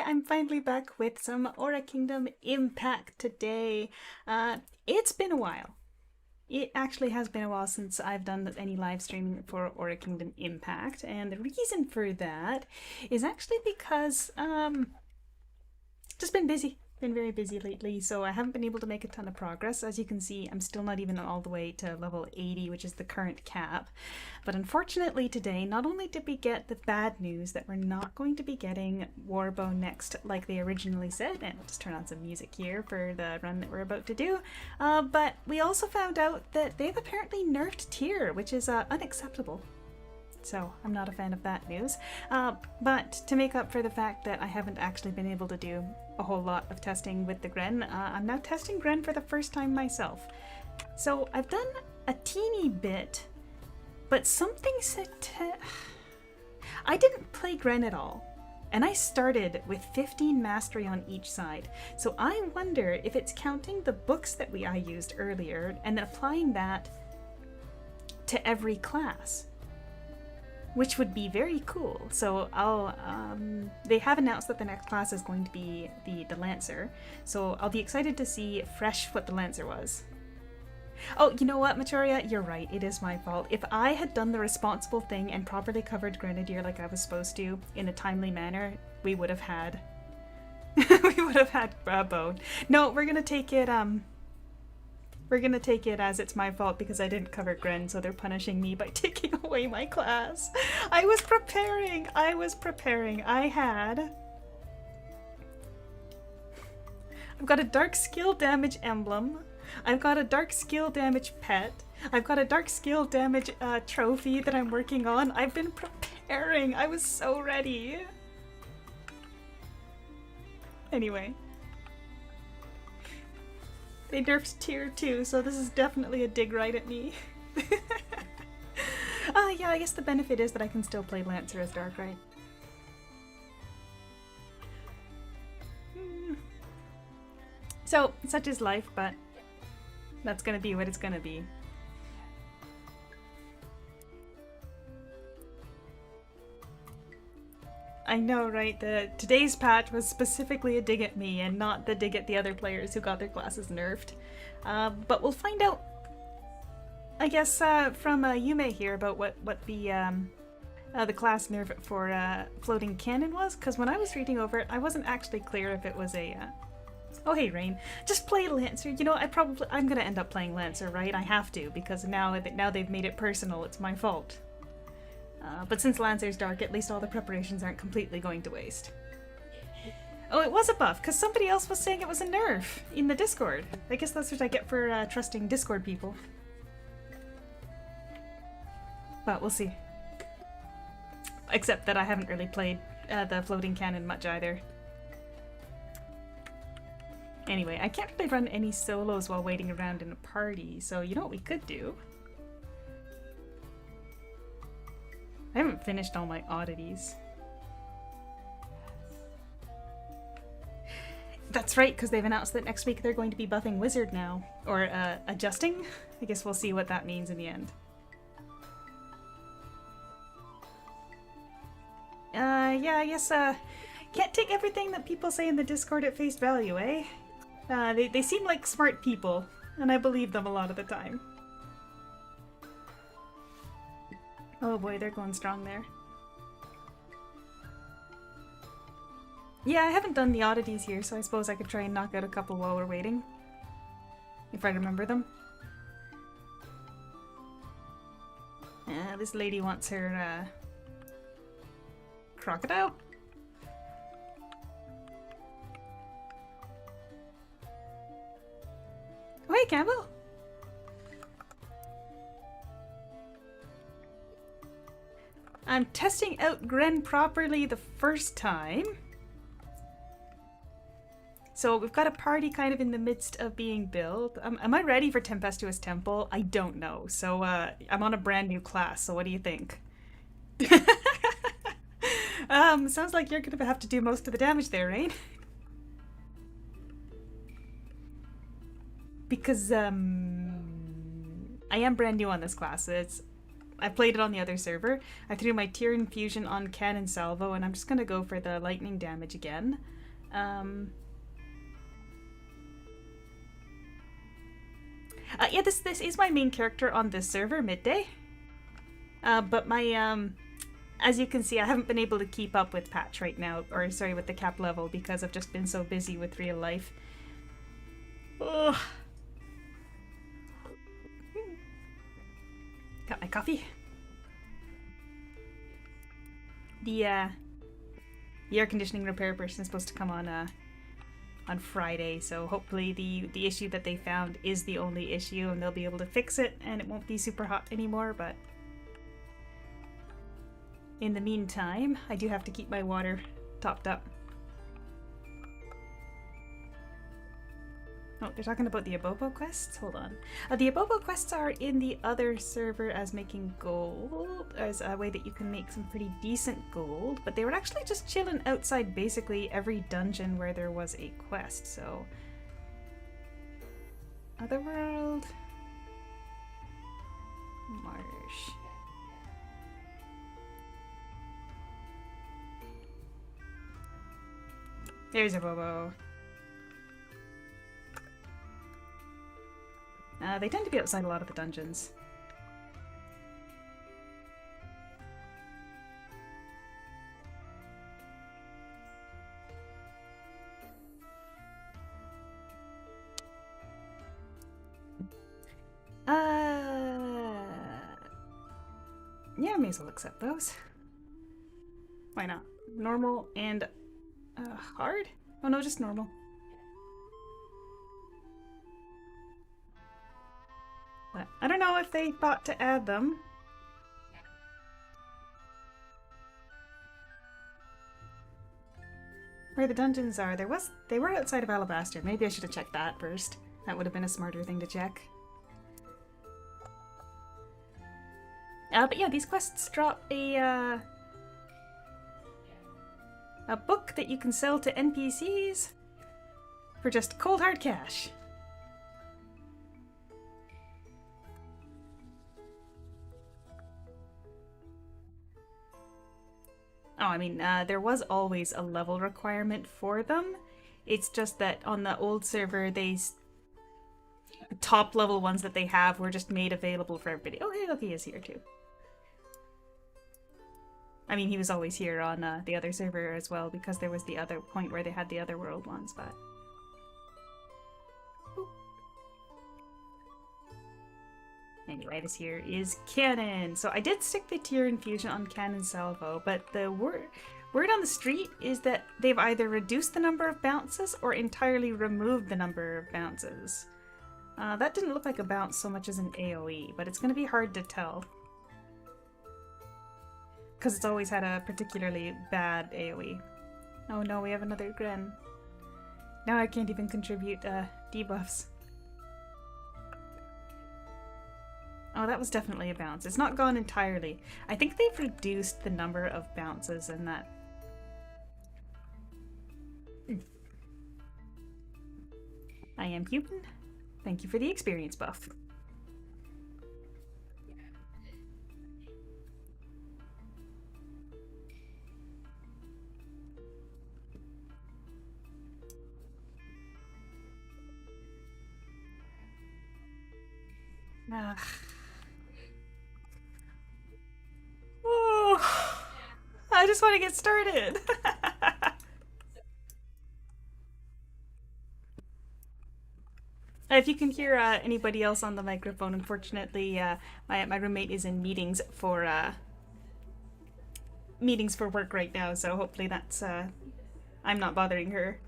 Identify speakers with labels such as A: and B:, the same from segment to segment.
A: I'm finally back with some Aura Kingdom Impact today. It's been a while. It actually has been a while since I've done any live streaming for Aura Kingdom Impact, and the reason for that is actually because just been busy. Been very busy lately, so I haven't been able to make a ton of progress. As you can see, I'm still not even all the way to level 80, which is the current cap. But unfortunately today, not only did we get the bad news that we're not going to be getting Warbow next like they originally said, and I'll just turn on some music here for the run that we're about to do, but we also found out that they've apparently nerfed Tyr, which is unacceptable. So I'm not a fan of that news. But to make up for the fact that I haven't actually been able to do a whole lot of testing with the gren, I'm now testing gren for the first time myself. So I've done a teeny bit, but something said I didn't play gren at all. And I started with 15 mastery on each side. So I wonder if it's counting the books that I used earlier and then applying that to every class, which would be very cool. So they have announced that the next class is going to be the Lancer, so I'll be excited to see fresh what the Lancer was. Oh, you know what, Maturia? You're right, it is my fault. If I had done the responsible thing and properly covered Grenadier like I was supposed to in a timely manner, we would have had Bone. No, we're gonna take it as it's my fault because I didn't cover Gren, so they're punishing me by taking away my class. I was preparing. I've got a dark skill damage emblem. I've got a dark skill damage pet. I've got a dark skill damage trophy that I'm working on. I've been preparing. I was so ready. Anyway. They nerfed Tyr too, so this is definitely a dig right at me. Yeah, I guess the benefit is that I can still play Lancer as Dark, right? So, such is life, but that's gonna be what it's gonna be. I know, right? Today's patch was specifically a dig at me and not the dig at the other players who got their classes nerfed. But we'll find out, I guess, from Yume here about what the class nerf for Floating Cannon was, because when I was reading over it, I wasn't actually clear if it was a... Oh, hey, Rain. Just play Lancer. You know, I'm gonna end up playing Lancer, right? I have to, because now they've made it personal. It's my fault. But since Lancer's dark, at least all the preparations aren't completely going to waste. Oh, it was a buff, because somebody else was saying it was a nerf in the Discord. I guess that's what I get for trusting Discord people. But we'll see. Except that I haven't really played the Floating Cannon much either. Anyway, I can't really run any solos while waiting around in a party, so you know what we could do? I haven't finished all my oddities. That's right, because they've announced that next week they're going to be buffing Wizard now. Or, adjusting? I guess we'll see what that means in the end. Yeah, I guess, can't take everything that people say in the Discord at face value, eh? They seem like smart people, and I believe them a lot of the time. Oh boy, they're going strong there. Yeah, I haven't done the oddities here, so I suppose I could try and knock out a couple while we're waiting. If I remember them. This lady wants her, crocodile? Oh, hey, Campbell! I'm testing out Gren properly the first time. So we've got a party kind of in the midst of being built. Am I ready for Tempestuous Temple? I don't know. So I'm on a brand new class, so what do you think? Sounds like you're gonna have to do most of the damage there, right? Because I am brand new on this class. I played it on the other server. I threw my Tear Infusion on Cannon Salvo, and I'm just gonna go for the lightning damage again. Yeah, this is my main character on this server, Midday. But my, as you can see, I haven't been able to keep up with patch right now, or sorry, with the cap level, because I've just been so busy with real life. Ugh. Got my coffee. The air conditioning repair person is supposed to come on Friday, so hopefully the issue that they found is the only issue and they'll be able to fix it and it won't be super hot anymore, but in the meantime, I do have to keep my water topped up. Oh, they're talking about the Abobo quests? Hold on. The Abobo quests are in the other server as making gold, as a way that you can make some pretty decent gold, but they were actually just chilling outside basically every dungeon where there was a quest, so... Otherworld... Marsh... There's Abobo. They tend to be outside a lot of the dungeons. Yeah, I may as well accept those. Why not? Normal and hard? Oh no, just normal. But I don't know if they thought to add them. Where the dungeons are, they were outside of Alabaster. Maybe I should have checked that first. That would have been a smarter thing to check. But yeah, these quests drop a book that you can sell to NPCs for just cold hard cash. Oh, I mean, there was always a level requirement for them. It's just that on the old server, the top level ones that they have were just made available for everybody. Oh, hey, look, he is here too. I mean, he was always here on the other server as well, because there was the other point where they had the other world ones, but... Anyway, this here is Cannon. So I did stick the Tear Infusion on Cannon Salvo, but the word on the street is that they've either reduced the number of bounces or entirely removed the number of bounces. That didn't look like a bounce so much as an AoE, but it's going to be hard to tell. Because it's always had a particularly bad AoE. Oh no, we have another gren. Now I can't even contribute debuffs. Oh, that was definitely a bounce. It's not gone entirely. I think they've reduced the number of bounces and that. I am Cupid. Thank you for the experience buff. Ugh. Oh, I just want to get started. If you can hear anybody else on the microphone, unfortunately, my roommate is in meetings for work right now, so hopefully that's I'm not bothering her.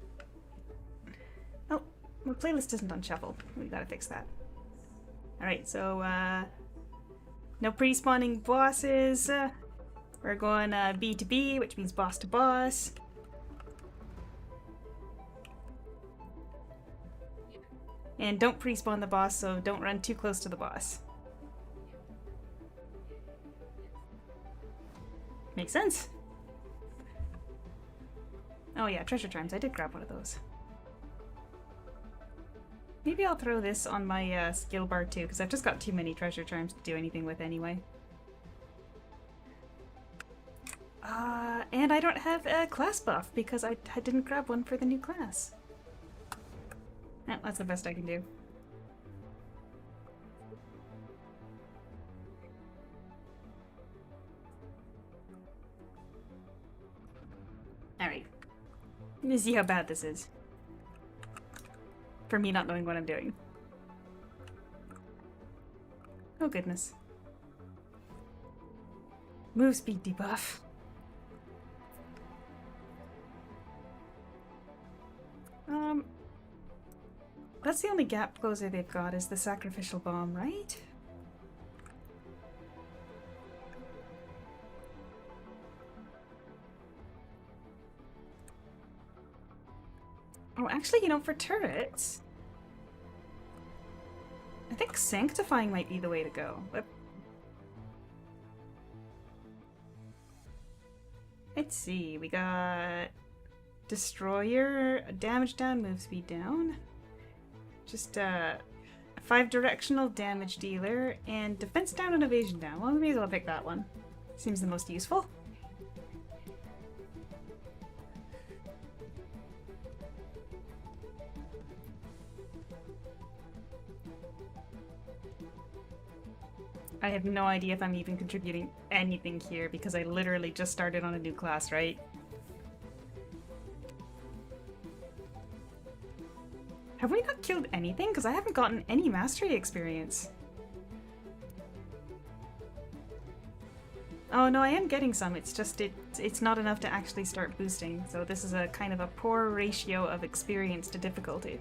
A: Oh, my playlist isn't on shuffle. We gotta fix that. Alright, so no pre-spawning bosses. We're going B to B, which means boss to boss. And don't pre-spawn the boss, so don't run too close to the boss. Makes sense. Oh yeah, treasure chimes. I did grab one of those. Maybe I'll throw this on my skill bar too, because I've just got too many treasure chimes to do anything with anyway. And I don't have a class buff because I didn't grab one for the new class. Oh, that's the best I can do. Alright. Let me see how bad this is. For me not knowing what I'm doing. Oh goodness. Move speed debuff. That's the only gap closer they've got is the sacrificial bomb, right? Oh, actually, you know, for turrets, I think sanctifying might be the way to go. But let's see, we got destroyer, damage down, move speed down. Just 5 directional damage dealer, and defense down and evasion down. Well, maybe I'll pick that one. Seems the most useful. I have no idea if I'm even contributing anything here because I literally just started on a new class, right? Have we not killed anything? Because I haven't gotten any mastery experience. Oh no, I am getting some, it's just it's not enough to actually start boosting, so this is a kind of a poor ratio of experience to difficulty.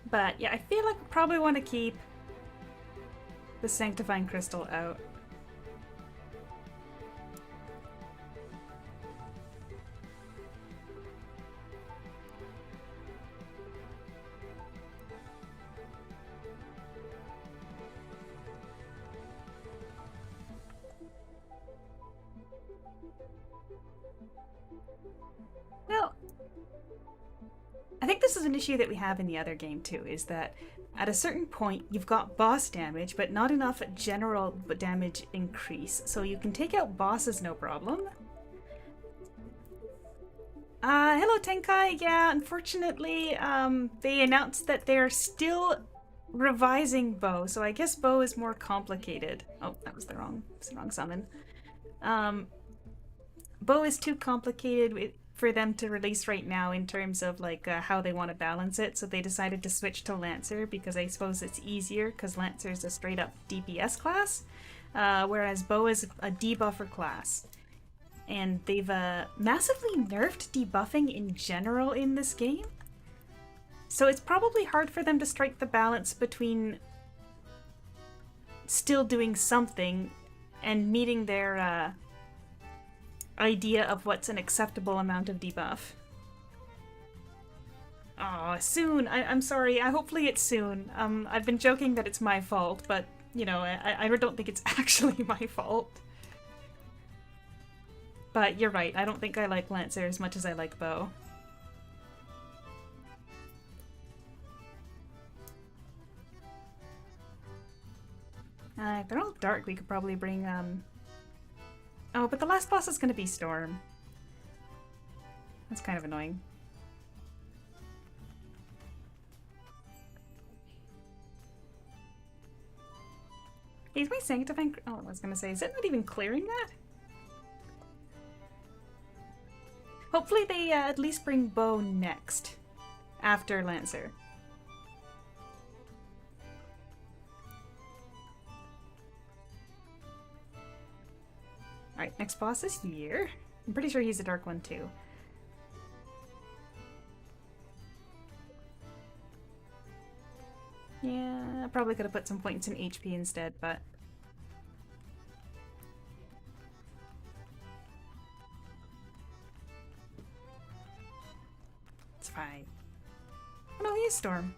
A: But yeah, I feel like I probably want to keep the Sanctifying Crystal out. Well, I think this is an issue that we have in the other game too, is that at a certain point you've got boss damage, but not enough general damage increase. So you can take out bosses no problem. Hello Tenkai, yeah, unfortunately, they announced that they're still revising Bow, so I guess Bow is more complicated. Oh, that was the wrong summon. Bow is too complicated for them to release right now in terms of like how they want to balance it, so they decided to switch to Lancer because I suppose it's easier because Lancer is a straight up DPS class, whereas Bow is a debuffer class. And they've massively nerfed debuffing in general in this game, so it's probably hard for them to strike the balance between still doing something and meeting their idea of what's an acceptable amount of debuff. Oh, soon. I'm sorry. Hopefully it's soon. I've been joking that it's my fault, but, you know, I don't think it's actually my fault. But you're right. I don't think I like Lancer as much as I like Bow. If they're all dark, we could probably bring, Oh, but the last boss is going to be Storm. That's kind of annoying. Is my Sanctifying... Oh, I was going to say, is it not even clearing that? Hopefully they at least bring Bow next, after Lancer. Alright, next boss is here. I'm pretty sure he's a dark one too. Yeah, I probably could have put some points in HP instead, but... it's fine. Oh no, he storm.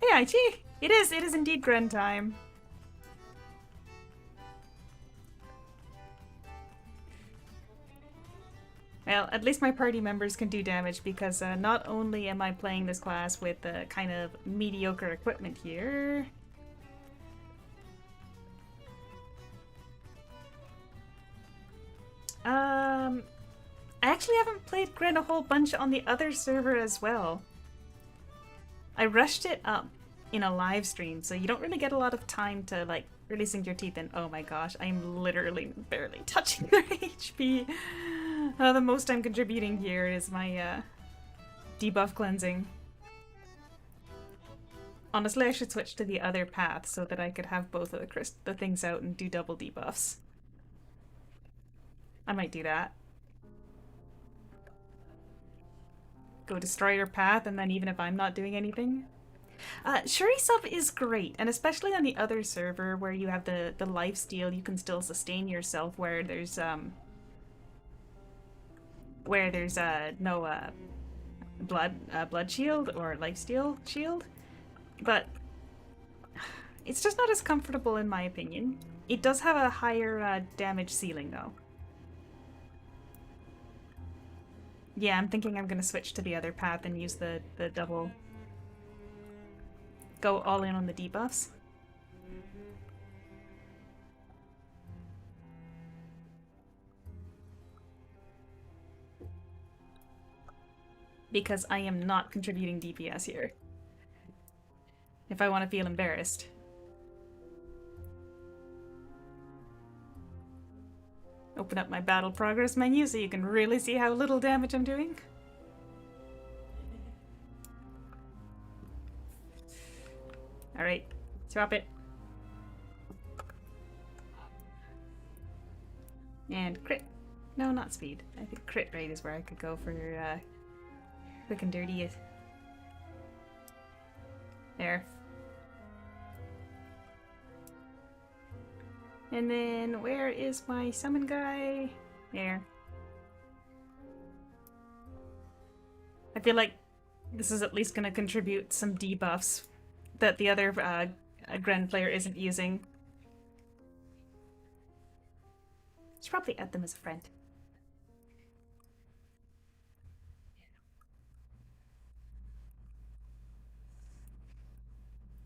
A: Yeah, gee, it is indeed gren time. Well, at least my party members can do damage because not only am I playing this class with kind of mediocre equipment here. I actually haven't played Gren a whole bunch on the other server as well. I rushed it up in a live stream, so you don't really get a lot of time to like really sink your teeth in. Oh my gosh, I'm literally barely touching their HP. The most I'm contributing here is my debuff cleansing. Honestly, I should switch to the other path so that I could have both of the things out and do double debuffs. I might do that. Go destroyer path, and then even if I'm not doing anything. Shuri sub is great, and especially on the other server where you have the lifesteal, you can still sustain yourself where there's no blood shield or lifesteal shield. But it's just not as comfortable in my opinion. It does have a higher damage ceiling though. Yeah, I'm thinking I'm gonna switch to the other path and use the double. Go all in on the debuffs. Because I am not contributing DPS here. If I want to feel embarrassed. Open up my battle progress menu so you can really see how little damage I'm doing. Alright, swap it. And crit. No, not speed. I think crit rate is where I could go for quick and dirty. There. And then where is my summon guy? There. I feel like this is at least going to contribute some debuffs that the other Gren player isn't using. Should probably add them as a friend.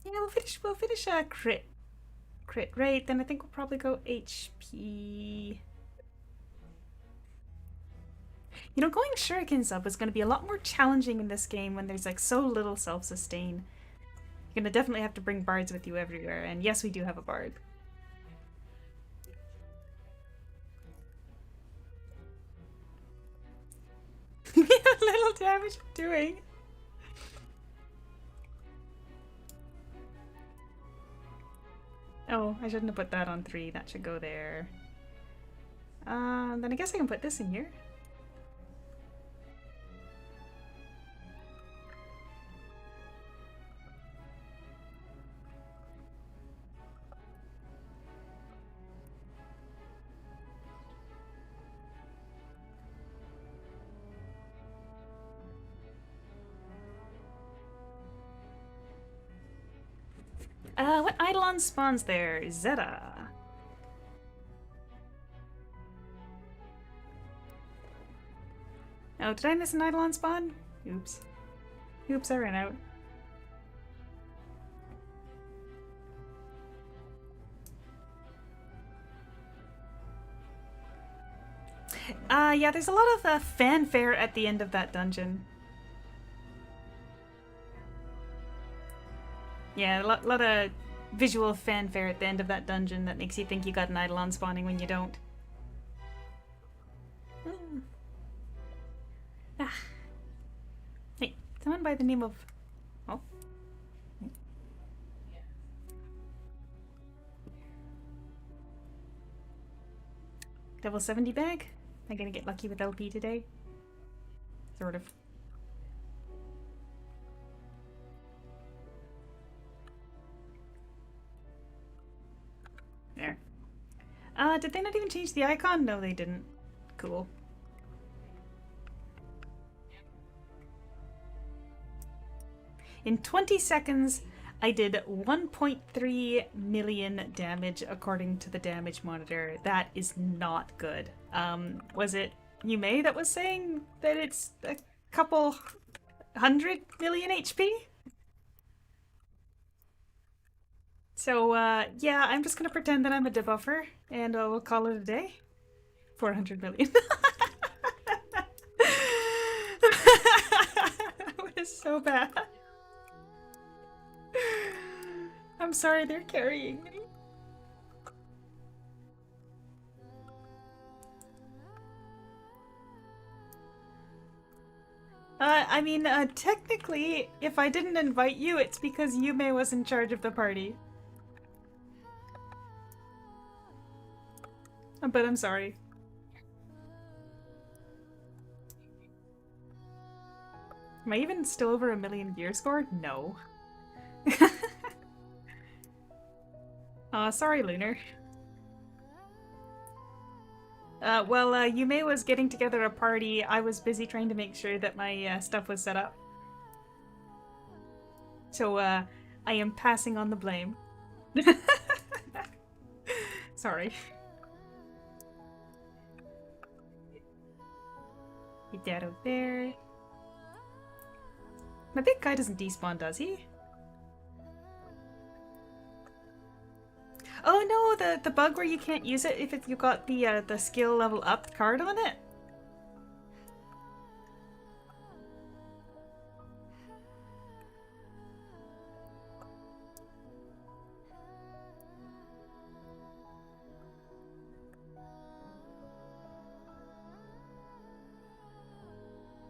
A: Yeah, we'll finish a crit rate, then I think we'll probably go HP. You know, going Shuriken sub is going to be a lot more challenging in this game when there's like so little self-sustain. You're going to definitely have to bring bards with you everywhere, and yes, we do have a bard. Little damage I'm doing. Oh, I shouldn't have put that on 3. That should go there. Then I guess I can put this in here. What Eidolon spawns there? Zeta. Oh, did I miss an Eidolon spawn? Oops. Oops, I ran out. Yeah, there's a lot of fanfare at the end of that dungeon. Yeah, a lot of visual fanfare at the end of that dungeon that makes you think you got an Eidolon spawning when you don't. Ah. Hey, someone by the name of... Oh. Level 70 bag? Am I gonna get lucky with LP today? Sort of. There. Did they not even change the icon? No, they didn't. Cool. In 20 seconds, I did 1.3 million damage according to the damage monitor. That is not good. Was it Yume that was saying that it's a couple 100 million HP? So, yeah, I'm just gonna pretend that I'm a debuffer, and we'll call it a day. 400 million. That was so bad. I'm sorry they're carrying me. I mean, technically, if I didn't invite you, it's because Yume was in charge of the party. But I'm sorry. Am I even still over a million gear score? No. Sorry, Lunar. Well, Yume was getting together a party. I was busy trying to make sure that my stuff was set up. So, I am passing on the blame. Sorry. Get that out there. My big guy doesn't despawn, does he? Oh no, the bug where you can't use it if you got the skill level up card on it.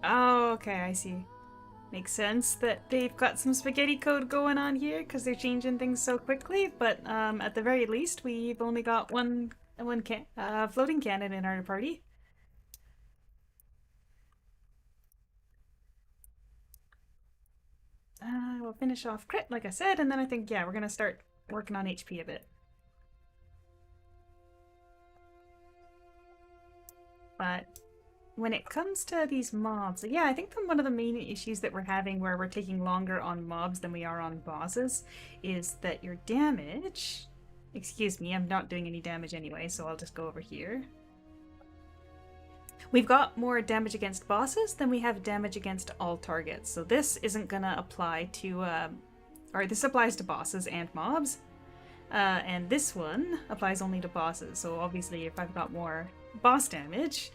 A: Oh, okay, I see. Makes sense that they've got some spaghetti code going on here because they're changing things so quickly, but at the very least we've only got one floating cannon in our party. We'll finish off crit, like I said, and then I think, yeah, we're gonna start working on HP a bit. But when it comes to these mobs, yeah, I think one of the main issues that we're having where we're taking longer on mobs than we are on bosses is that your damage... Excuse me, I'm not doing any damage anyway, so I'll just go over here. We've got more damage against bosses than we have damage against all targets, so this isn't gonna apply to... or this applies to bosses and mobs, and this one applies only to bosses, so obviously if I've got more boss damage,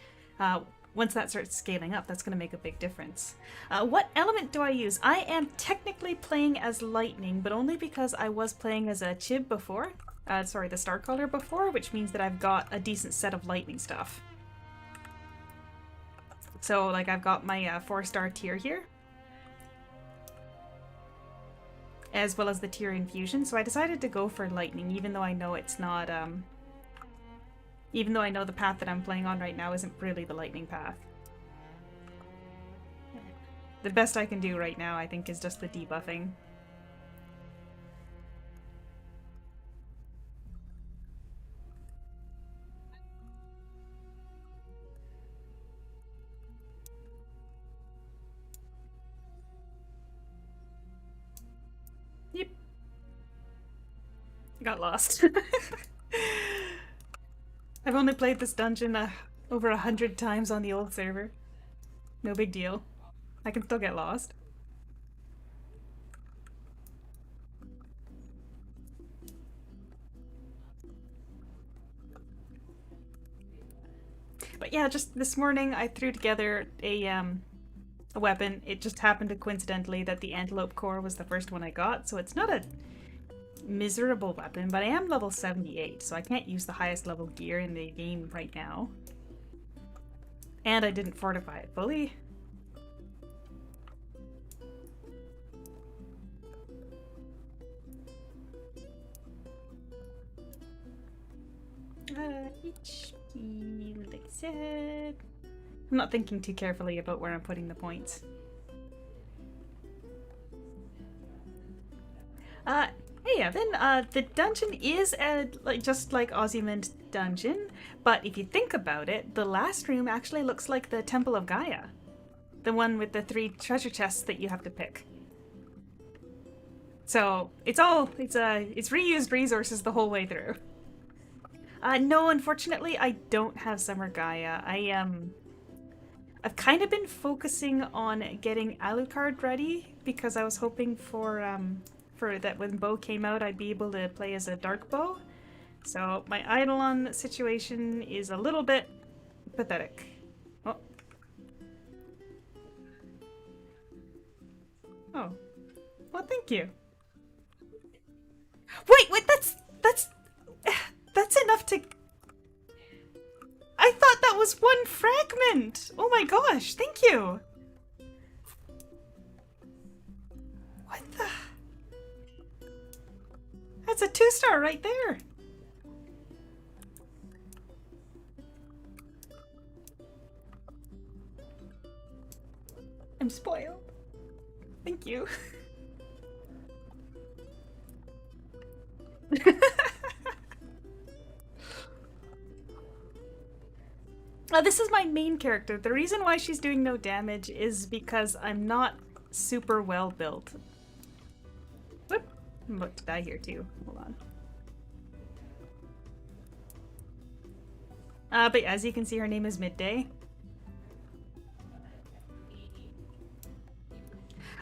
A: once that starts scaling up, that's going to make a big difference. What element do I use? I am technically playing as Lightning, but only because I was playing as a Chib before. Sorry, the Starcaller before, which means that I've got a decent set of Lightning stuff. So, like, I've got my 4-star tier here, as well as the tier infusion, so I decided to go for Lightning, even though I know it's not, even though I know the path that I'm playing on right now isn't really the Lightning path. The best I can do right now, I think, is just the debuffing. Yep. Got lost. I've only played this dungeon over 100 times on the old server. No big deal. I can still get lost. But yeah, just this morning I threw together a weapon. It just happened to coincidentally that the antelope core was the first one I got, so it's not a miserable weapon, but I am level 78, so I can't use the highest level gear in the game right now. And I didn't fortify it fully. HP, like I said. I'm not thinking too carefully about where I'm putting the points. Hey Evan, the dungeon is just like Ozymandias dungeon, but if you think about it, the last room actually looks like the Temple of Gaia. The one with the 3 treasure chests that you have to pick. So it's reused resources the whole way through. No, unfortunately, I don't have Summer Gaia. I've kind of been focusing on getting Alucard ready because I was hoping for that when Bow came out, I'd be able to play as a Dark Bow. So my Eidolon situation is a little bit pathetic. Oh. Oh. Well, thank you. Wait, that's enough to... I thought that was one fragment! Oh my gosh, thank you! What the... That's a 2-star right there! I'm spoiled. Thank you. This is my main character. The reason why she's doing no damage is because I'm not super well built. Whoop! I'm about to die here too. Hold on. But as you can see, her name is Midday.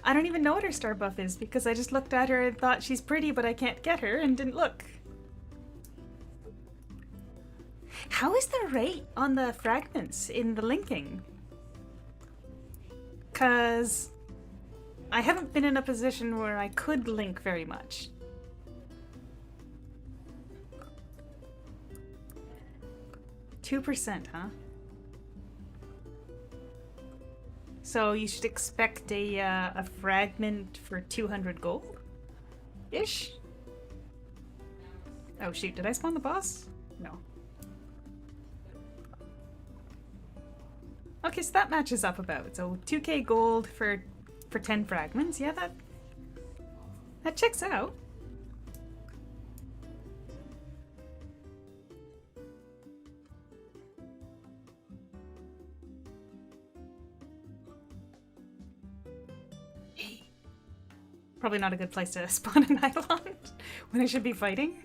A: I don't even know what her star buff is because I just looked at her and thought she's pretty, but I can't get her and didn't look. How is the rate on the fragments in the linking? Cause I haven't been in a position where I could link very much. %, huh? So you should expect a fragment for 200 gold? Ish? Oh shoot, did I spawn the boss? No. Okay, so that matches up about. So 2k gold for 10 fragments. Yeah, that checks out. Probably not a good place to spawn an Eidolon when I should be fighting.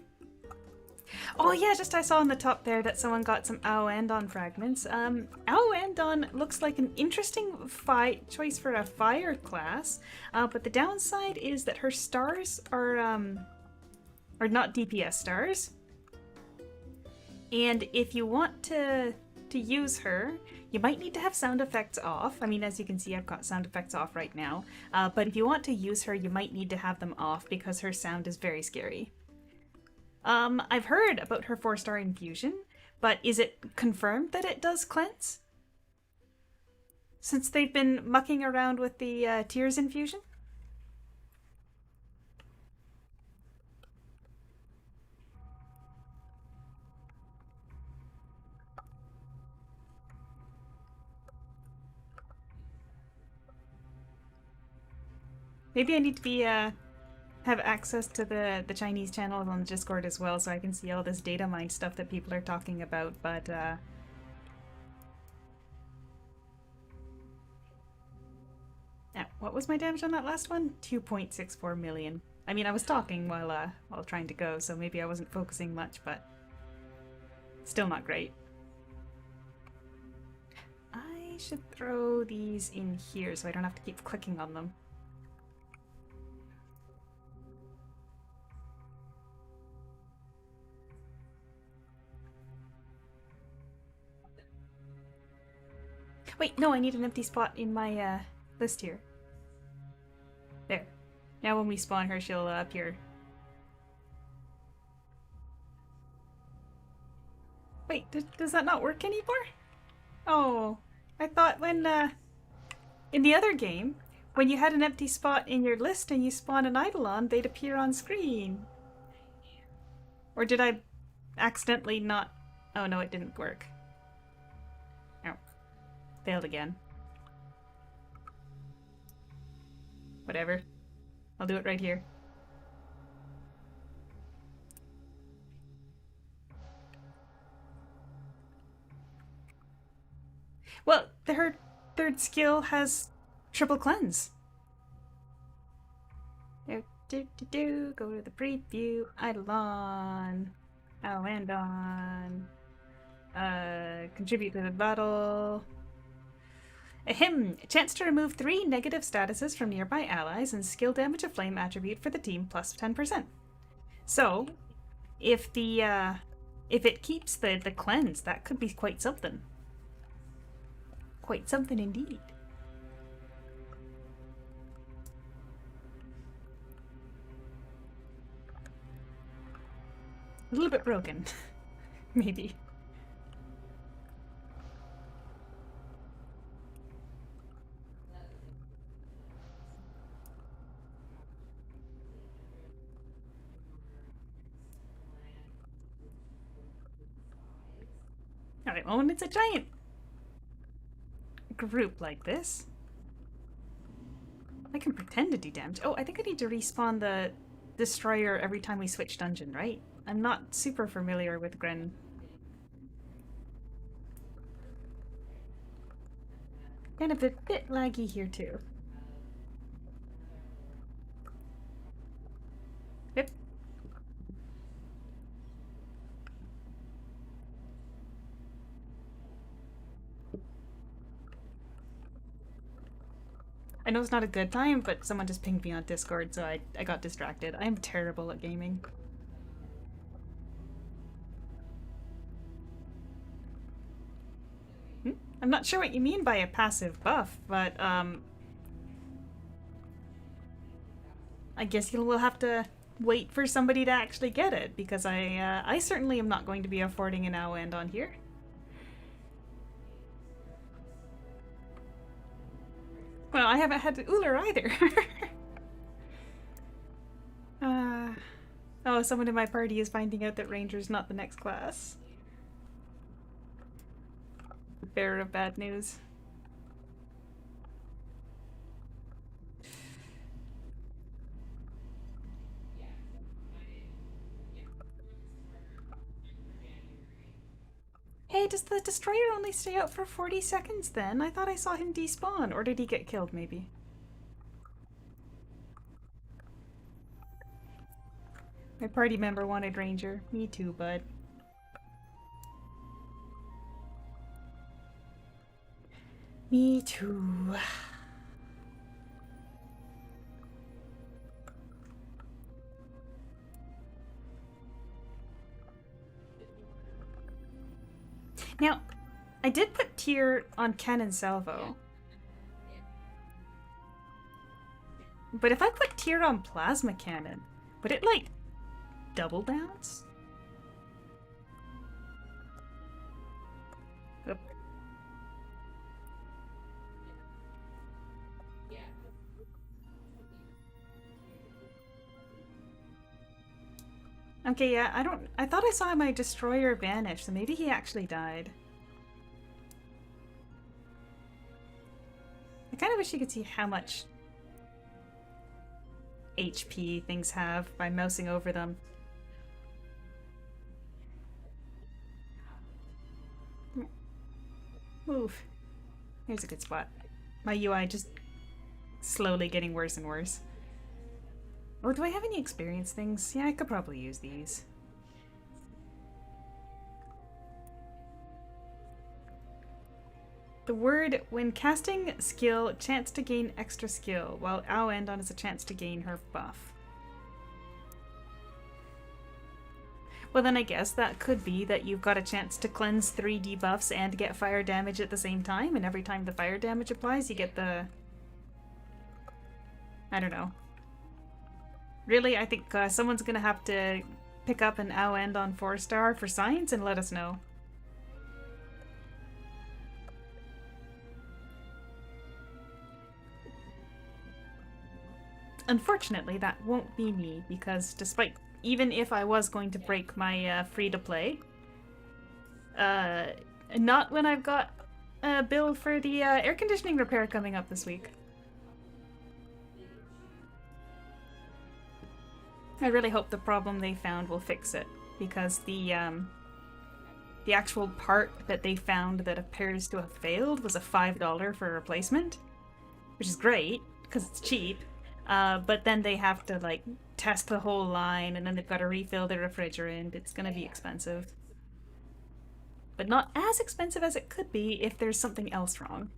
A: Oh yeah, just I saw on the top there that someone got some Aoandon fragments. Aoandon looks like an interesting choice for a fire class, but the downside is that her stars are not DPS stars. And if you want to use her, you might need to have sound effects off. I mean, as you can see, I've got sound effects off right now. But if you want to use her, you might need to have them off because her sound is very scary. I've heard about her 4-star infusion, but is it confirmed that it does cleanse? Since they've been mucking around with the tears infusion? Maybe I need to be have access to the Chinese channels on Discord as well, so I can see all this data mine stuff that people are talking about, but now, what was my damage on that last one? 2.64 million. I mean, I was talking while trying to go, so maybe I wasn't focusing much, but still not great. I should throw these in here so I don't have to keep clicking on them. Wait, no, I need an empty spot in my list here. There. Now when we spawn her, she'll appear. Wait, does that not work anymore? Oh, I thought when, in the other game, when you had an empty spot in your list and you spawn an Eidolon, they'd appear on screen. Or did I accidentally not... Oh no, it didn't work. Failed again. Whatever. I'll do it right here. Well, her third skill has triple cleanse. Go to the preview. Eidolon. Alandon. Contribute to the battle. Ahem! Chance to remove 3 negative statuses from nearby allies and skill damage of flame attribute for the team plus 10%. So, if it keeps the cleanse, that could be quite something. Quite something indeed. A little bit broken. Maybe. Alright, well, when it's a giant group like this, I can pretend to do damage. Oh, I think I need to respawn the destroyer every time we switch dungeon, right? I'm not super familiar with Gren. Kind of a bit laggy here too. Yep. I know it's not a good time, but someone just pinged me on Discord, so I got distracted. I'm terrible at gaming. I'm not sure what you mean by a passive buff, but I guess you'll have to wait for somebody to actually get it, because I certainly am not going to be affording an hour end on here. Well, I haven't had Uller either. Oh, someone in my party is finding out that Ranger's not the next class. Bearer of bad news. Hey, does the destroyer only stay out for 40 seconds then? I thought I saw him despawn, or did he get killed maybe? My party member wanted Ranger. Me too, bud. Me too. Now, I did put tier on Cannon Salvo. But if I put tier on Plasma Cannon, would it, like, double bounce? Oop. Okay, yeah, I thought I saw my destroyer vanish, so maybe he actually died. I kind of wish you could see how much HP things have by mousing over them. Move. Here's a good spot. My UI just slowly getting worse and worse. Oh, do I have any experience things? Yeah, I could probably use these. The word, when casting skill, chance to gain extra skill, while Aoendon is a chance to gain her buff. Well, then I guess that could be that you've got a chance to cleanse 3 debuffs and get fire damage at the same time, and every time the fire damage applies, you get the... I don't know. Really, I think someone's gonna have to pick up an Aoendon 4-star for science and let us know. Unfortunately, that won't be me, because despite... even if I was going to break my free-to-play, not when I've got a bill for the air conditioning repair coming up this week. I really hope the problem they found will fix it, because the actual part that they found that appears to have failed was a $5 for a replacement, which is great, because it's cheap. But then they have to like test the whole line, and then they've got to refill the refrigerant. It's gonna be expensive, but not as expensive as it could be if there's something else wrong.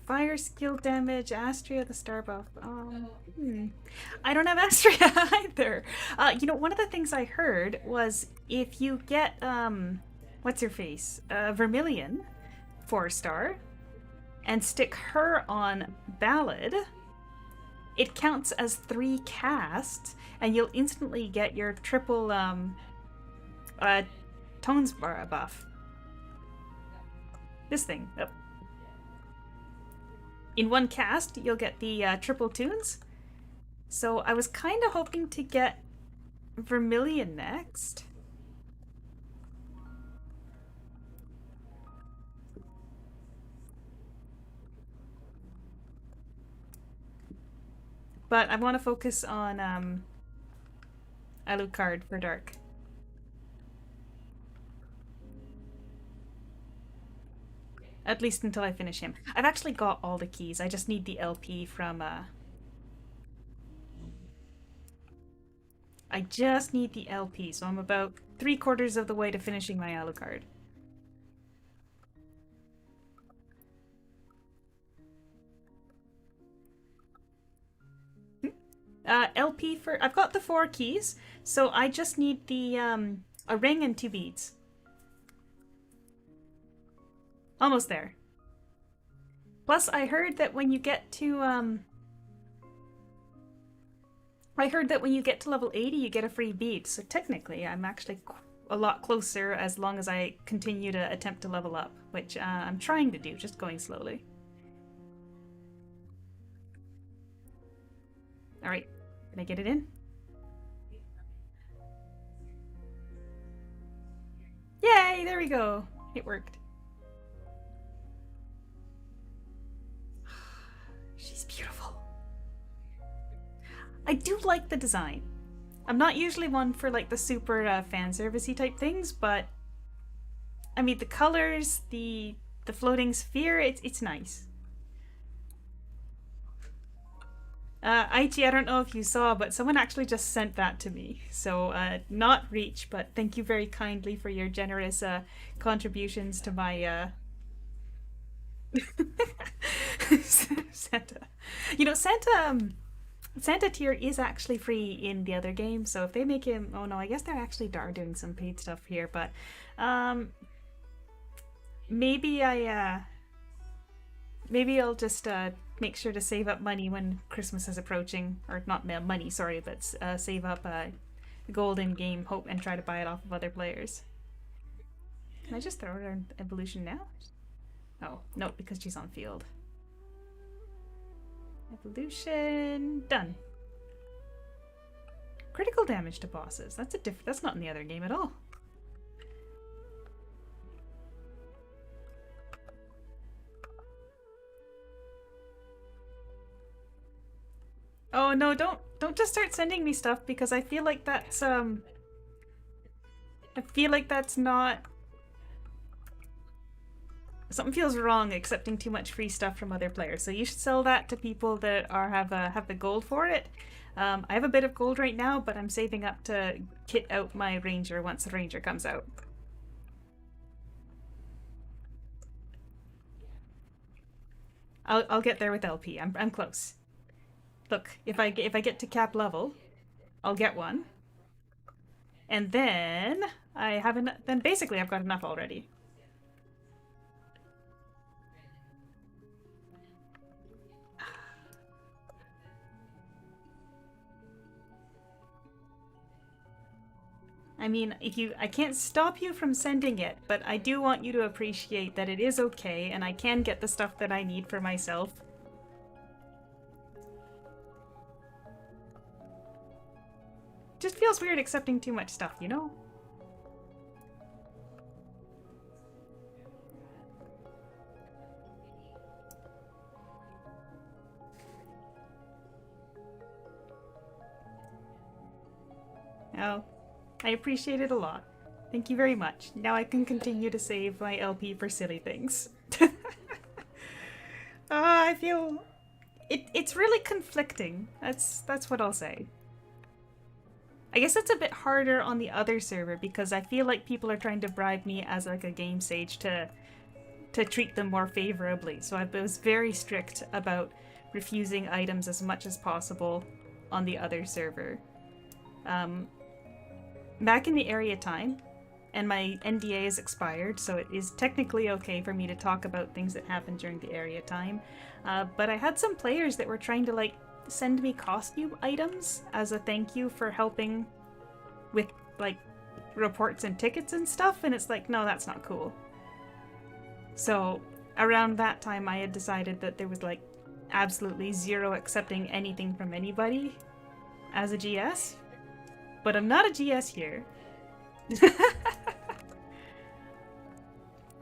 A: Fire skill damage, Astria the star buff. I don't have Astria either. You know, one of the things I heard was if you get, what's her face? Vermilion, 4-star, and stick her on Ballad, it counts as 3 casts, and you'll instantly get your triple, tones bar buff. This thing. Oh. In 1 cast, you'll get the triple tunes. So I was kind of hoping to get Vermilion next. But I want to focus on Alucard for Dark. At least until I finish him. I've actually got all the keys. I just need the LP from, I just need the LP, so I'm about 3/4 of the way to finishing my Alucard. LP for... I've got the 4 keys, so I just need the, a ring and 2 beads. Almost there. Plus, I heard that when you get to, I heard that when you get to level 80, you get a free bead. So technically, I'm actually a lot closer as long as I continue to attempt to level up, which I'm trying to do, just going slowly. Alright, can I get it in? Yay, there we go. It worked. She's beautiful. I do like the design. I'm not usually one for like the super fan servicey type things, but I mean the colors, the floating sphere, it's nice. Aichi, I don't know if you saw, but someone actually just sent that to me. So not Reach, but thank you very kindly for your generous contributions to my Santa. You know, Santa tier is actually free in the other game, so if they make him... Oh no, I guess they're actually doing some paid stuff here, but maybe maybe I'll just make sure to save up money when Christmas is approaching, or not money, sorry, but save up gold in game, hope, and try to buy it off of other players. Can I just throw her in evolution now? Oh, no, because she's on field. Evolution done. Critical damage to bosses. That's not in the other game at all. Oh no, don't just start sending me stuff, because I feel like that's not... Something feels wrong accepting too much free stuff from other players, so you should sell that to people that have the gold for it. I have a bit of gold right now, but I'm saving up to kit out my ranger once the ranger comes out. I'll get there with LP. I'm close. Look, if I get to cap level, I'll get one, and then then basically I've got enough already. I mean, I can't stop you from sending it, but I do want you to appreciate that it is okay, and I can get the stuff that I need for myself. Just feels weird accepting too much stuff, you know? Oh. I appreciate it a lot. Thank you very much. Now I can continue to save my LP for silly things. I feel it's really conflicting. That's what I'll say. I guess it's a bit harder on the other server because I feel like people are trying to bribe me as like a game sage to treat them more favorably. So I was very strict about refusing items as much as possible on the other server. Back in the area time, and my NDA is expired, so it is technically okay for me to talk about things that happened during the area time. But I had some players that were trying to like send me costume items as a thank you for helping with like reports and tickets and stuff, and it's like, no, that's not cool. So around that time I had decided that there was like absolutely zero accepting anything from anybody as a GS. But I'm not a GS here.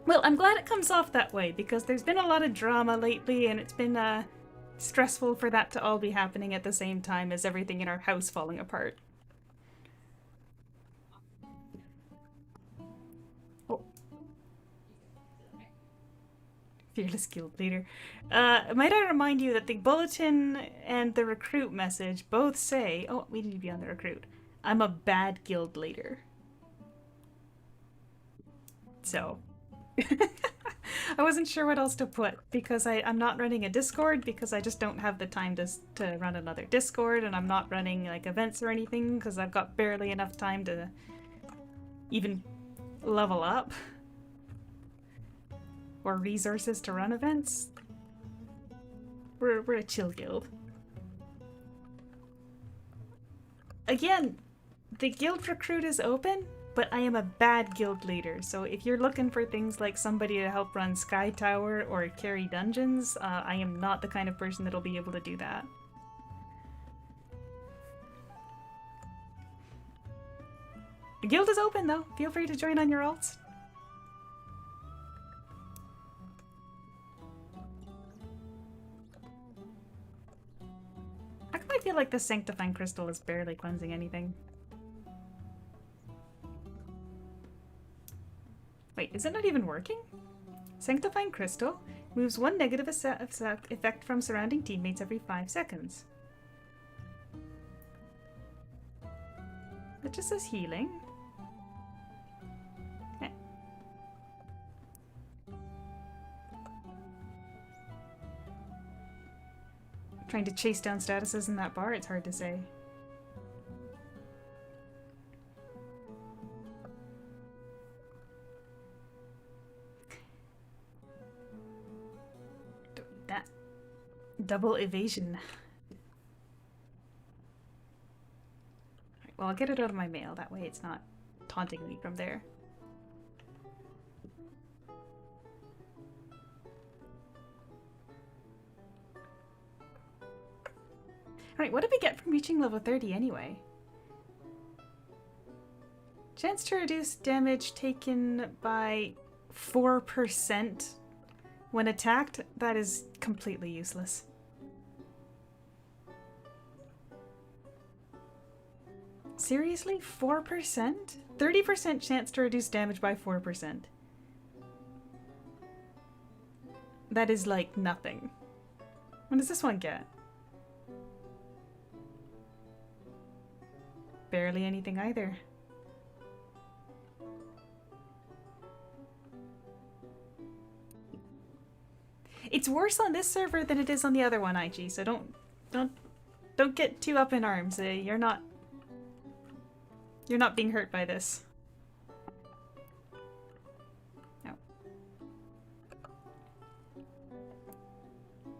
A: Well, I'm glad it comes off that way because there's been a lot of drama lately and it's been stressful for that to all be happening at the same time as everything in our house falling apart. Oh. Fearless guild leader. Might I remind you that the bulletin and the recruit message both say, oh, we need to be on the recruit. I'm a bad guild leader. So, I wasn't sure what else to put because I'm not running a Discord because I just don't have the time to run another Discord, and I'm not running like events or anything because I've got barely enough time to even level up or resources to run events. We're a chill guild. Again, the guild recruit is open, but I am a bad guild leader, so if you're looking for things like somebody to help run Sky Tower or carry dungeons, I am not the kind of person that'll be able to do that. The guild is open though, feel free to join on your alts. How come I feel like the Sanctifying Crystal is barely cleansing anything? Wait, is it not even working? Sanctifying Crystal moves one negative effect from surrounding teammates every 5 seconds. It just says healing. Eh. Trying to chase down statuses in that bar, it's hard to say. Double evasion. Right, well, I'll get it out of my mail. That way it's not taunting me from there. Alright, what did we get from reaching level 30 anyway? Chance to reduce damage taken by 4% when attacked. That is completely useless. Seriously? 4%? 30% chance to reduce damage by 4%. That is like nothing. What does this one get? Barely anything either. It's worse on this server than it is on the other one, IG, so don't get too up in arms. You're not being hurt by this. No.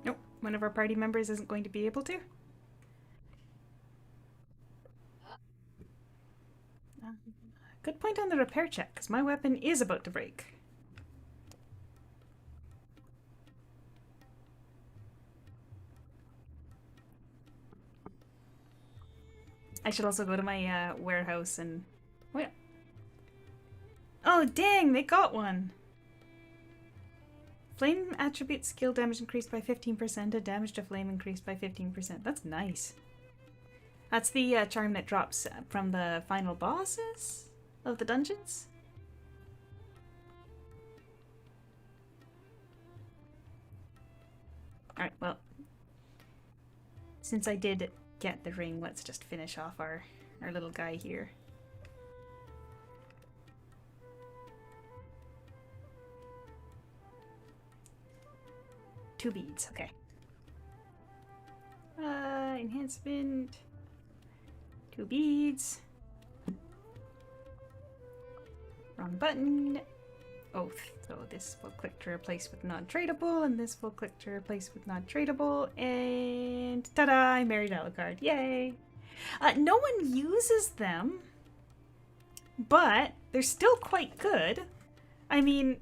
A: Nope, one of our party members isn't going to be able to. Good point on the repair check, because my weapon is about to break. I should also go to my warehouse and... Oh, yeah. Oh, dang! They got one! Flame attribute skill damage increased by 15% and damage to flame increased by 15%. That's nice. That's the charm that drops from the final bosses of the dungeons. Alright, well, since I did get the ring, let's just finish off our little guy here. Two beads, okay. Enhancement. 2 beads. Wrong button. Oath. So this will click to replace with non-tradable, and this will click to replace with non-tradable, and ta-da! I married Alucard. Yay! No one uses them, but they're still quite good. I mean,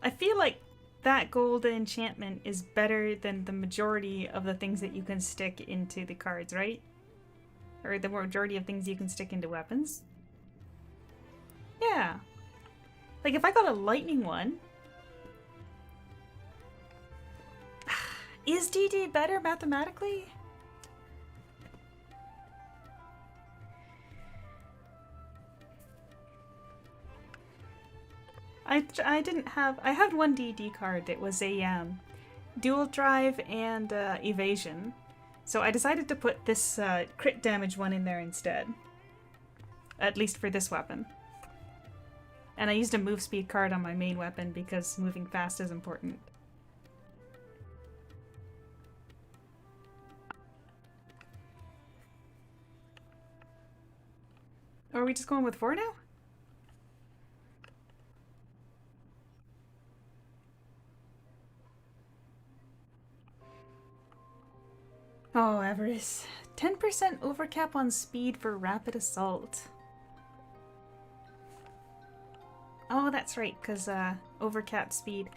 A: I feel like that gold enchantment is better than the majority of the things that you can stick into the cards, right? Or the majority of things you can stick into weapons. Yeah. Like, if I got a lightning one... Is DD better mathematically? I didn't have... I had one DD card that was a dual drive and evasion. So I decided to put this crit damage one in there instead. At least for this weapon. And I used a move speed card on my main weapon because moving fast is important. Or are we just going with 4 now? Oh, Avarice. 10% overcap on speed for rapid assault. Oh, that's right, because overcap speed.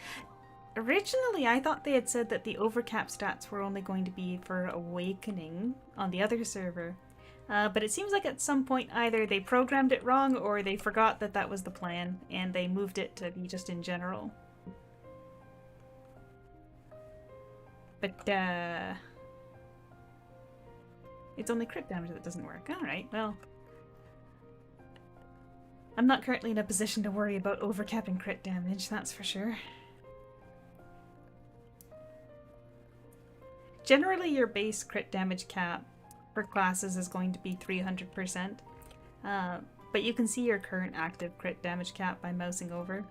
A: Originally, I thought they had said that the overcap stats were only going to be for Awakening on the other server. But it seems like at some point either they programmed it wrong or they forgot that that was the plan and they moved it to be just in general. But, it's only crit damage that doesn't work. Alright, well... I'm not currently in a position to worry about overcapping crit damage, that's for sure. Generally, your base crit damage cap for classes is going to be 300%, but you can see your current active crit damage cap by mousing over.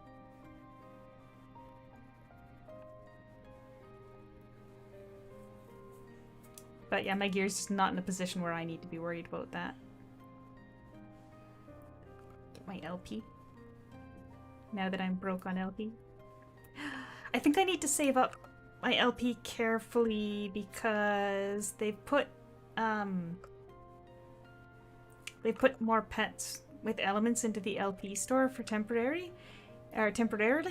A: But yeah, my gear's just not in a position where I need to be worried about that. Get my LP. Now that I'm broke on LP. I think I need to save up my LP carefully because they've put more pets with elements into the LP store for temporarily,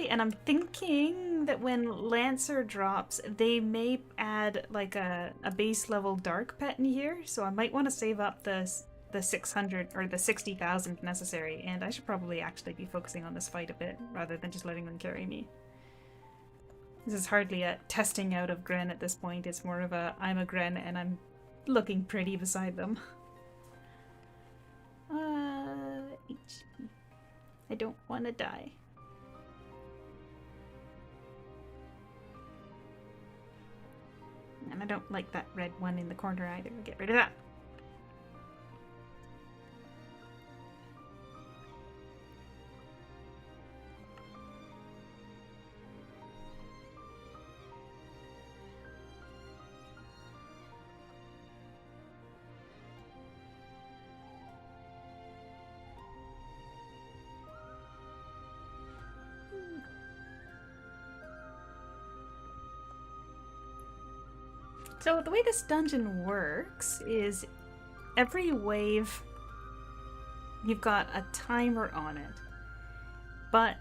A: and I'm thinking that when Lancer drops, they may add like a base level dark pet in here, so I might want to save up the 600 or the 60,000 necessary, and I should probably actually be focusing on this fight a bit rather than just letting them carry me. This is hardly a testing out of Gren at this point, it's more of a I'm a Gren and I'm looking pretty beside them. HP. I don't want to die. And I don't like that red one in the corner either. I'll get rid of that. So the way this dungeon works is every wave you've got a timer on it, but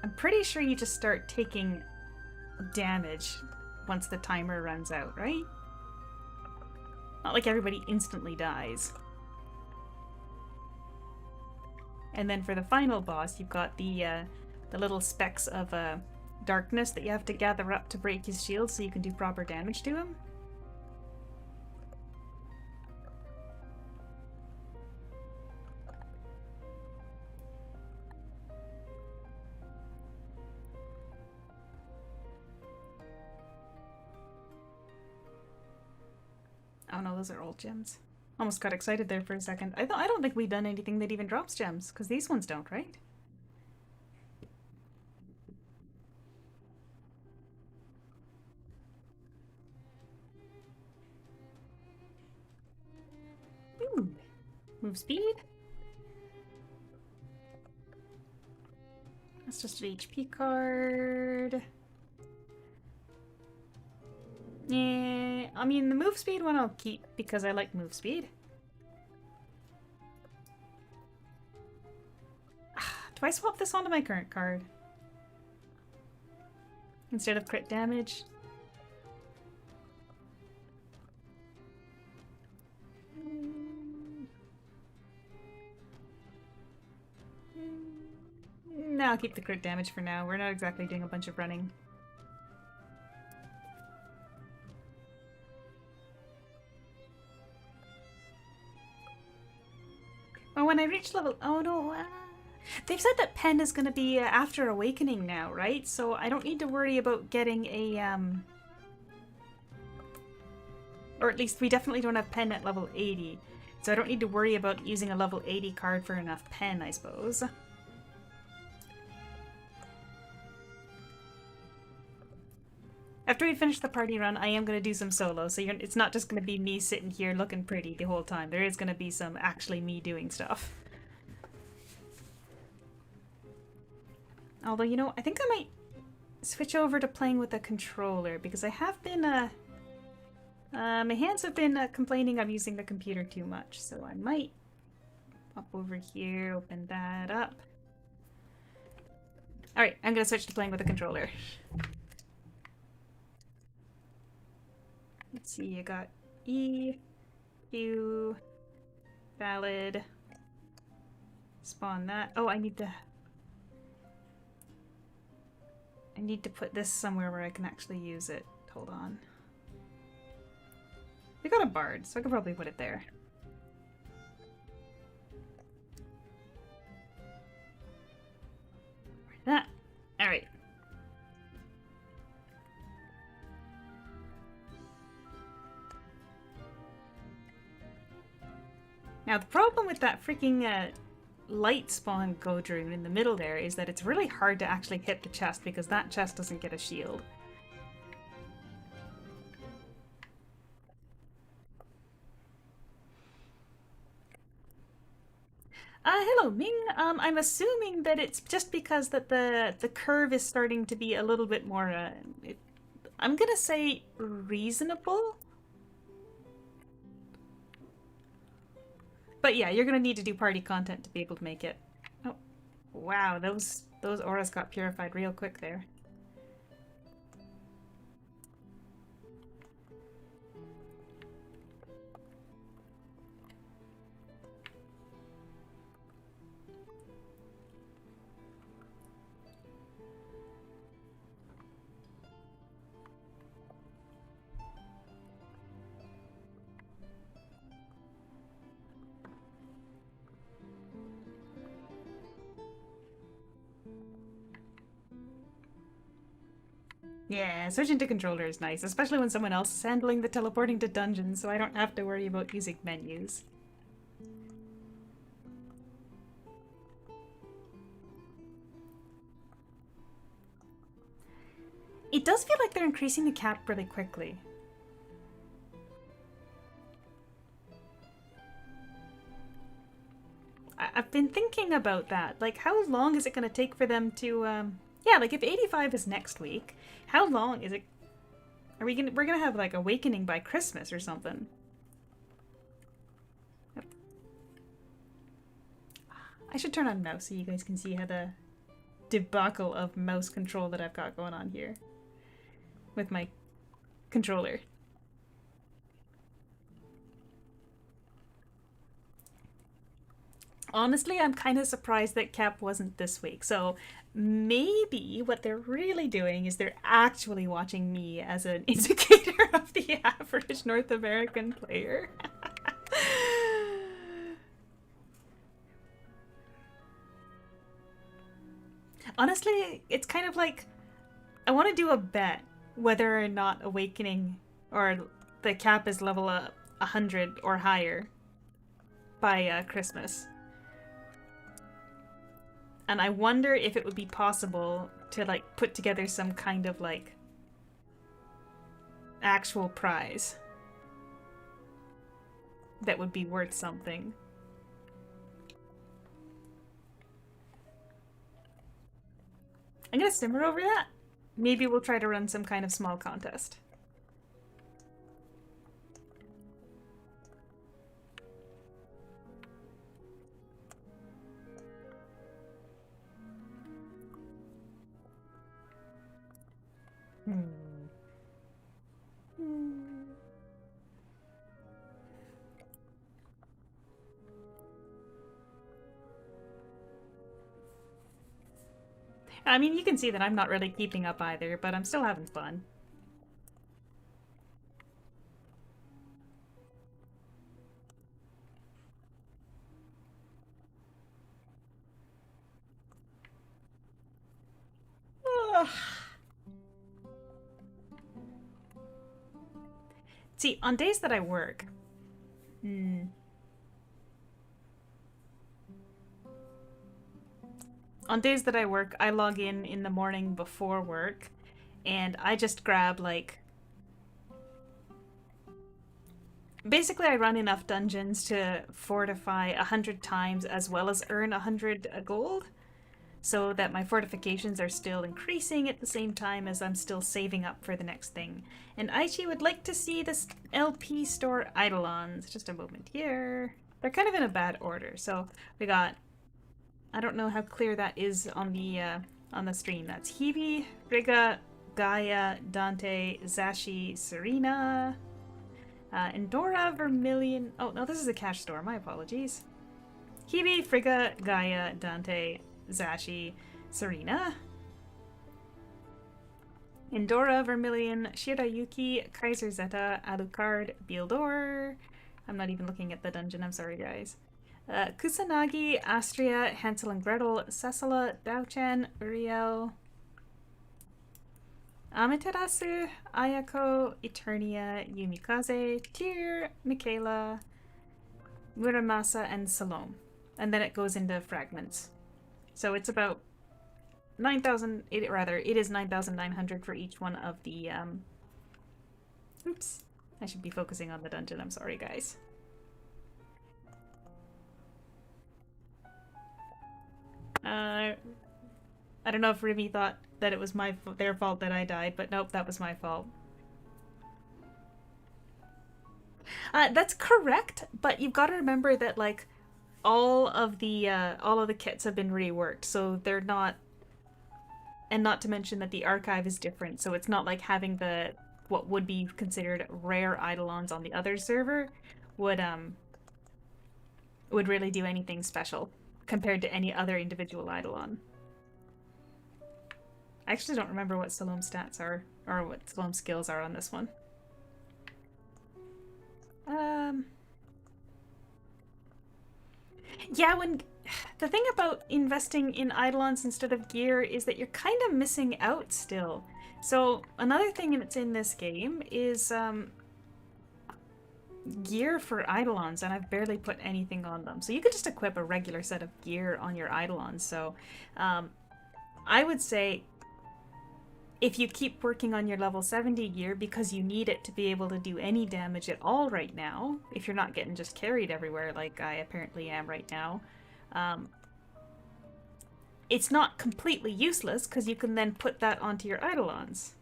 A: I'm pretty sure you just start taking damage once the timer runs out, right? Not like everybody instantly dies. And then for the final boss, you've got the little specks of darkness that you have to gather up to break his shield so you can do proper damage to him. Oh no, those are old gems. Almost got excited there for a second. I don't think we've done anything that even drops gems, because these ones don't, right? Ooh. Move speed. That's just an HP card. Yeah, I mean, the move speed one I'll keep because I like move speed. Do I swap this onto my current card? Instead of crit damage? No, I'll keep the crit damage for now. We're not exactly doing a bunch of running. Oh, when I reach level... Oh no, they've said that Pen is going to be after Awakening now, right? So I don't need to worry about getting a... Or at least we definitely don't have Pen at level 80. So I don't need to worry about using a level 80 card for enough Pen, I suppose. After we finish the party run, I am going to do some solo, so it's not just going to be me sitting here looking pretty the whole time. There is going to be some actually me doing stuff. Although, you know, I think I might switch over to playing with a controller, because I have been, my hands have been complaining I'm using the computer too much, so I might pop over here, open that up. Alright, I'm going to switch to playing with a controller. Let's see, I got E, Q, valid, spawn that. Oh, I need to put this somewhere where I can actually use it. Hold on. We got a bard, so I could probably put it there. That. Alright. Now, the problem with that freaking light spawn Godrune in the middle there is that it's really hard to actually hit the chest because that chest doesn't get a shield. Hello, Ming. I'm assuming that it's just because that the curve is starting to be a little bit more, I'm gonna say reasonable? But yeah, you're gonna need to do party content to be able to make it. Oh, wow, those auras got purified real quick there. Yeah, switching to controller is nice, especially when someone else is handling the teleporting to dungeons, so I don't have to worry about using menus. It does feel like they're increasing the cap really quickly. I've been thinking about that. Like, how long is it going to take for them to, yeah, like if 85 is next week, how long is it? We're gonna have like Awakening by Christmas or something. Yep. I should turn on mouse so you guys can see how the debacle of mouse control that I've got going on here with my controller. Honestly, I'm kind of surprised that Cap wasn't this week. So maybe what they're really doing is they're actually watching me as an indicator of the average North American player. Honestly, it's kind of like I want to do a bet whether or not Awakening or the Cap is level up 100 or higher by Christmas. And I wonder if it would be possible to like put together some kind of like actual prize that would be worth something. I'm gonna simmer over that. Maybe we'll try to run some kind of small contest. I mean, you can see that I'm not really keeping up either, but I'm still having fun. Ugh. See, on days that I work, on days that I work, I log in the morning before work, and I just grab, like... Basically, I run enough dungeons to fortify 100 times as well as earn 100 gold, so that my fortifications are still increasing at the same time as I'm still saving up for the next thing. And Aichi would like to see this LP store Eidolons. Just a moment here. They're kind of in a bad order, so we got... I don't know how clear that is on the stream. That's Hebe, Frigga, Gaia, Dante, Zashi, Serena, Endora, Vermilion... Oh, no, this is a cash store. My apologies. Hebe, Frigga, Gaia, Dante, Zashi, Serena, Endora, Vermilion, Shirayuki, Kaiser Zeta, Alucard, Bildor. I'm not even looking at the dungeon. I'm sorry, guys. Kusanagi, Astria, Hansel and Gretel, Cecila, Daochan, Uriel, Amaterasu, Ayako, Eternia, Yumikaze, Tyr, Michaela, Muramasa, and Salome. And then it goes into fragments. So it's about 9,000, it is 9,900 for each one of the, oops. I should be focusing on the dungeon, I'm sorry, guys. I don't know if Remy thought that it was their fault that I died, but nope, that was my fault. That's correct, but you've got to remember that, like, all of the kits have been reworked, so they're not... And not to mention that the archive is different, so it's not like having what would be considered rare Eidolons on the other server would really do anything special compared to any other individual Eidolon. I actually don't remember what Salome's stats are, or what Salome's skills are on this one. Yeah, the thing about investing in Eidolons instead of gear is that you're kind of missing out still. So another thing that's in this game is gear for Eidolons, and I've barely put anything on them. So you could just equip a regular set of gear on your Eidolons. So I would say if you keep working on your level 70 gear because you need it to be able to do any damage at all right now, if you're not getting just carried everywhere like I apparently am right now, it's not completely useless because you can then put that onto your Eidolons.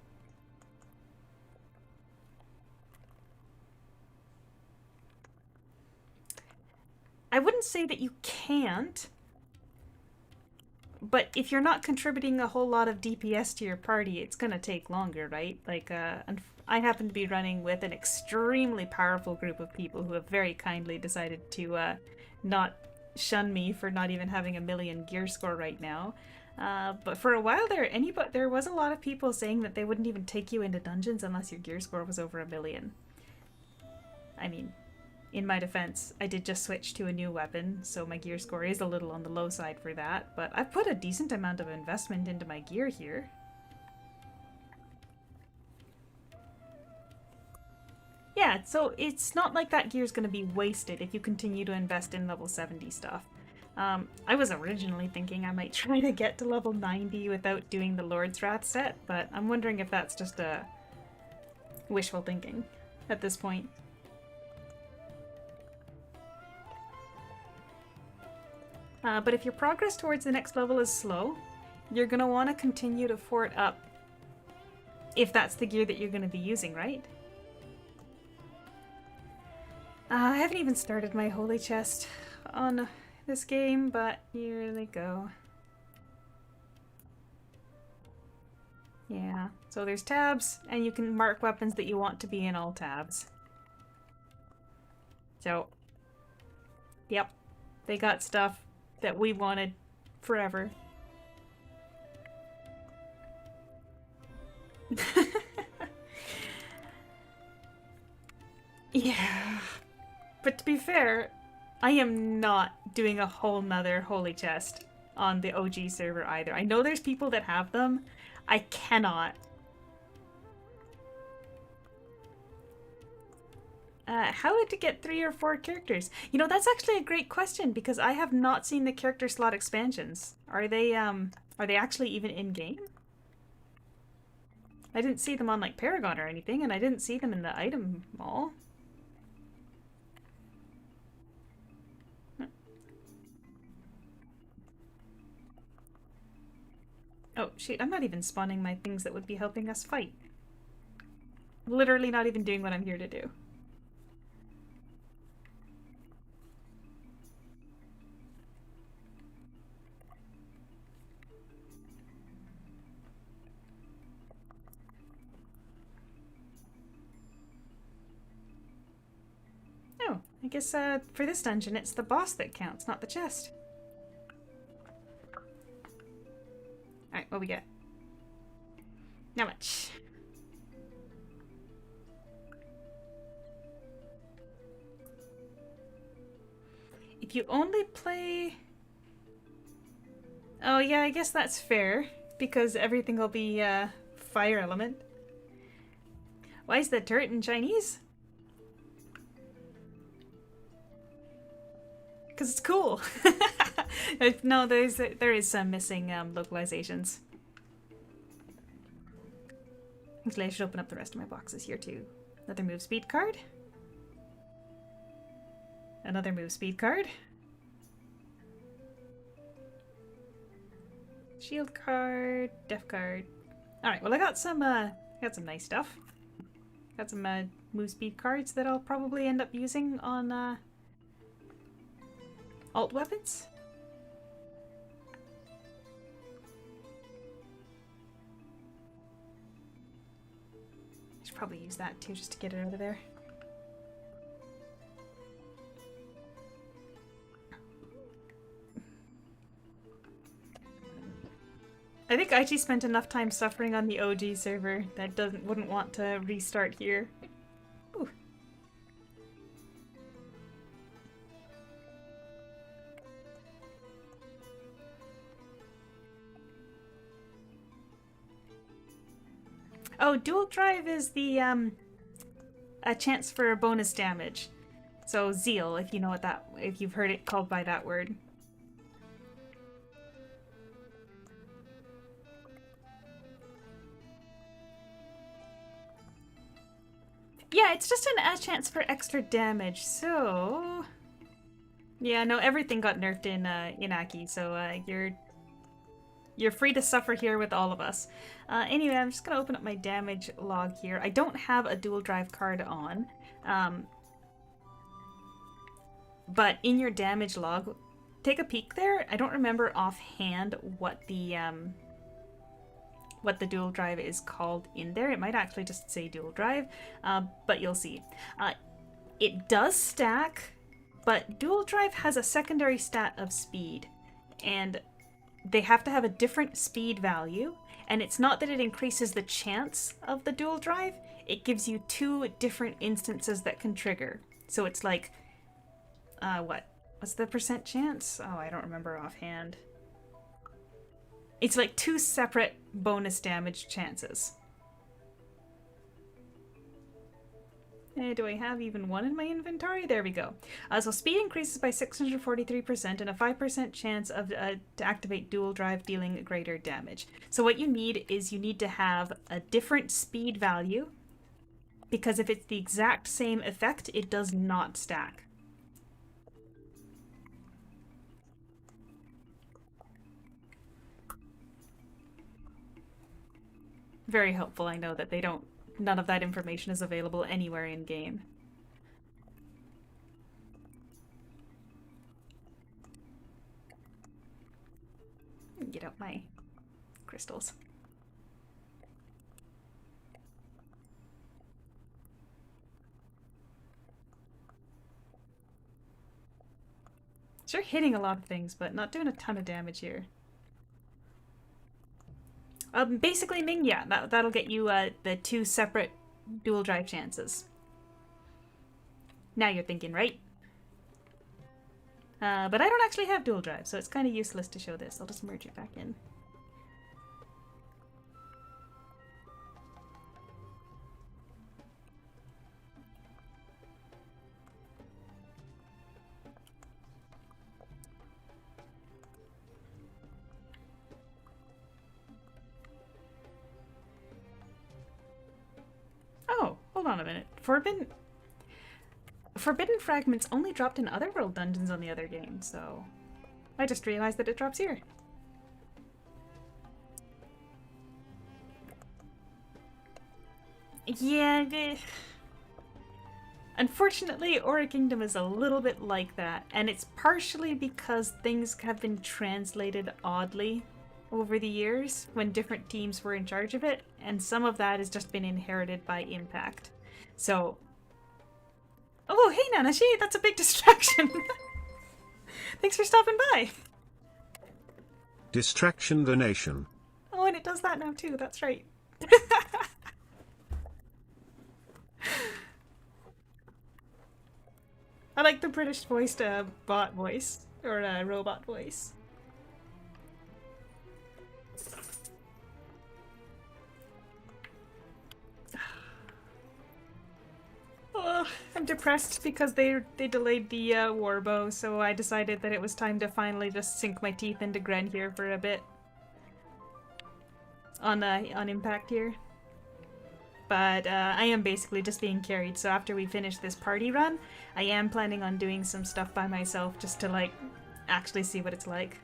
A: I wouldn't say that you can't, but if you're not contributing a whole lot of DPS to your party, it's gonna take longer, right? Like, I happen to be running with an extremely powerful group of people who have very kindly decided to not shun me for not even having a million gear score right now. But for a while there was a lot of people saying that they wouldn't even take you into dungeons unless your gear score was over 1 million. I mean, in my defense, I did just switch to a new weapon, so my gear score is a little on the low side for that, but I've put a decent amount of investment into my gear here. Yeah, so it's not like that gear's going to be wasted if you continue to invest in level 70 stuff. I was originally thinking I might try to get to level 90 without doing the Lord's Wrath set, but I'm wondering if that's just a wishful thinking at this point. But if your progress towards the next level is slow, you're going to want to continue to fort up if that's the gear that you're going to be using, right? I haven't even started my holy chest on this game, but here they go. Yeah, so there's tabs, and you can mark weapons that you want to be in all tabs. So, yep, they got stuff that we wanted forever. Yeah. But to be fair, I am not doing a whole nother holy chest on the OG server either. I know there's people that have them. I cannot. How to get 3 or 4 characters? You know, that's actually a great question because I have not seen the character slot expansions. Are they actually even in game? I didn't see them on like Paragon or anything, and I didn't see them in the item mall. Oh, shit, I'm not even spawning my things that would be helping us fight. Literally not even doing what I'm here to do. Oh, I guess for this dungeon it's the boss that counts, not the chest. Alright, what we get? Not much. If you only play... Oh yeah, I guess that's fair, because everything will be fire element. Why is the turret in Chinese? Because it's cool. No, there is some missing localizations. Actually, I should open up the rest of my boxes here too. Another move speed card. Another move speed card. Shield card, def card. All right, well I got some nice stuff. Got some move speed cards that I'll probably end up using on alt weapons. I should probably use that too, just to get it out of there. I think Aichi spent enough time suffering on the OG server that wouldn't want to restart here. Ooh. Oh, dual drive is the a chance for bonus damage. So zeal, if you know what if you've heard it called by that word. Yeah, it's just a chance for extra damage, so... Yeah, no, everything got nerfed in Aki, so you're free to suffer here with all of us. Anyway, I'm just gonna open up my damage log here. I don't have a dual drive card on, but in your damage log, take a peek there. I don't remember offhand what the dual drive is called in there. It might actually just say dual drive, but you'll see. It does stack, but dual drive has a secondary stat of speed, and they have to have a different speed value, and it's not that it increases the chance of the dual drive, it gives you 2 different instances that can trigger. So it's like, what's the percent chance? Oh, I don't remember offhand. It's like 2 separate bonus damage chances. Do I have even one in my inventory? There we go. So speed increases by 643% and a 5% chance of to activate dual drive, dealing greater damage. So what you need is you need to have a different speed value, because if it's the exact same effect, it does not stack. Very helpful. I know that they don't, none of that information is available anywhere in game. Get out my crystals. Sure, hitting a lot of things, but not doing a ton of damage here. Basically, Ming, yeah, that'll get you the 2 separate dual drive chances. Now you're thinking, right? But I don't actually have dual drive, so it's kind of useless to show this. I'll just merge it back in. Oh, hold on a minute. Forbidden fragments only dropped in Otherworld dungeons on the other game, so I just realized that it drops here. Yeah, unfortunately, Aura Kingdom is a little bit like that, and it's partially because things have been translated oddly over the years when different teams were in charge of it, and some of that has just been inherited by Impact. So, oh, hey Nanashi, that's a big distraction. Thanks for stopping by.
B: Distraction donation.
A: Oh, and it does that now too, that's right. I like the British voiced bot voice, or robot voice. Oh, I'm depressed because they delayed the warbow, so I decided that it was time to finally just sink my teeth into Gren here for a bit. On Impact here. But I am basically just being carried, so after we finish this party run, I am planning on doing some stuff by myself just to, like, actually see what it's like.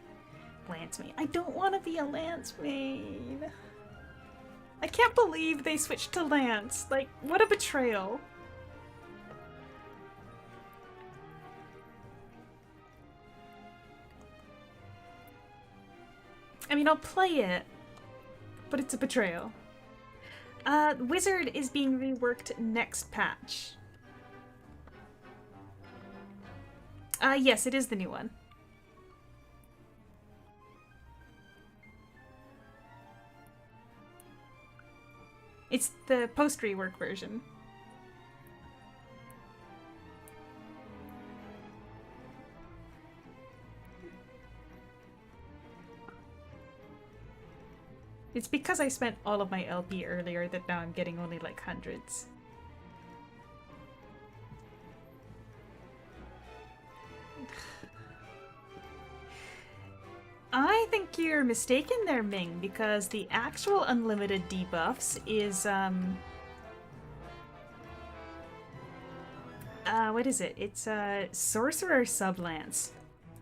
A: Lance main. I don't want to be a Lance main. I can't believe they switched to Lance. Like, what a betrayal. I mean, I'll play it, but it's a betrayal. Wizard is being reworked next patch. Yes, it is the new one. It's the post-rework version. It's because I spent all of my LP earlier that now I'm getting only like hundreds. I think you're mistaken there, Ming, because the actual unlimited debuffs is, what is it? It's, Sorcerer Sublance.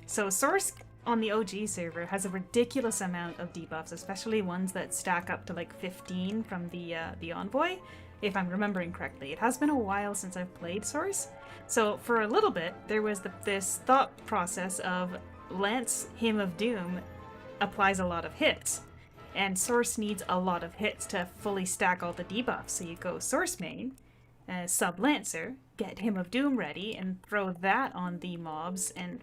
A: So Source on the OG server has a ridiculous amount of debuffs, especially ones that stack up to like 15 from the Envoy, if I'm remembering correctly. It has been a while since I've played Source, so for a little bit there was this thought process of Lance Hymn of Doom applies a lot of hits, and Source needs a lot of hits to fully stack all the debuffs, so you go Source main, Sub-Lancer, get Hymn of Doom ready, and throw that on the mobs, on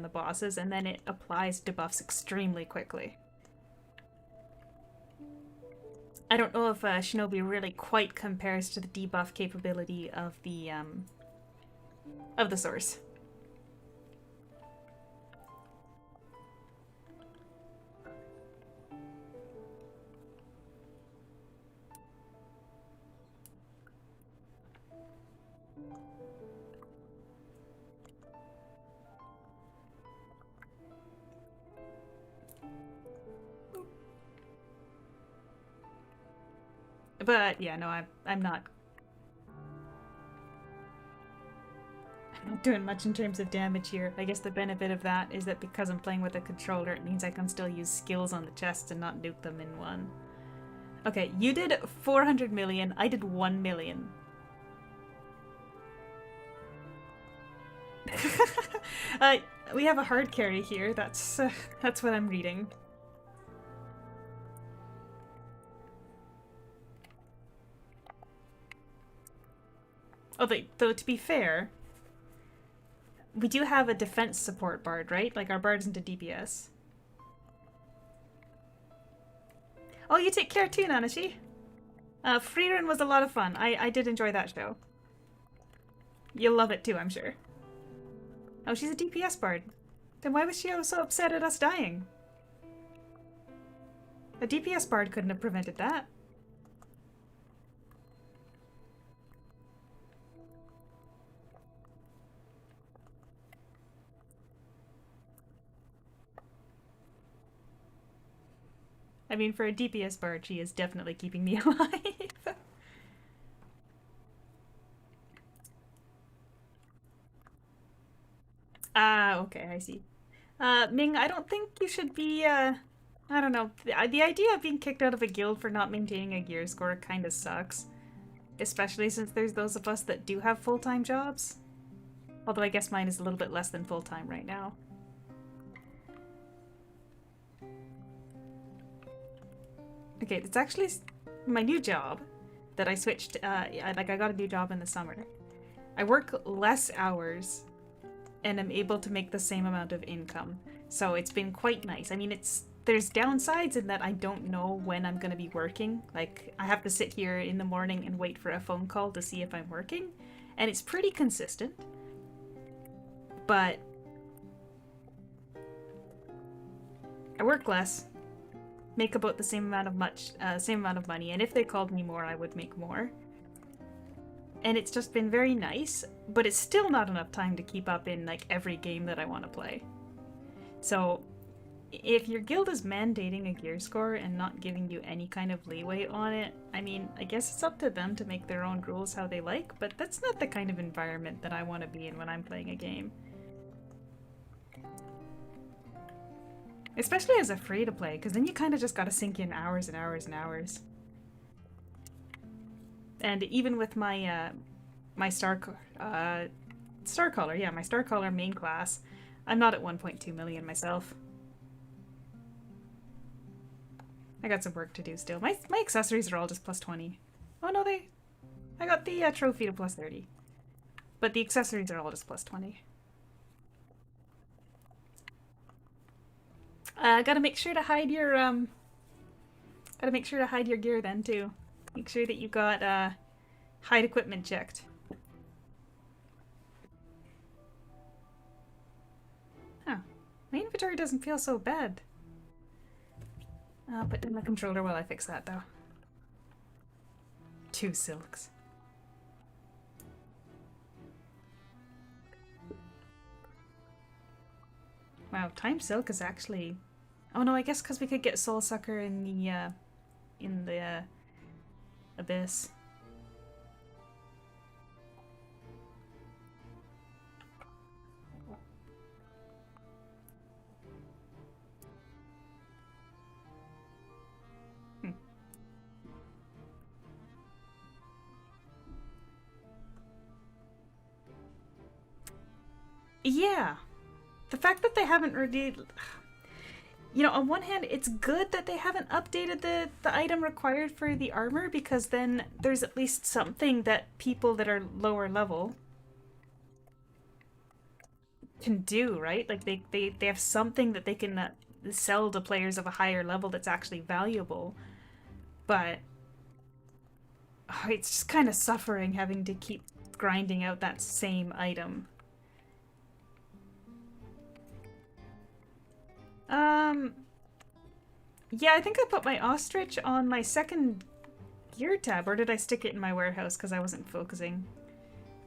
A: the bosses, and then it applies debuffs extremely quickly. I don't know if Shinobi really quite compares to the debuff capability of the Source. But yeah, no, I'm not doing much in terms of damage here. I guess the benefit of that is that because I'm playing with a controller, it means I can still use skills on the chests and not nuke them in one. Okay, you did 400 million, I did 1 million. We have a hard carry here, that's what I'm reading. Though to be fair, we do have a defense support bard, right? Like, our bard isn't a DPS. Oh, you take care too, Nanashi. Freerun was a lot of fun. I did enjoy that show. You'll love it too, I'm sure. Oh, she's a DPS bard. Then why was she so upset at us dying? A DPS bard couldn't have prevented that. I mean, for a DPS bard, she is definitely keeping me alive. Ah, okay, I see. Ming, I don't think you should be, I don't know. The idea of being kicked out of a guild for not maintaining a gear score kind of sucks. Especially since there's those of us that do have full-time jobs. Although I guess mine is a little bit less than full-time right now. Okay, it's actually my new job that I switched, I got a new job in the summer. I work less hours and I'm able to make the same amount of income. So it's been quite nice. I mean, there's downsides in that I don't know when I'm gonna be working. Like, I have to sit here in the morning and wait for a phone call to see if I'm working. And it's pretty consistent. But I work less, make about the same amount of money, and if they called me more, I would make more. And it's just been very nice, but it's still not enough time to keep up in like every game that I want to play. So if your guild is mandating a gear score and not giving you any kind of leeway on it, I mean, I guess it's up to them to make their own rules how they like, but that's not the kind of environment that I want to be in when I'm playing a game. Especially as a free-to-play, because then you kind of just gotta sink in hours and hours and hours. And even with my my Starcaller, yeah, my Starcaller main class, I'm not at 1.2 million myself. I got some work to do still. My accessories are all just plus 20. Oh no, I got the trophy to plus 30. But the accessories are all just plus 20. Gotta make sure to hide your gear then too. Make sure that you got hide equipment checked. Huh. My inventory doesn't feel so bad. I'll put in the controller while I fix that though. 2 silks. Wow, Time Silk is actually... Oh no, I guess because we could get Soul Sucker in the Abyss. Yeah. The fact that they haven't really... You know, on one hand, it's good that they haven't updated the item required for the armor, because then there's at least something that people that are lower level can do, right? Like, they have something that they can sell to players of a higher level that's actually valuable. But it's just kind of suffering having to keep grinding out that same item. Yeah, I think I put my ostrich on my second gear tab, or did I stick it in my warehouse because I wasn't focusing?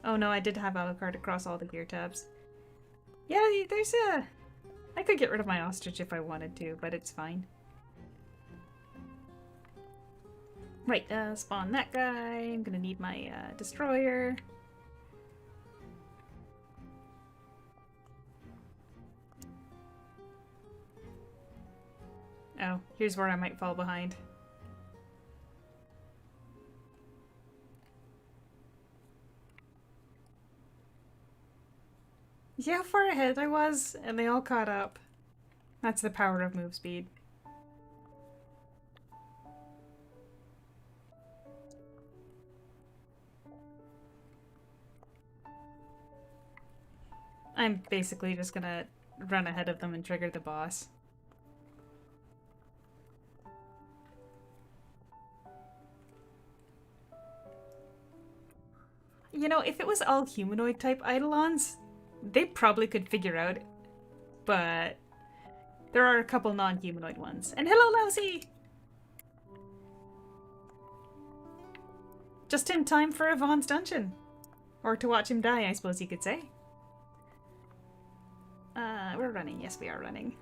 A: Oh no, I did have Alucard across all the gear tabs. Yeah, there's a... I could get rid of my ostrich if I wanted to, but it's fine. Right, spawn that guy. I'm gonna need my destroyer. Oh, here's where I might fall behind. See how far ahead I was? And they all caught up. That's the power of move speed. I'm basically just gonna run ahead of them and trigger the boss. You know, if it was all humanoid type Eidolons, they probably could figure out, but there are a couple non-humanoid ones. And hello, Lousy! Just in time for Yvonne's dungeon. Or to watch him die, I suppose you could say. We're running. Yes, we are running.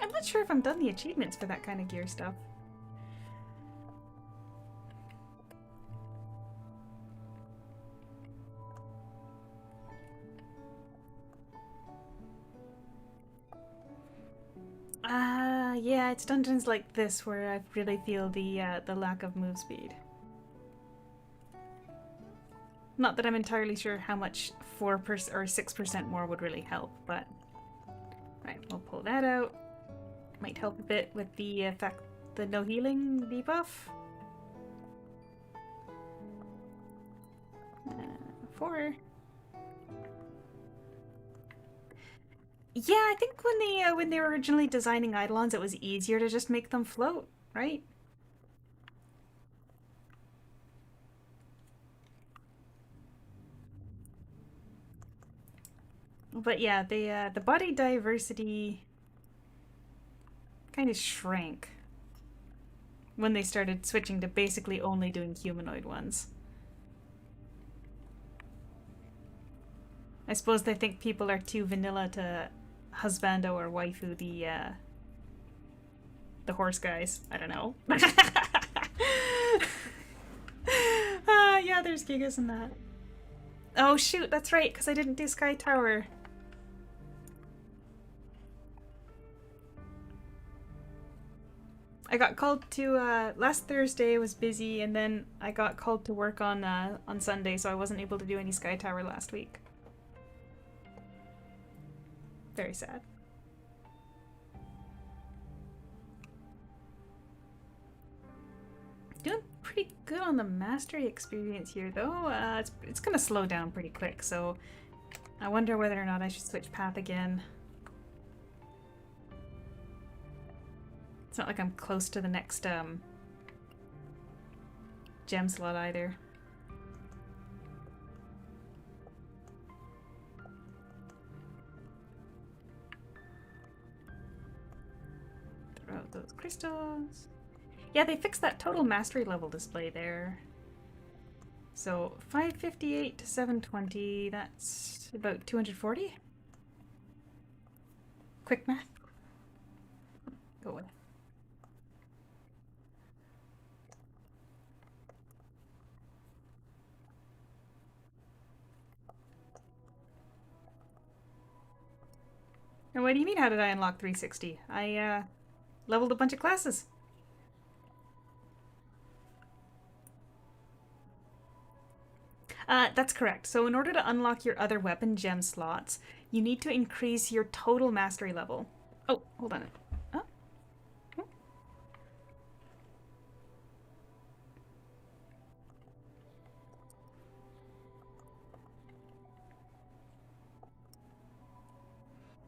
A: I'm not sure if I'm done the achievements for that kind of gear stuff. Yeah, it's dungeons like this where I really feel the lack of move speed. Not that I'm entirely sure how much 4% or 6% more would really help, but... Right, we'll pull that out. Might help a bit with the fact the no healing debuff. 4. Yeah, I think when they were originally designing Eidolons, it was easier to just make them float, right? But yeah, the body diversity kind of shrank when they started switching to basically only doing humanoid ones. I suppose they think people are too vanilla to husbando or waifu the horse guys. I don't know. Yeah, there's Gigas in that. Oh shoot, that's right, because I didn't do Sky Tower. I got called to last Thursday was busy, and then I got called to work on Sunday, so I wasn't able to do any Sky Tower last week. Very sad. Doing pretty good on the mastery experience here, though. It's gonna slow down pretty quick, so I wonder whether or not I should switch path again. It's not like I'm close to the next gem slot either. Throw out those crystals. Yeah, they fixed that total mastery level display there. So 558 to 720, that's about 240. Quick math. Go with. And what do you mean, how did I unlock 360? I leveled a bunch of classes. That's correct. So in order to unlock your other weapon gem slots, you need to increase your total mastery level. Oh, hold on. Oh. Oh.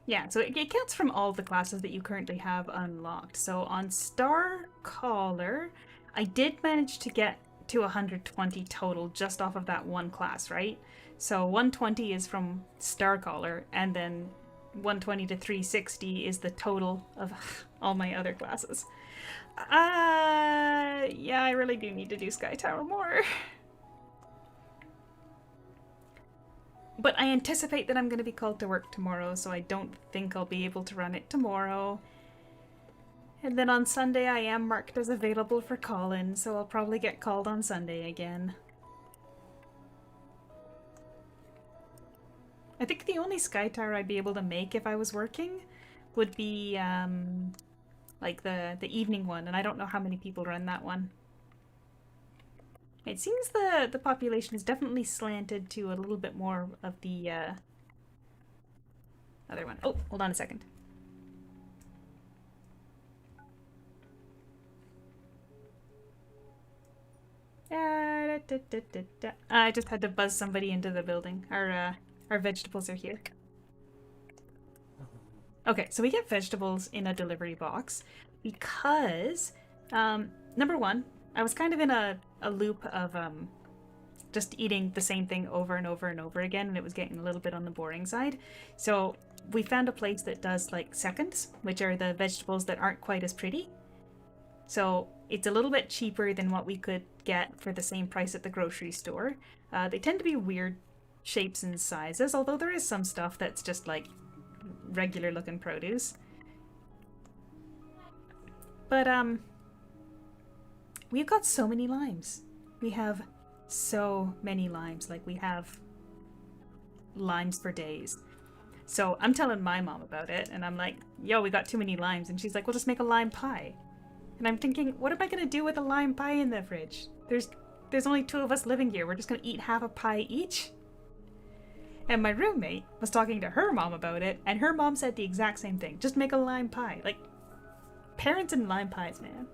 A: Yeah, so it counts from all the classes that you currently have unlocked. So on Star Caller, I did manage to get to 120 total just off of that one class, right? So 120 is from Star Caller, and then 120 to 360 is the total of all my other classes. Yeah, I really do need to do Sky Tower more. But I anticipate that I'm going to be called to work tomorrow, so I don't think I'll be able to run it tomorrow. And then on Sunday I am marked as available for call-in, so I'll probably get called on Sunday again. I think the only sky tower I'd be able to make if I was working would be like the evening one, and I don't know how many people run that one. It seems the population is definitely slanted to a little bit more of the other one. Oh, hold on a second. I just had to buzz somebody into the building. Our vegetables are here. Okay, so we get vegetables in a delivery box because, number one, I was kind of in a loop of just eating the same thing over and over and over again, and it was getting a little bit on the boring side. So we found a place that does like seconds, which are the vegetables that aren't quite as pretty. So it's a little bit cheaper than what we could get for the same price at the grocery store. They tend to be weird shapes and sizes, although there is some stuff that's just like regular looking produce. But we've got so many limes. We have so many limes. Like, we have limes for days. So I'm telling my mom about it, and I'm like, yo, we got too many limes. And she's like, we'll just make a lime pie. And I'm thinking, what am I gonna do with a lime pie in the fridge? There's only 2 of us living here. We're just gonna eat half a pie each? And my roommate was talking to her mom about it, and her mom said the exact same thing. Just make a lime pie. Like, parents and lime pies, man.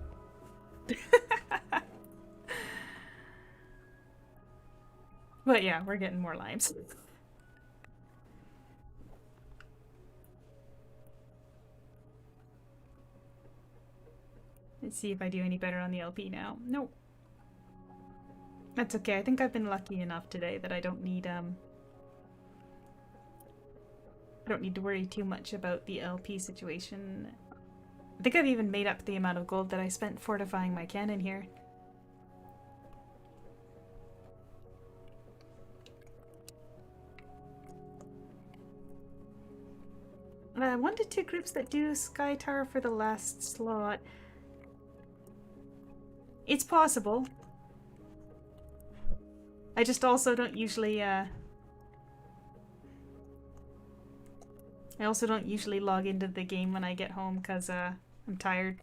A: But yeah, we're getting more limes. Let's see if I do any better on the LP now. Nope. That's okay. I think I've been lucky enough today that I don't need to worry too much about the LP situation. I think I've even made up the amount of gold that I spent fortifying my cannon here. 1 to 2 groups that do Sky Tower for the last slot. It's possible. I just also don't usually, I also don't usually log into the game when I get home because, I'm tired.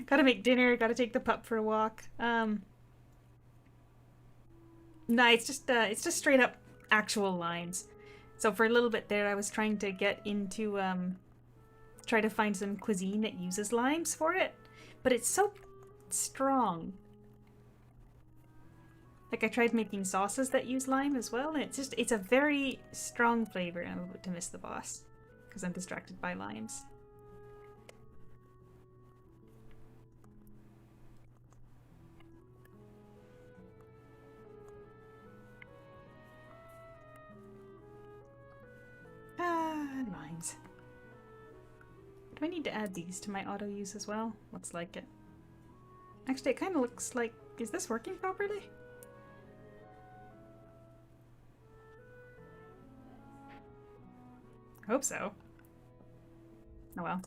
A: Gotta make dinner, gotta take the pup for a walk. Nah, it's just straight up actual limes. So for a little bit there, I was trying to get into, try to find some cuisine that uses limes for it. But it's so strong. Like, I tried making sauces that use lime as well, and it's a very strong flavor. And I'm about to miss the boss because I'm distracted by limes. Limes. Do I need to add these to my auto use as well? Looks like it. Actually, it kind of looks like... Is this working properly? I hope so. Oh well.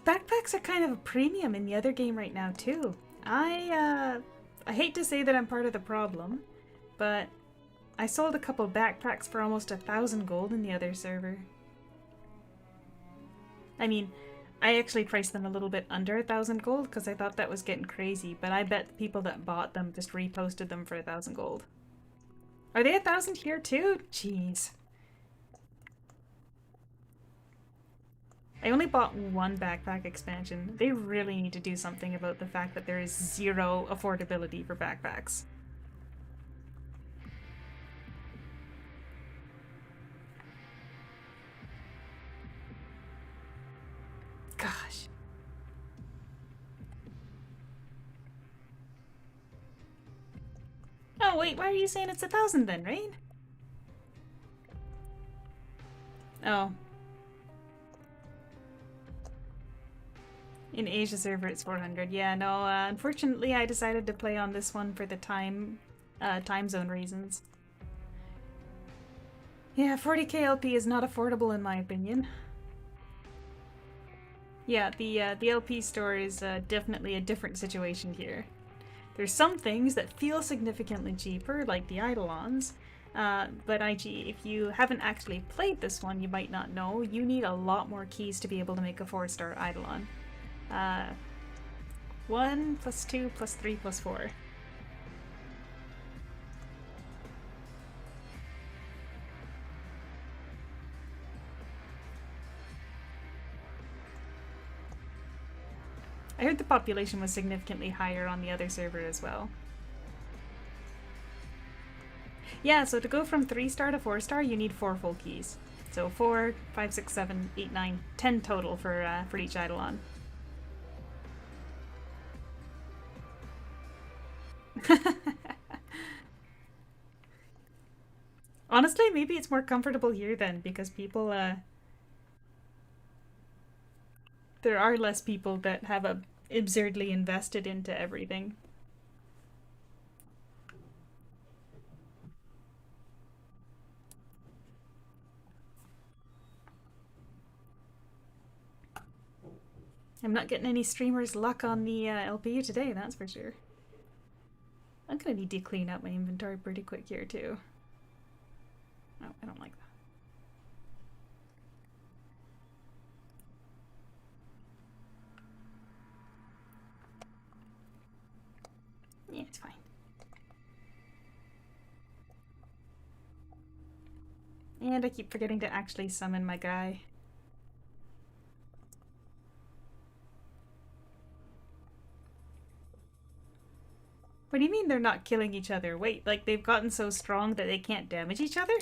A: Backpacks are kind of a premium in the other game right now too. I hate to say that I'm part of the problem, but I sold a couple backpacks for almost 1,000 gold in the other server. I mean, I actually priced them a little bit under 1,000 gold because I thought that was getting crazy, but I bet the people that bought them just reposted them for 1,000 gold. Are they 1,000 here too? Jeez. I only bought 1 backpack expansion. They really need to do something about the fact that there is 0 affordability for backpacks. Gosh. Oh wait, why are you saying it's 1,000 then, right? Oh. In Asia server, it's 400. Yeah, no, unfortunately, I decided to play on this one for the time zone reasons. Yeah, 40k LP is not affordable in my opinion. Yeah, the LP store is definitely a different situation here. There's some things that feel significantly cheaper, like the Eidolons, but IG, if you haven't actually played this one, you might not know, you need a lot more keys to be able to make a 4-star Eidolon. 1 plus 2 plus 3 plus 4. I heard the population was significantly higher on the other server as well. Yeah, so to go from 3-star to 4-star, you need 4 full keys. So 4, 5, 6, 7, 8, 9, 10 total for each Eidolon. Honestly, maybe it's more comfortable here then, because people, there are less people that have absurdly invested into everything. I'm not getting any streamers' luck on the LPU today, that's for sure. I'm gonna need to clean up my inventory pretty quick here, too. Oh, I don't like that. Yeah, it's fine. And I keep forgetting to actually summon my guy. What do you mean they're not killing each other? Wait, like they've gotten so strong that they can't damage each other?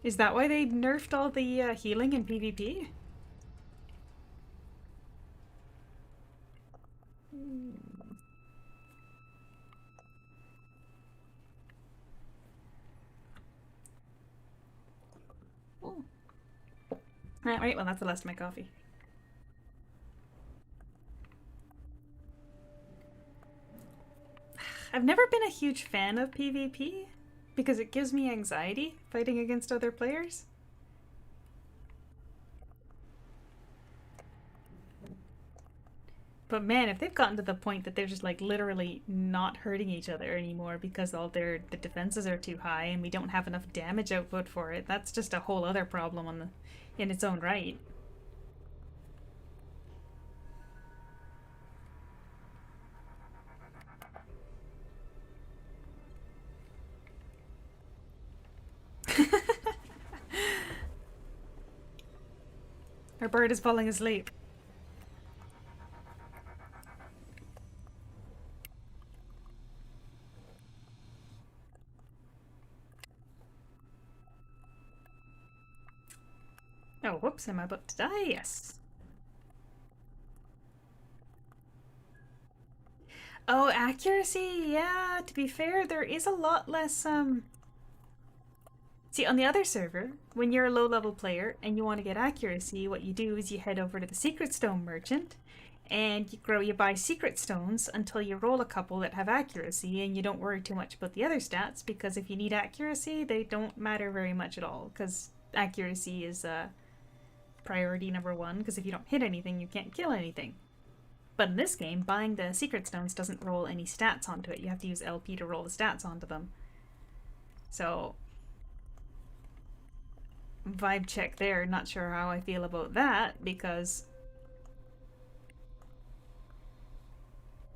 A: Is that why they nerfed all the healing in PvP? Oh. Right, well that's the last of my coffee. I've never been a huge fan of PvP because it gives me anxiety fighting against other players. But man, if they've gotten to the point that they're just like literally not hurting each other anymore because all the defenses are too high and we don't have enough damage output for it, that's just a whole other problem in its own right. Our bird is falling asleep. Oh, whoops, am I about to die? Yes. Oh, accuracy, yeah, to be fair, there is a lot less, See, on the other server, when you're a low-level player and you want to get accuracy, what you do is you head over to the Secret Stone Merchant and you buy secret stones until you roll a couple that have accuracy, and you don't worry too much about the other stats, because if you need accuracy, they don't matter very much at all, because accuracy is priority number 1, because if you don't hit anything, you can't kill anything. But in this game, buying the secret stones doesn't roll any stats onto it. You have to use LP to roll the stats onto them. So, vibe check there. Not sure how I feel about that, because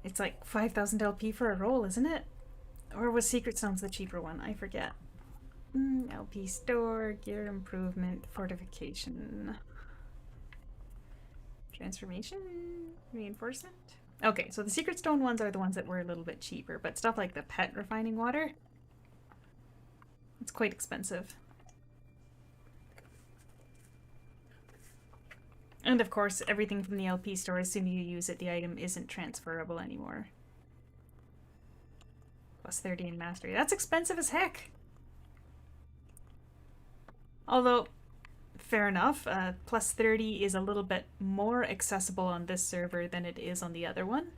A: it's like 5,000 LP for a roll, isn't it? Or was secret stones the cheaper one? I forget. LP store, gear improvement, fortification, transformation, reinforcement. Okay, so the secret stone ones are the ones that were a little bit cheaper, but stuff like the pet refining water, it's quite expensive. And of course, everything from the LP store, as soon as you use it, the item isn't transferable anymore. Plus 30 in mastery. That's expensive as heck! Although, fair enough. Plus 30 is a little bit more accessible on this server than it is on the other one.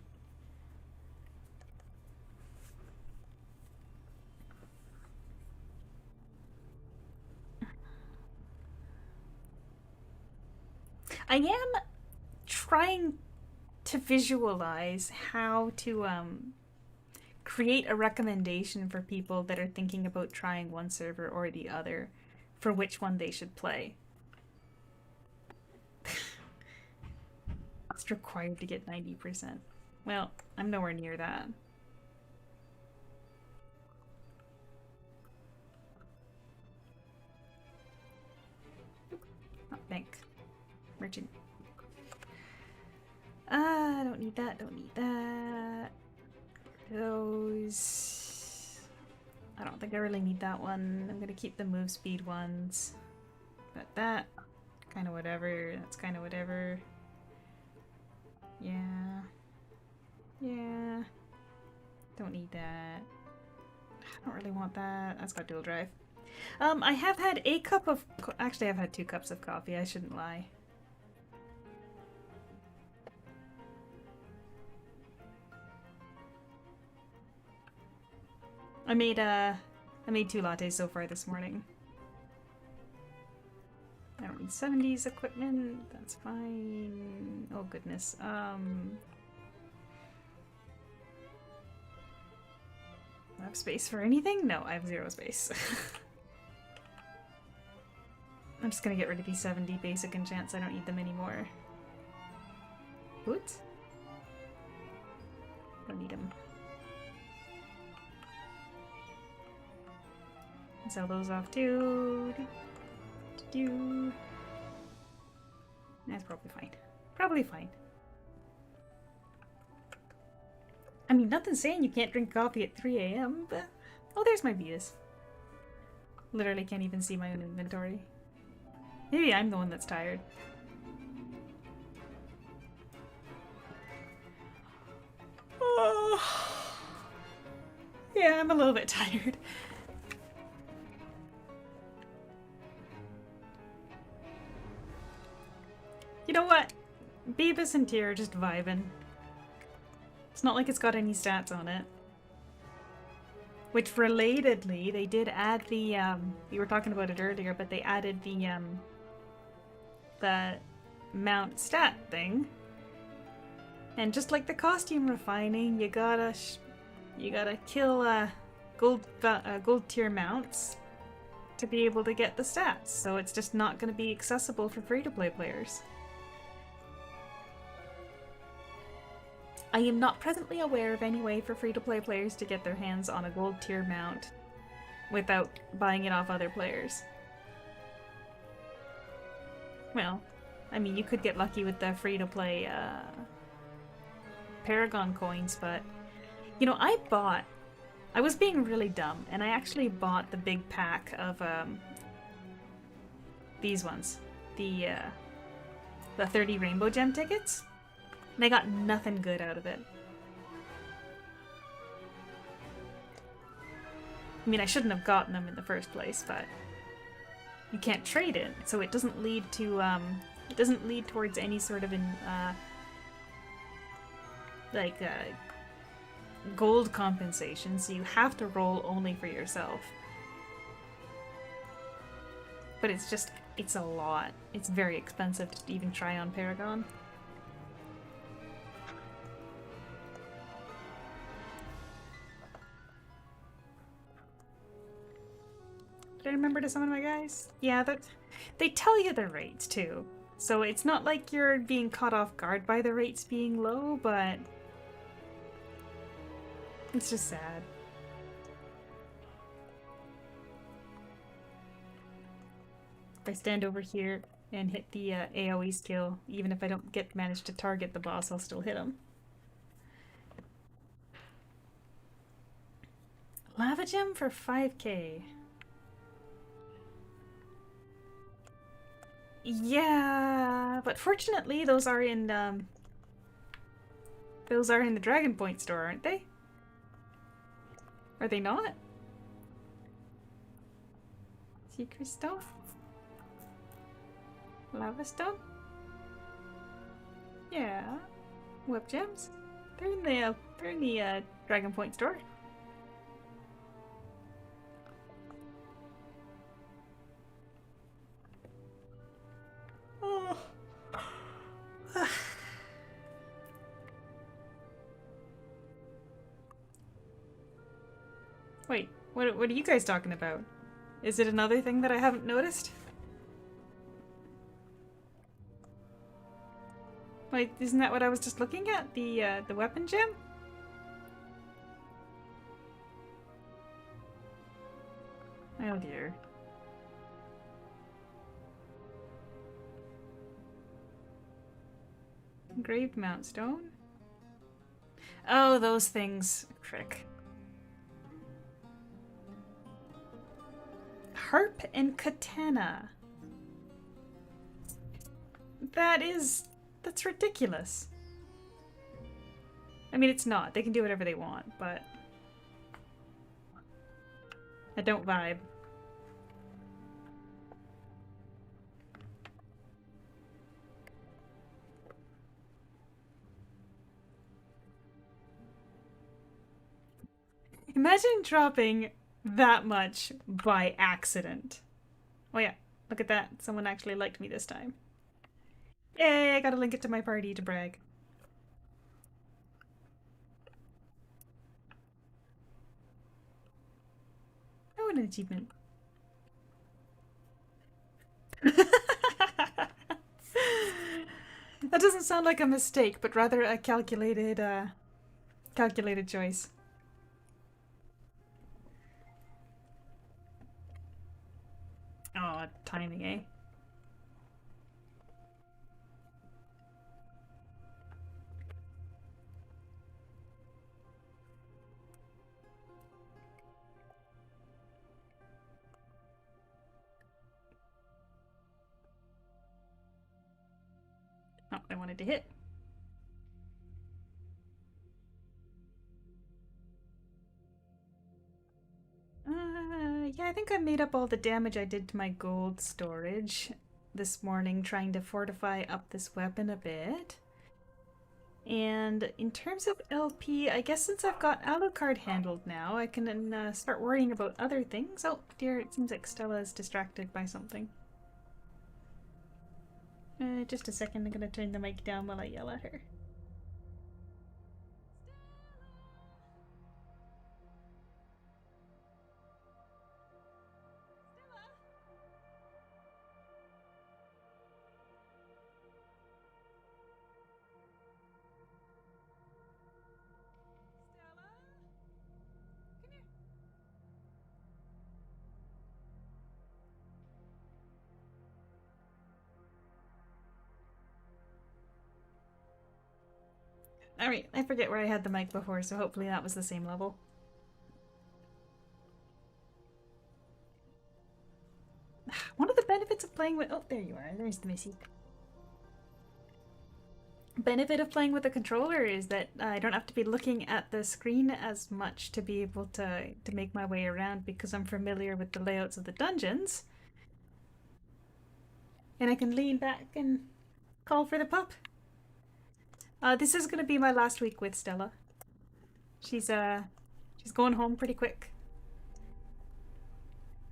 A: I am trying to visualize how to create a recommendation for people that are thinking about trying one server or the other for which one they should play. It's required to get 90%. Well, I'm nowhere near that. Oh, bank. Merchant. I don't need that, don't need that. Those... I don't think I really need that one. I'm gonna keep the move speed ones. But that, kind of whatever. That's kind of whatever. Yeah. Yeah. Don't need that. I don't really want that. That's got dual drive. I have had a cup of... Actually, I've had 2 cups of coffee. I shouldn't lie. I made 2 lattes so far this morning. I don't need 70s equipment. That's fine. Oh goodness. I have space for anything? No, I have 0 space. I'm just gonna get rid of these 70 basic enchants. I don't need them anymore. Boots? Don't need them. Sell those off too. That's probably fine. Probably fine. I mean, nothing's saying you can't drink coffee at 3 a.m., but... Oh, there's my Vitas. Literally can't even see my own inventory. Maybe I'm the one that's tired. Oh. Yeah, I'm a little bit tired. You know what? Beavis and Tier are just vibing. It's not like it's got any stats on it. Which, relatedly, they did add the, you were talking about it earlier, but they added the mount stat thing. And just like the costume refining, you gotta kill, gold tier mounts to be able to get the stats. So it's just not gonna be accessible for free-to-play players. I am not presently aware of any way for free-to-play players to get their hands on a gold tier mount without buying it off other players. Well, I mean, you could get lucky with the free-to-play Paragon coins, but... You know, I was being really dumb, and I actually bought the big pack of these ones. The 30 Rainbow Gem tickets. And I got nothing good out of it. I mean, I shouldn't have gotten them in the first place, but you can't trade it, so it doesn't lead to, it doesn't lead towards any sort of, gold compensation, so you have to roll only for yourself. But it's just, it's a lot. It's very expensive to even try on Paragon. Did I remember to summon my guys? Yeah, they tell you the rates too. So it's not like you're being caught off guard by the rates being low, but it's just sad. If I stand over here and hit the AoE skill, even if I don't manage to target the boss, I'll still hit him. Lava gem for 5k. Yeah, but fortunately those are in the Dragon Point store, aren't they? Are they not? See, Christophe? Lava stone? Yeah. Whip gems? They're in the Dragon Point store. Oh. Wait, what are you guys talking about? Is it another thing that I haven't noticed? Wait, isn't that what I was just looking at? The weapon gem? Oh dear. Engraved Mount Stone? Oh, those things. Frick. Harp and katana. That's ridiculous. I mean, it's not. They can do whatever they want, but I don't vibe. Imagine dropping that much by accident. Oh yeah, look at that. Someone actually liked me this time. Yay, I gotta link it to my party to brag. Oh, an achievement. That doesn't sound like a mistake, but rather a calculated choice. Oh, timing, eh? Oh, I wanted to hit. Yeah, I think I made up all the damage I did to my gold storage this morning trying to fortify up this weapon a bit. And in terms of LP, I guess since I've got Alucard handled now, I can start worrying about other things. Oh dear, it seems like Stella is distracted by something. Just a second, I'm gonna turn the mic down while I yell at her. Alright, I forget where I had the mic before, so hopefully that was the same level. One of the benefits of playing with... Oh, there you are. There's the Missy. Benefit of playing with a controller is that I don't have to be looking at the screen as much to be able to make my way around because I'm familiar with the layouts of the dungeons. And I can lean back and call for the pup. This is gonna be my last week with Stella. She's going home pretty quick.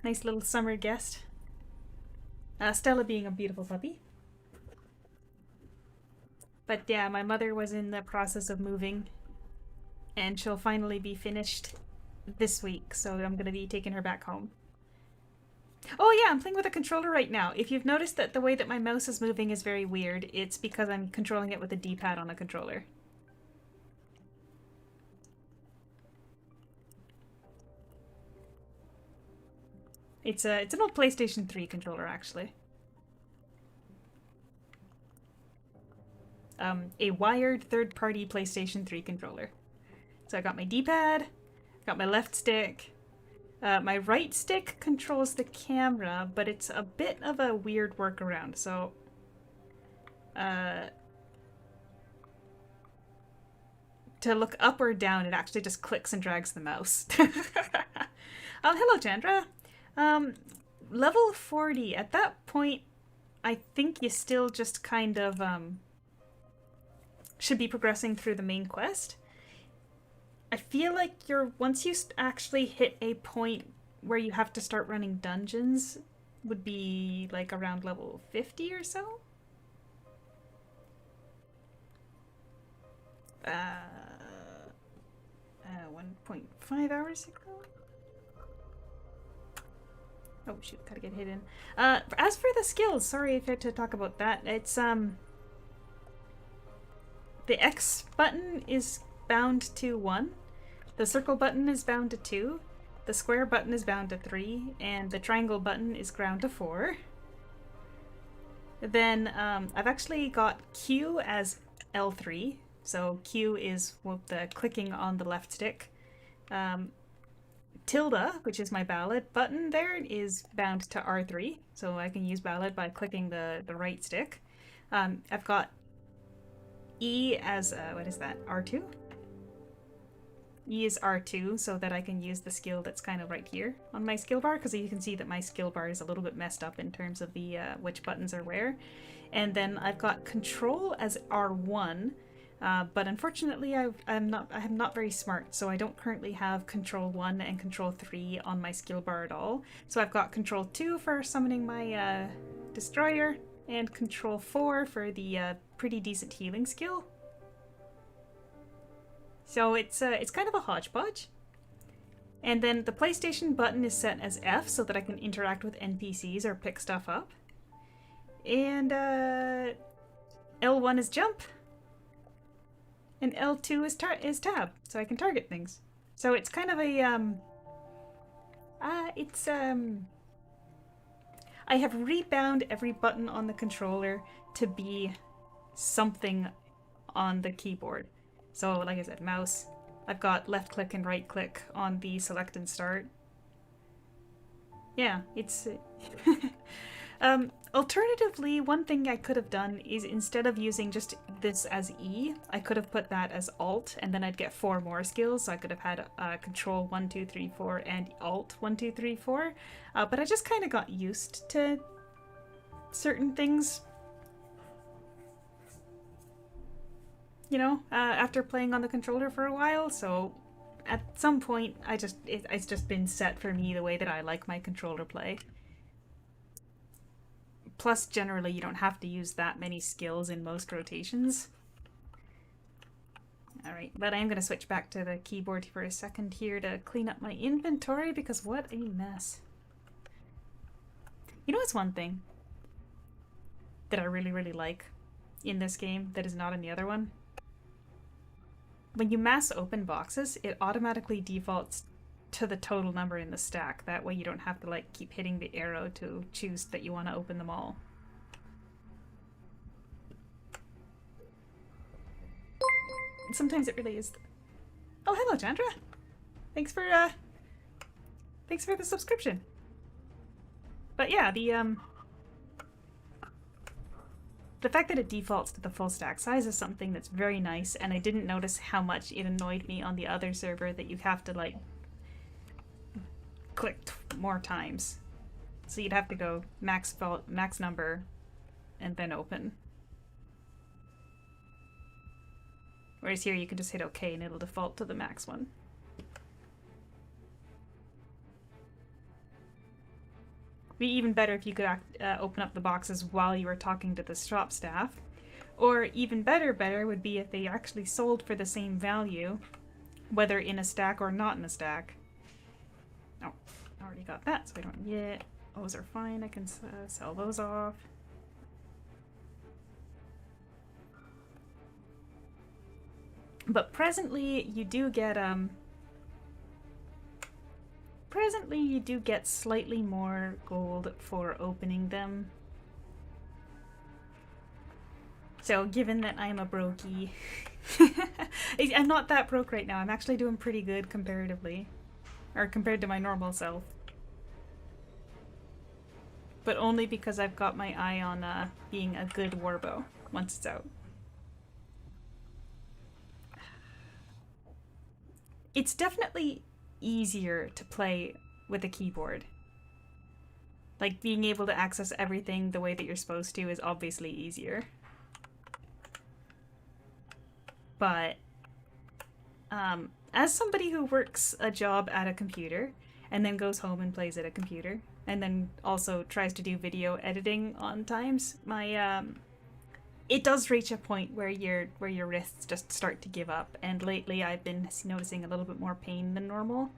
A: Nice little summer guest. Stella being a beautiful puppy. But yeah, my mother was in the process of moving, and she'll finally be finished this week, so I'm gonna be taking her back home. Oh yeah, I'm playing with a controller right now. If you've noticed that the way that my mouse is moving is very weird, it's because I'm controlling it with a D-pad on a controller. It's an old PlayStation 3 controller, actually. A wired third-party PlayStation 3 controller. So I got my D-pad, got my left stick. My right stick controls the camera, but it's a bit of a weird workaround, so... to look up or down, it actually just clicks and drags the mouse. Hello, Chandra. Level 40. At that point, I think you still just kind of should be progressing through the main quest. I feel like once you actually hit a point where you have to start running dungeons, would be like around level 50 or so. 1.5 hours ago. Oh shoot, gotta get hidden. As for the skills, sorry if I had to talk about that. It's the X button is bound to 1, the circle button is bound to 2, the square button is bound to 3, and the triangle button is bound to 4. Then I've actually got Q as L3, so Q is the clicking on the left stick. Tilde, which is my ballad button there, is bound to R3, so I can use ballad by clicking the right stick. I've got E as, what is that, R2? E is R2, so that I can use the skill that's kind of right here on my skill bar, because you can see that my skill bar is a little bit messed up in terms of the which buttons are where. And then I've got Control as R1, but unfortunately I am not very smart, so I don't currently have Control 1 and Control 3 on my skill bar at all. So I've got Control 2 for summoning my Destroyer, and Control 4 for the pretty decent healing skill. So it's kind of a hodgepodge. And then the PlayStation button is set as F so that I can interact with NPCs or pick stuff up. And L1 is jump. And L2 is tab, so I can target things. So it's kind of a I have rebound every button on the controller to be something on the keyboard. So, like I said, mouse. I've got left click and right click on the select and start. Yeah, it's... alternatively, one thing I could have done is instead of using just this as E, I could have put that as Alt, and then I'd get 4 more skills. So I could have had Control 1, 2, 3, 4 and Alt 1, 2, 3, 4. But I just kind of got used to certain things. You know, after playing on the controller for a while, so at some point it's just been set for me the way that I like my controller play. Plus, generally, you don't have to use that many skills in most rotations. Alright, but I'm going to switch back to the keyboard for a second here to clean up my inventory, because what a mess. You know what's one thing that I really, really like in this game that is not in the other one? When you mass open boxes, it automatically defaults to the total number in the stack. That way you don't have to like keep hitting the arrow to choose that you want to open them all. Sometimes it really is. Oh, hello, Chandra. Thanks for the subscription. But yeah, the fact that it defaults to the full stack size is something that's very nice, and I didn't notice how much it annoyed me on the other server that you have to like click more times. So you'd have to go max number and then open. Whereas here you can just hit OK and it'll default to the max one. Be even better if you could open up the boxes while you were talking to the shop staff. Or even better would be if they actually sold for the same value, whether in a stack or not in a stack. Oh, I already got that, so I don't yet. Those are fine, I can sell those off. But presently you do get slightly more gold for opening them. So given that I'm a brokey, I'm not that broke right now. I'm actually doing pretty good comparatively, or compared to my normal self. But only because I've got my eye on being a good warbow once it's out. It's definitely easier to play with a keyboard. Like, being able to access everything the way that you're supposed to is obviously easier. But, as somebody who works a job at a computer, and then goes home and plays at a computer, and then also tries to do video editing on times, it does reach a point where your wrists just start to give up, and lately I've been noticing a little bit more pain than normal.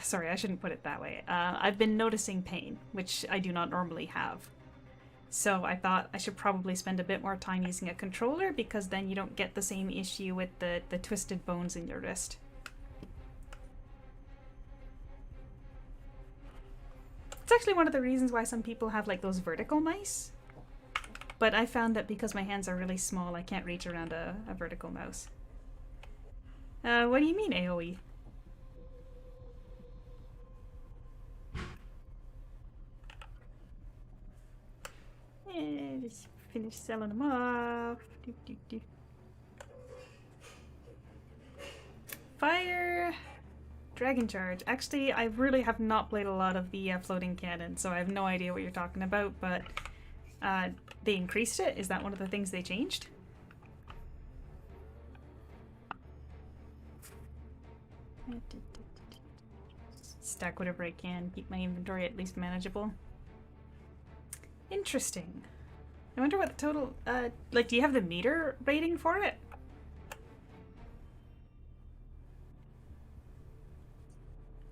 A: Sorry, I shouldn't put it that way. I've been noticing pain, which I do not normally have. So I thought I should probably spend a bit more time using a controller, because then you don't get the same issue with the twisted bones in your wrist. It's actually one of the reasons why some people have like those vertical mice. But I found that because my hands are really small, I can't reach around a vertical mouse. What do you mean AoE? Just finish selling them off. Fire! Dragon Charge. Actually, I really have not played a lot of the floating cannon, so I have no idea what you're talking about, but they increased it? Is that one of the things they changed? Stack whatever I can, keep my inventory at least manageable. Interesting. I wonder what the total, like, do you have the meter rating for it?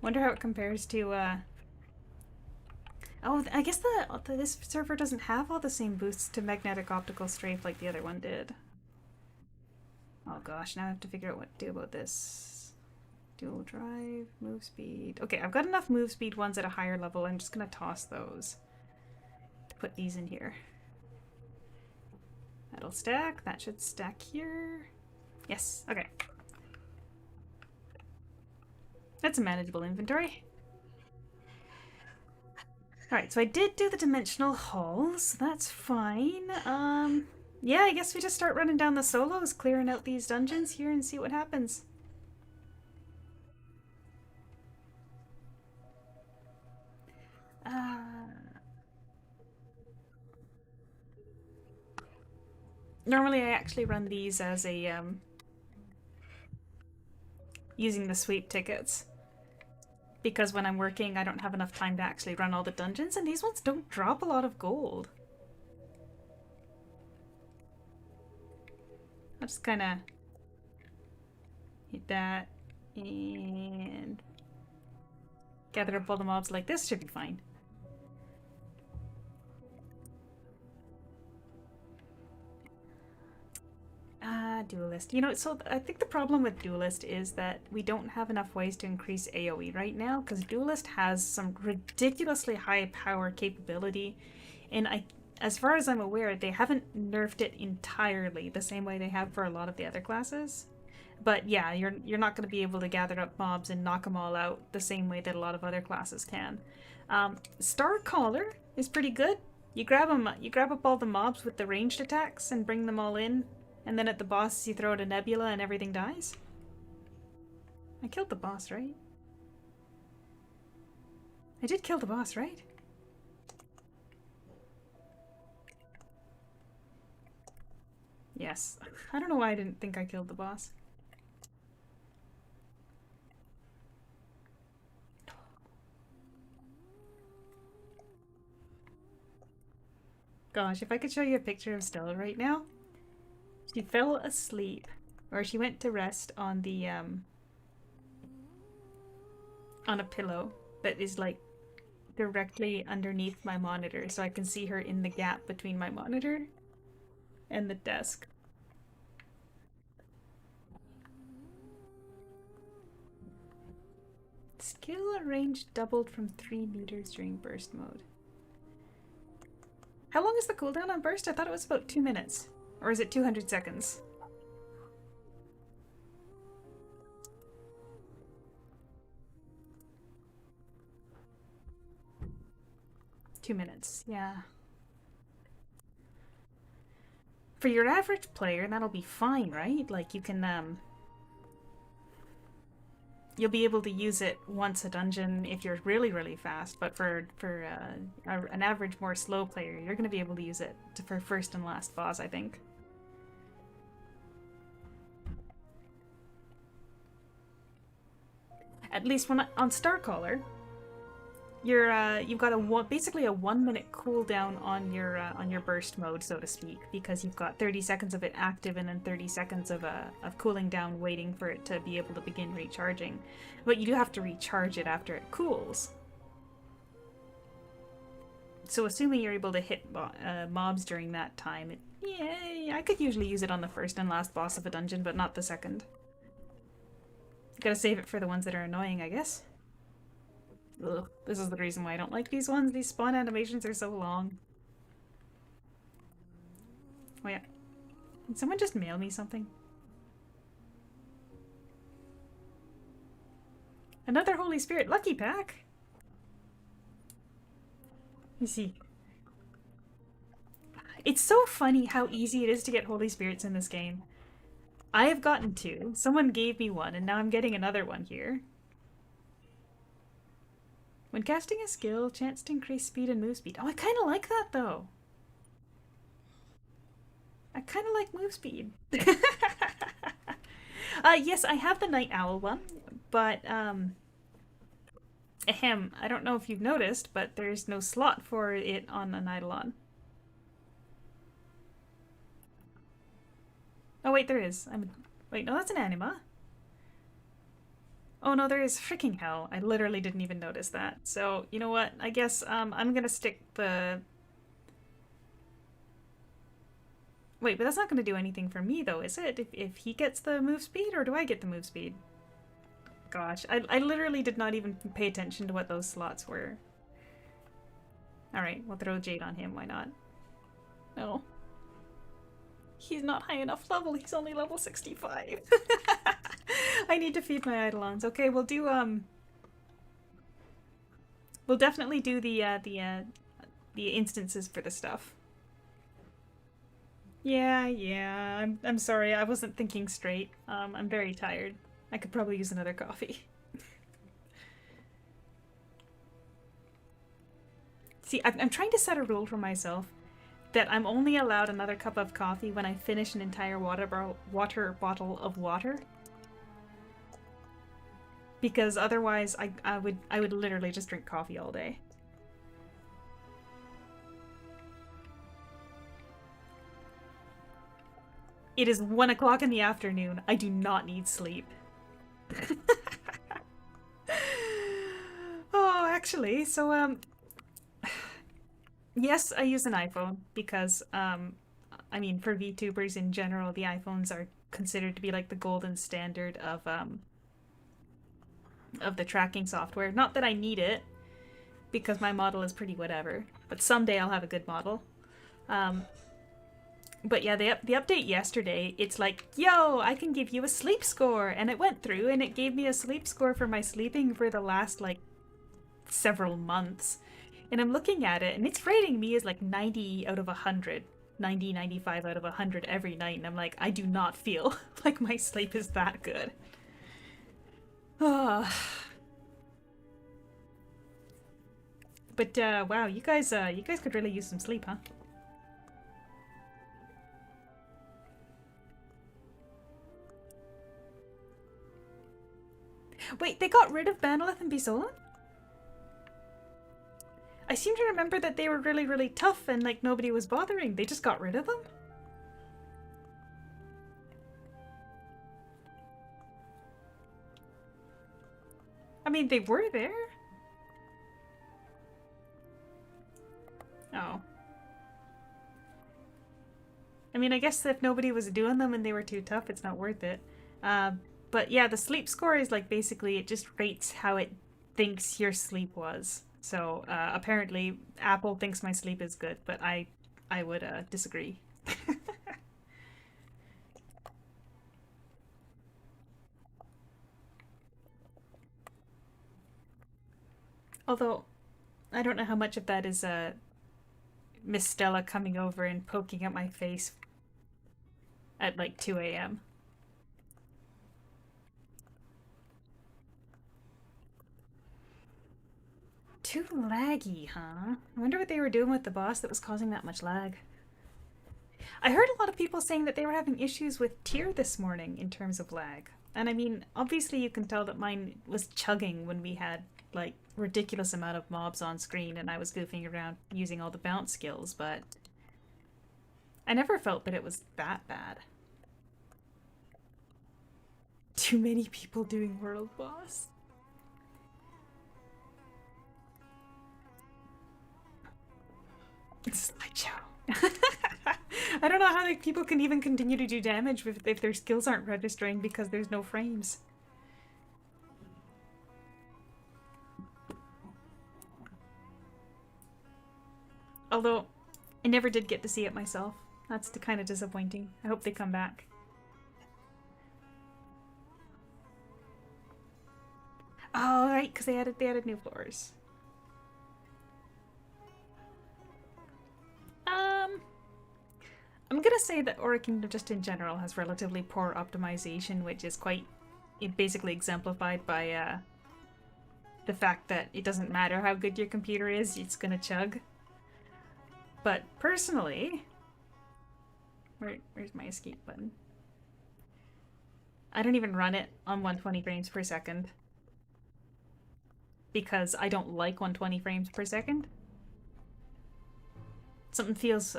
A: Wonder how it compares to, oh, I guess this server doesn't have all the same boosts to magnetic optical strafe like the other one did. Oh gosh, now I have to figure out what to do about this. Dual drive, move speed. Okay, I've got enough move speed ones at a higher level. I'm just gonna toss those. Put these in here. That'll stack. That should stack here. Yes, okay. That's a manageable inventory. Alright, so I did do the dimensional hull, so that's fine. Yeah, I guess we just start running down the solos, clearing out these dungeons here and see what happens. Normally I actually run these as a, using the sweep tickets. Because when I'm working, I don't have enough time to actually run all the dungeons, and these ones don't drop a lot of gold. I'll just kind of hit that and gather up all the mobs like this. Should be fine. Duelist. You know, so I think the problem with Duelist is that we don't have enough ways to increase AoE right now, because Duelist has some ridiculously high power capability, and as far as I'm aware, they haven't nerfed it entirely the same way they have for a lot of the other classes. But yeah, you're not going to be able to gather up mobs and knock them all out the same way that a lot of other classes can. Star Caller is pretty good. You grab up all the mobs with the ranged attacks and bring them all in. And then at the boss, you throw out a nebula and everything dies? I killed the boss, right? I did kill the boss, right? Yes. I don't know why I didn't think I killed the boss. Gosh, if I could show you a picture of Stella right now. She fell asleep, or she went to rest on the, on a pillow that is, like, directly underneath my monitor, so I can see her in the gap between my monitor and the desk. Skill range doubled from 3 meters during burst mode. How long is the cooldown on burst? I thought it was about 2 minutes. Or is it 200 seconds? Two minutes, yeah. For your average player, that'll be fine, right? Like, you can, you'll be able to use it once a dungeon if you're really, really fast. But for an average, more slow player, you're going to be able to use it for first and last boss, I think. At least on Starcaller, you've got basically a 1 minute cooldown on your burst mode, so to speak, because you've got 30 seconds of it active and then 30 seconds of cooling down, waiting for it to be able to begin recharging. But you do have to recharge it after it cools. So assuming you're able to hit mobs during that time, yeah, I could usually use it on the first and last boss of a dungeon, but not the second. Gotta save it for the ones that are annoying, I guess. Ugh, this is the reason why I don't like these ones. These spawn animations are so long. Oh yeah. Can someone just mail me something? Another Holy Spirit lucky pack? Let me see. It's so funny how easy it is to get Holy Spirits in this game. I have gotten 2. Someone gave me 1, and now I'm getting another one here. When casting a skill, chance to increase speed and move speed. Oh, I kind of like that, though. I kind of like move speed. Yes, I have the Night Owl one, but, ahem, I don't know if you've noticed, but there's no slot for it on an Eidolon. Oh wait, there is. Wait, no, that's an anima. Oh no, there is. Freaking hell. I literally didn't even notice that. So, you know what? I guess I'm gonna stick the... Wait, but that's not gonna do anything for me though, is it? If he gets the move speed, or do I get the move speed? Gosh, I literally did not even pay attention to what those slots were. Alright, we'll throw Jade on him, why not? No. He's not high enough level. He's only level 65. I need to feed my Eidolons. Okay, we'll do we'll definitely do the instances for the stuff. Yeah. I'm sorry. I wasn't thinking straight. I'm very tired. I could probably use another coffee. See, I'm trying to set a rule for myself that I'm only allowed another cup of coffee when I finish an entire water bottle of water. Because otherwise I would literally just drink coffee all day. It is 1 o'clock in the afternoon. I do not need sleep. Oh, actually, so yes, I use an iPhone because, I mean, for VTubers in general, the iPhones are considered to be like the golden standard of the tracking software. Not that I need it, because my model is pretty whatever, but someday I'll have a good model. But yeah, the update yesterday, it's like, yo, I can give you a sleep score, and it went through and it gave me a sleep score for my sleeping for the last, like, several months. And I'm looking at it, and it's rating me as like 90 out of 100. 90, 95 out of 100 every night. And I'm like, I do not feel like my sleep is that good. Oh. But, wow, you guys could really use some sleep, huh? Wait, they got rid of Banalith and Bisolan? I seem to remember that they were really, really tough and like nobody was bothering. They just got rid of them? I mean, they were there. Oh. I mean, I guess if nobody was doing them and they were too tough, it's not worth it. But yeah, the sleep score is like basically it just rates how it thinks your sleep was. So apparently Apple thinks my sleep is good, but I would disagree. Although I don't know how much of that is Miss Stella coming over and poking at my face at like 2 a.m. Too laggy, huh? I wonder what they were doing with the boss that was causing that much lag. I heard a lot of people saying that they were having issues with tier this morning in terms of lag. And I mean, obviously you can tell that mine was chugging when we had, like, ridiculous amount of mobs on screen and I was goofing around using all the bounce skills, but I never felt that it was that bad. Too many people doing World Boss. It's slideshow. I don't know how people can even continue to do damage if their skills aren't registering because there's no frames. Although, I never did get to see it myself. That's kind of disappointing. I hope they come back. Oh, right, because they added new floors. I'm gonna say that Aura Kingdom just in general has relatively poor optimization, which is quite basically exemplified by the fact that it doesn't matter how good your computer is, it's gonna chug. But personally, where's my escape button? I don't even run it on 120 frames per second because I don't like 120 frames per second. Something feels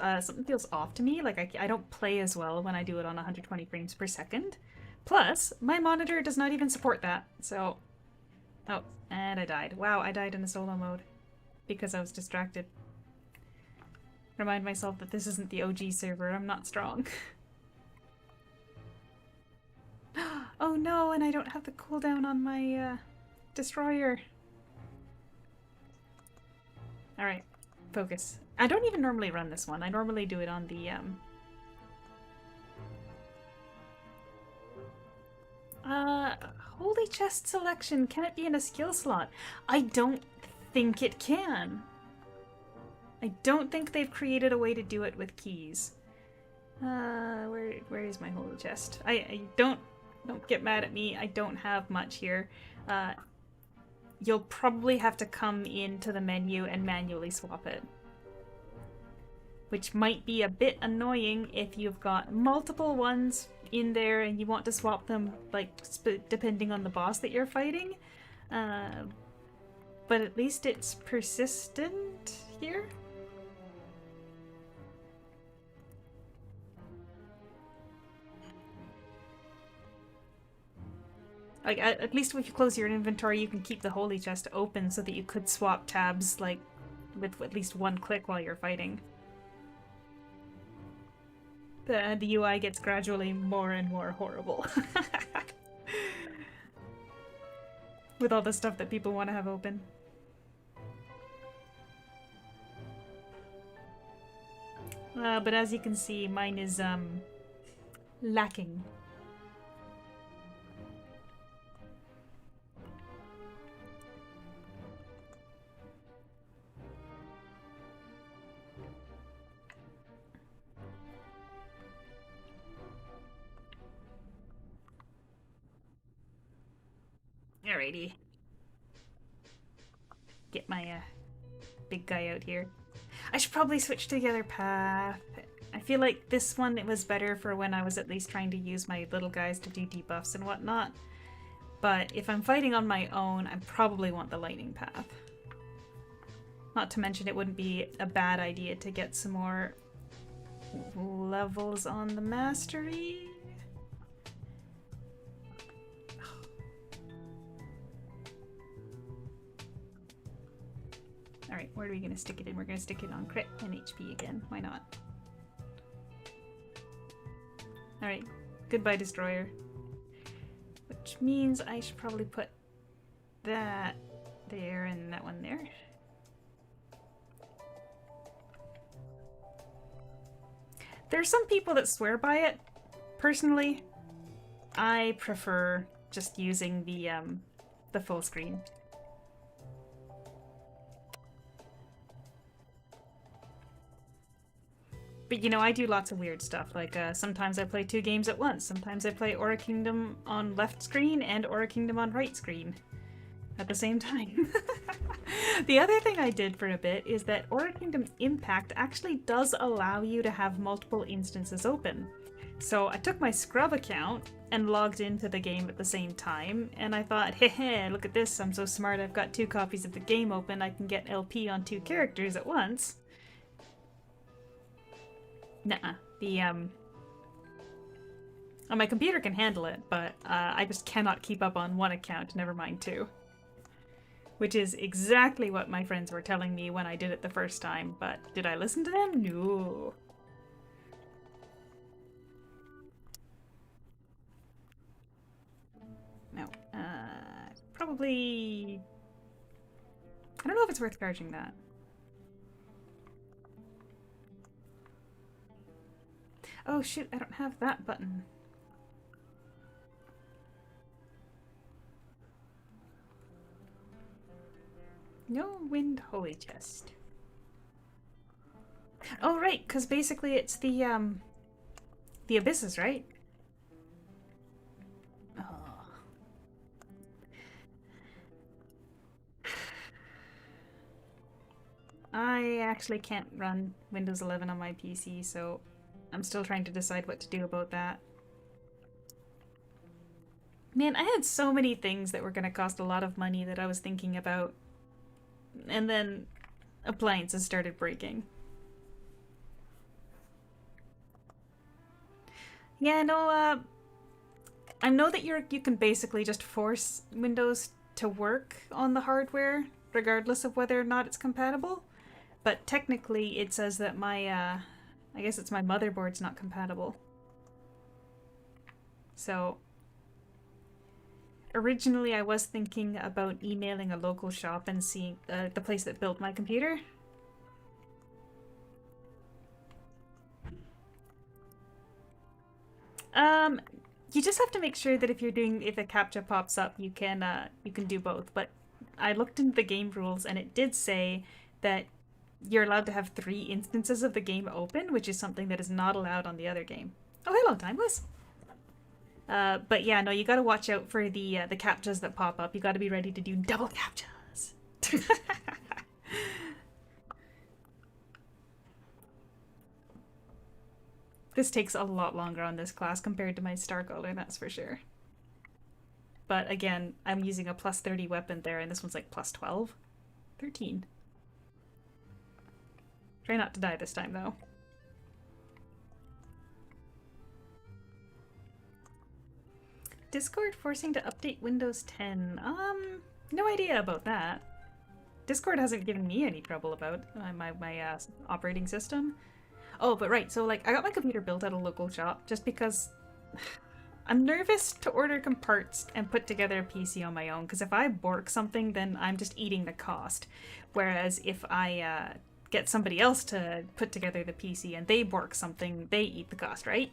A: off to me. Like I don't play as well when I do it on 120 frames per second. Plus, my monitor does not even support that. So, oh, and I died. Wow, I died in the solo mode because I was distracted. Remind myself that this isn't the OG server. I'm not strong. Oh no, and I don't have the cooldown on my destroyer. All right, focus. I don't even normally run this one. I normally do it on the holy chest selection. Can it be in a skill slot? I don't think it can. I don't think they've created a way to do it with keys. Where is my holy chest? I don't get mad at me. I don't have much here. You'll probably have to come into the menu and manually swap it. Which might be a bit annoying if you've got multiple ones in there and you want to swap them, like, depending on the boss that you're fighting. But at least it's persistent here. Like, at least if you close your inventory, you can keep the holy chest open so that you could swap tabs, like, with at least one click while you're fighting. The UI gets gradually more and more horrible. With all the stuff that people want to have open. But as you can see, mine is, lacking. Alrighty. Get my big guy out here. I should probably switch to the other path. I feel like this one, it was better for when I was at least trying to use my little guys to do debuffs and whatnot. But if I'm fighting on my own, I probably want the lightning path. Not to mention it wouldn't be a bad idea to get some more levels on the mastery. Alright, where are we going to stick it in? We're going to stick it on crit and HP again. Why not? Alright, goodbye destroyer. Which means I should probably put that there and that one there. There's some people that swear by it. Personally, I prefer just using the full screen. But you know, I do lots of weird stuff, like sometimes I play 2 games at once. Sometimes I play Aura Kingdom on left screen and Aura Kingdom on right screen. at the same time. The other thing I did for a bit is that Aura Kingdom Impact actually does allow you to have multiple instances open. So I took my Scrub account and logged into the game at the same time, and I thought, hey, look at this, I'm so smart, I've got 2 copies of the game open, I can get LP on 2 characters at once. Nuh-uh. My computer can handle it, but I just cannot keep up on 1 account, never mind 2. Which is exactly what my friends were telling me when I did it the first time, but did I listen to them? No. No. Probably... I don't know if it's worth charging that. Oh shoot, I don't have that button. No wind holy chest. Oh right, because basically it's the abysses, right? Oh. I actually can't run Windows 11 on my PC, so I'm still trying to decide what to do about that. Man, I had so many things that were going to cost a lot of money that I was thinking about. And then appliances started breaking. Yeah, no, I know that you can basically just force Windows to work on the hardware, regardless of whether or not it's compatible. But technically it says that my, I guess it's my motherboard's not compatible. So... Originally, I was thinking about emailing a local shop and seeing the place that built my computer. You just have to make sure that if a CAPTCHA pops up, you can do both. But I looked into the game rules and it did say that you're allowed to have 3 instances of the game open, which is something that is not allowed on the other game. Oh, hello, Timeless! But yeah, no, you gotta watch out for the CAPTCHAs that pop up. You gotta be ready to do double CAPTCHAs. This takes a lot longer on this class compared to my Starcaller, that's for sure. But again, I'm using a plus 30 weapon there, and this one's like plus 12? 13. Try not to die this time, though. Discord forcing to update Windows 10. No idea about that. Discord hasn't given me any trouble about my operating system. Oh, but right, so like I got my computer built at a local shop just because I'm nervous to order parts and put together a PC on my own, because if I bork something, then I'm just eating the cost. Whereas if I get somebody else to put together the PC and they bork something, they eat the cost, right?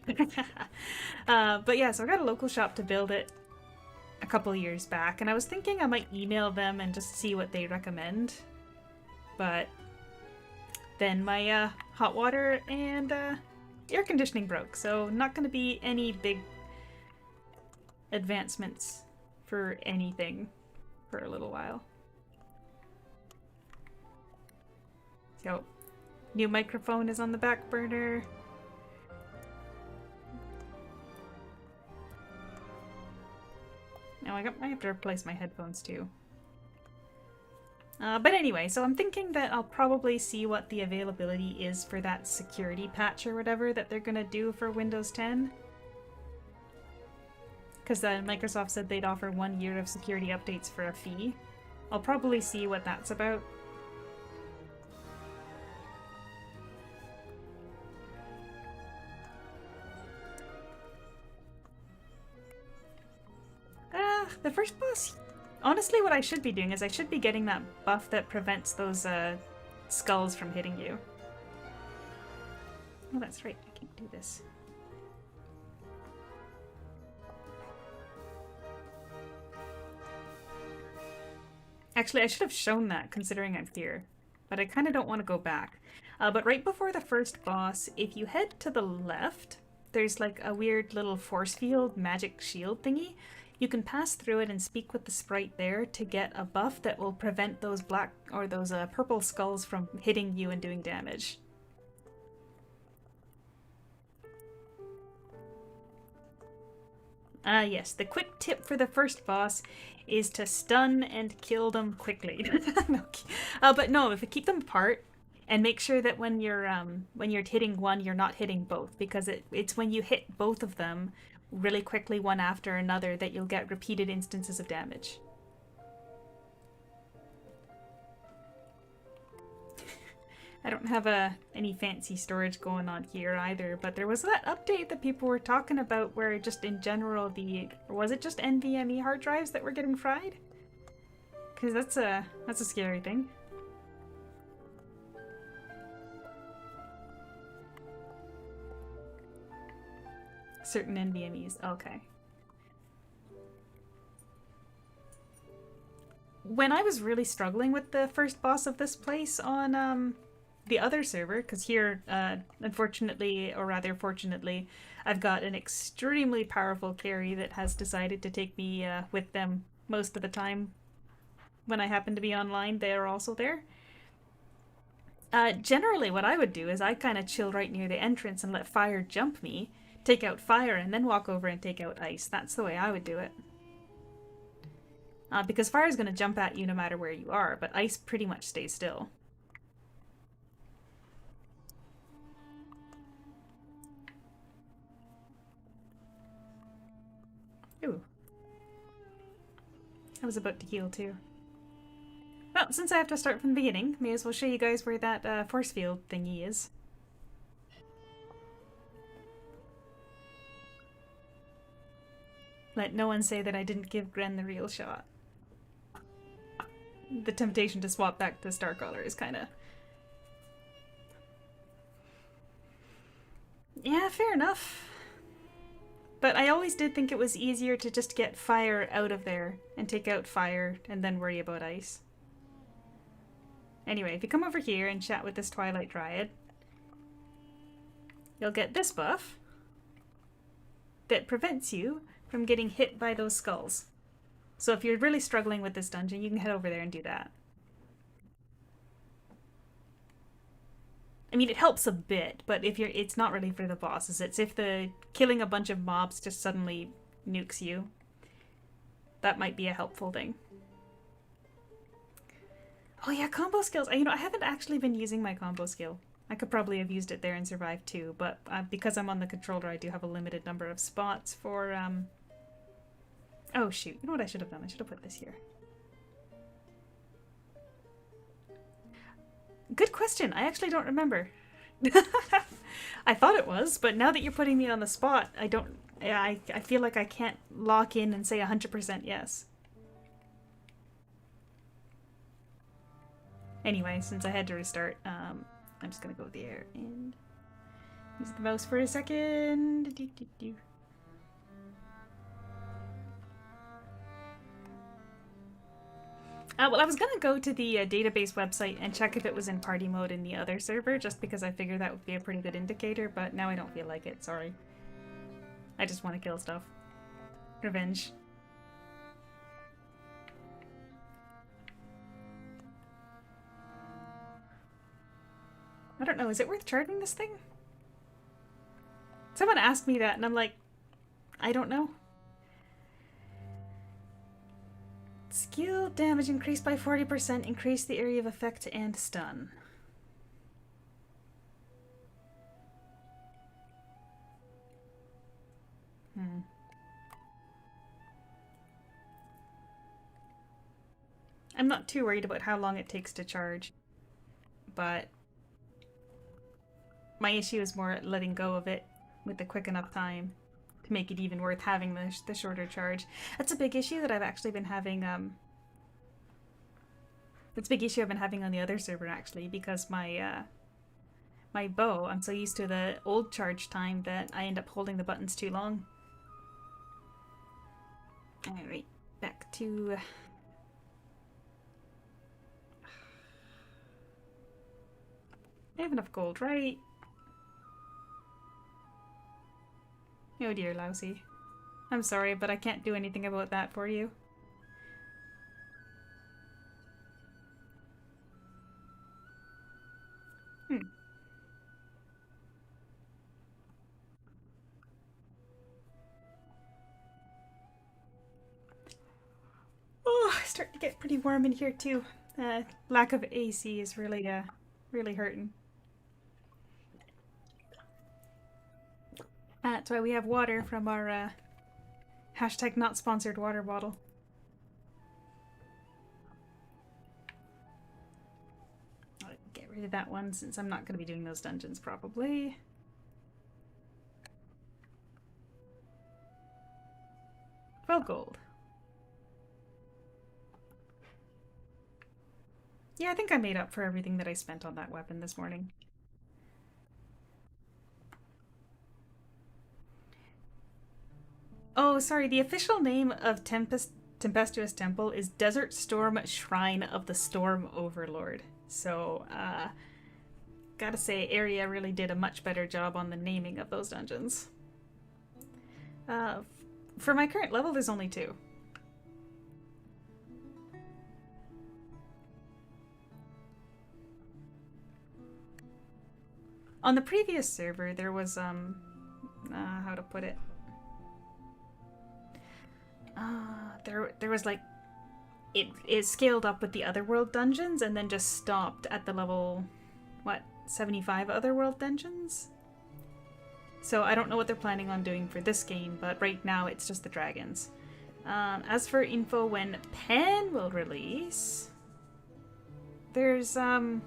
A: But yeah, so I got a local shop to build it a couple years back, and I was thinking I might email them and just see what they recommend. But then my hot water and air conditioning broke, so not going to be any big advancements for anything for a little while. So, new microphone is on the back burner. Now I have to replace my headphones too. But anyway, so I'm thinking that I'll probably see what the availability is for that security patch or whatever that they're gonna do for Windows 10. Because Microsoft said they'd offer 1 year of security updates for a fee. I'll probably see what that's about. The first boss... Honestly, what I should be doing is I should be getting that buff that prevents those skulls from hitting you. Oh, that's right. I can't do this. Actually, I should have shown that, considering I'm here. But I kind of don't want to go back. But right before the first boss, if you head to the left, there's like a weird little force field magic shield thingy. you can pass through it and speak with the sprite there to get a buff that will prevent those black or those purple skulls from hitting you and doing damage. Yes, the quick tip for the first boss is to stun and kill them quickly. But no, if you keep them apart and make sure that when you're hitting one, you're not hitting both, because it's when you hit both of them really quickly one after another that you'll get repeated instances of damage. I don't have any fancy storage going on here either, but there was that update that people were talking about where just in general was it just NVMe hard drives that were getting fried? Because that's a scary thing. Certain NVMEs, okay. When I was really struggling with the first boss of this place on the other server, because here, unfortunately, or rather fortunately, I've got an extremely powerful carry that has decided to take me with them most of the time. When I happen to be online, they're also there. Generally, what I would do is I kind of chill right near the entrance and let fire jump me, take out fire, and then walk over and take out ice. That's the way I would do it. Because fire is going to jump at you no matter where you are, but ice pretty much stays still. Ooh. I was about to heal too. Well, since I have to start from the beginning, may as well show you guys where that force field thingy is. Let no one say that I didn't give Gren the real shot. The temptation to swap back to Starcaller is kinda... Yeah, fair enough. But I always did think it was easier to just get fire out of there and take out fire and then worry about ice. Anyway, if you come over here and chat with this Twilight Dryad, you'll get this buff that prevents you from getting hit by those skulls. So if you're really struggling with this dungeon, you can head over there and do that. I mean, it helps a bit, but it's not really for the bosses. It's if the killing a bunch of mobs just suddenly nukes you. That might be a helpful thing. Oh yeah, combo skills. I haven't actually been using my combo skill. I could probably have used it there and survived too, but because I'm on the controller, I do have a limited number of spots for, Oh shoot, you know what I should have done? I should have put this here. Good question. I actually don't remember. I thought it was, but now that you're putting me on the spot, I feel like I can't lock in and say 100% yes. Anyway, since I had to restart, I'm just gonna go there and use the mouse for a second. Well, I was gonna go to the database website and check if it was in party mode in the other server, just because I figured that would be a pretty good indicator, but now I don't feel like it, sorry. I just want to kill stuff. Revenge. I don't know, is it worth charging this thing? Someone asked me that and I'm like, I don't know. Skill damage increased by 40%, increase the area of effect and stun. I'm not too worried about how long it takes to charge, but my issue is more letting go of it with a quick enough time to make it even worth having the shorter charge. That's a big issue that I've actually been having, that's a big issue I've been having on the other server, actually, because my, my bow, I'm so used to the old charge time that I end up holding the buttons too long. Alright, back to... I have enough gold, right? Oh dear, lousy. I'm sorry, but I can't do anything about that for you. Oh, it's starting to get pretty warm in here too. Lack of AC is really hurting. That's why we have water from our hashtag not sponsored water bottle. I'll get rid of that one since I'm not going to be doing those dungeons probably. 12 gold. Yeah, I think I made up for everything that I spent on that weapon this morning. Oh, sorry, the official name of Tempestuous Temple is Desert Storm Shrine of the Storm Overlord. So, gotta say, Area really did a much better job on the naming of those dungeons. For my current level, there's only 2. On the previous server, there was, how to put it? There was like, it scaled up with the Otherworld dungeons and then just stopped at the level, what, 75 Otherworld dungeons? So I don't know what they're planning on doing for this game, but right now it's just the dragons. As for info when Pen will release, there's, I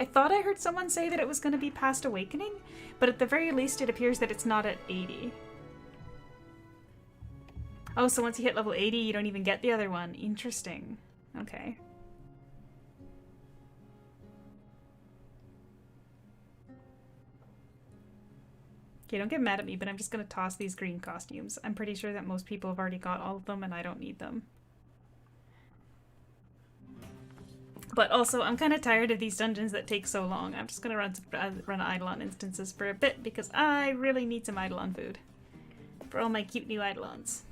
A: thought I heard someone say that it was going to be past Awakening, but at the very least it appears that it's not at 80. Oh, so once you hit level 80, you don't even get the other one. Interesting. Okay. Okay, don't get mad at me, but I'm just going to toss these green costumes. I'm pretty sure that most people have already got all of them and I don't need them. But also, I'm kind of tired of these dungeons that take so long. I'm just going to run Eidolon instances for a bit because I really need some Eidolon food for all my cute new Eidolons.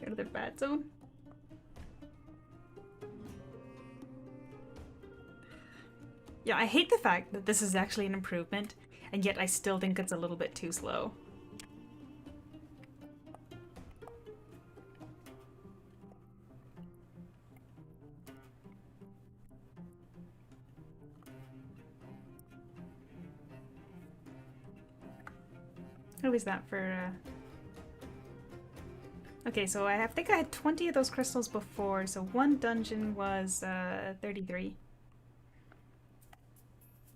A: Go to the bad zone. Yeah, I hate the fact that this is actually an improvement, and yet I still think it's a little bit too slow. Who is that for, Okay, so I think I had 20 of those crystals before, so one dungeon was 33.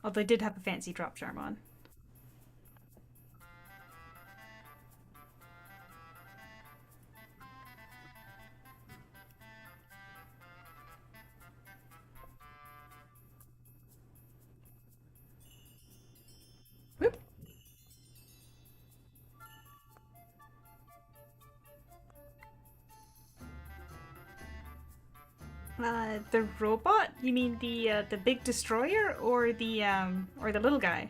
A: Although I did have a fancy drop charm on. Whoop. The robot? You mean the big destroyer or the little guy?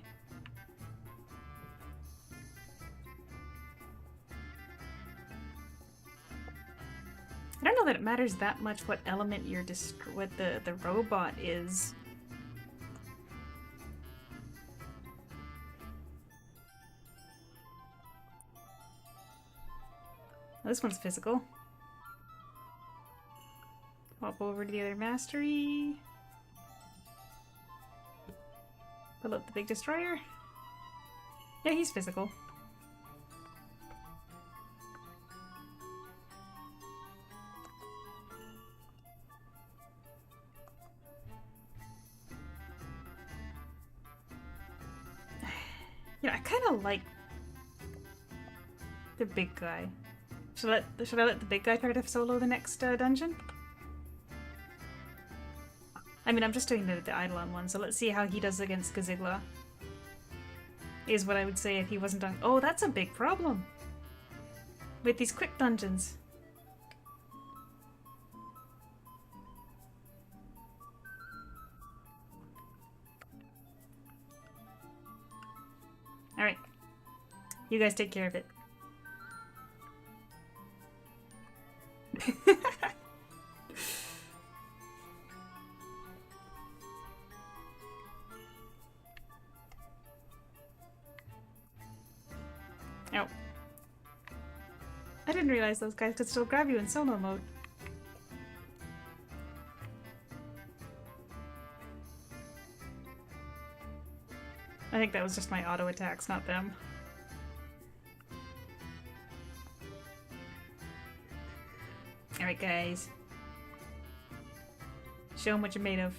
A: I don't know that it matters that much what element you're what the robot is. Oh, this one's physical. Hop over to the other mastery. Pull up the big destroyer. Yeah, he's physical. Yeah, I kind of like the big guy. Should I let the big guy try to solo the next dungeon? I mean, I'm just doing the Eidolon one, so let's see how he does against Gazigla. Is what I would say if he wasn't on. Oh, that's a big problem with these quick dungeons. Alright. You guys take care of it. Oh. I didn't realize those guys could still grab you in solo mode. I think that was just my auto attacks, not them. Alright guys. Show them what you're made of.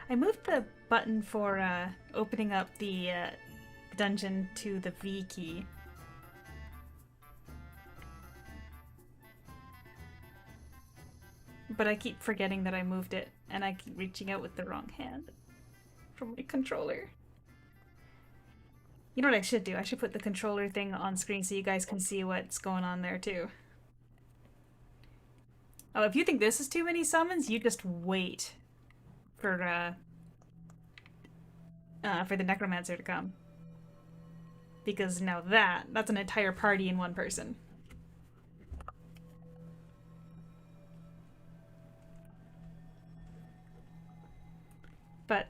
A: I moved the button for opening up the dungeon to the V key. But I keep forgetting that I moved it, and I keep reaching out with the wrong hand from my controller. You know what I should do? I should put the controller thing on screen so you guys can see what's going on there too. Oh, if you think this is too many summons, you just wait for the Necromancer to come. Because now that's an entire party in one person. But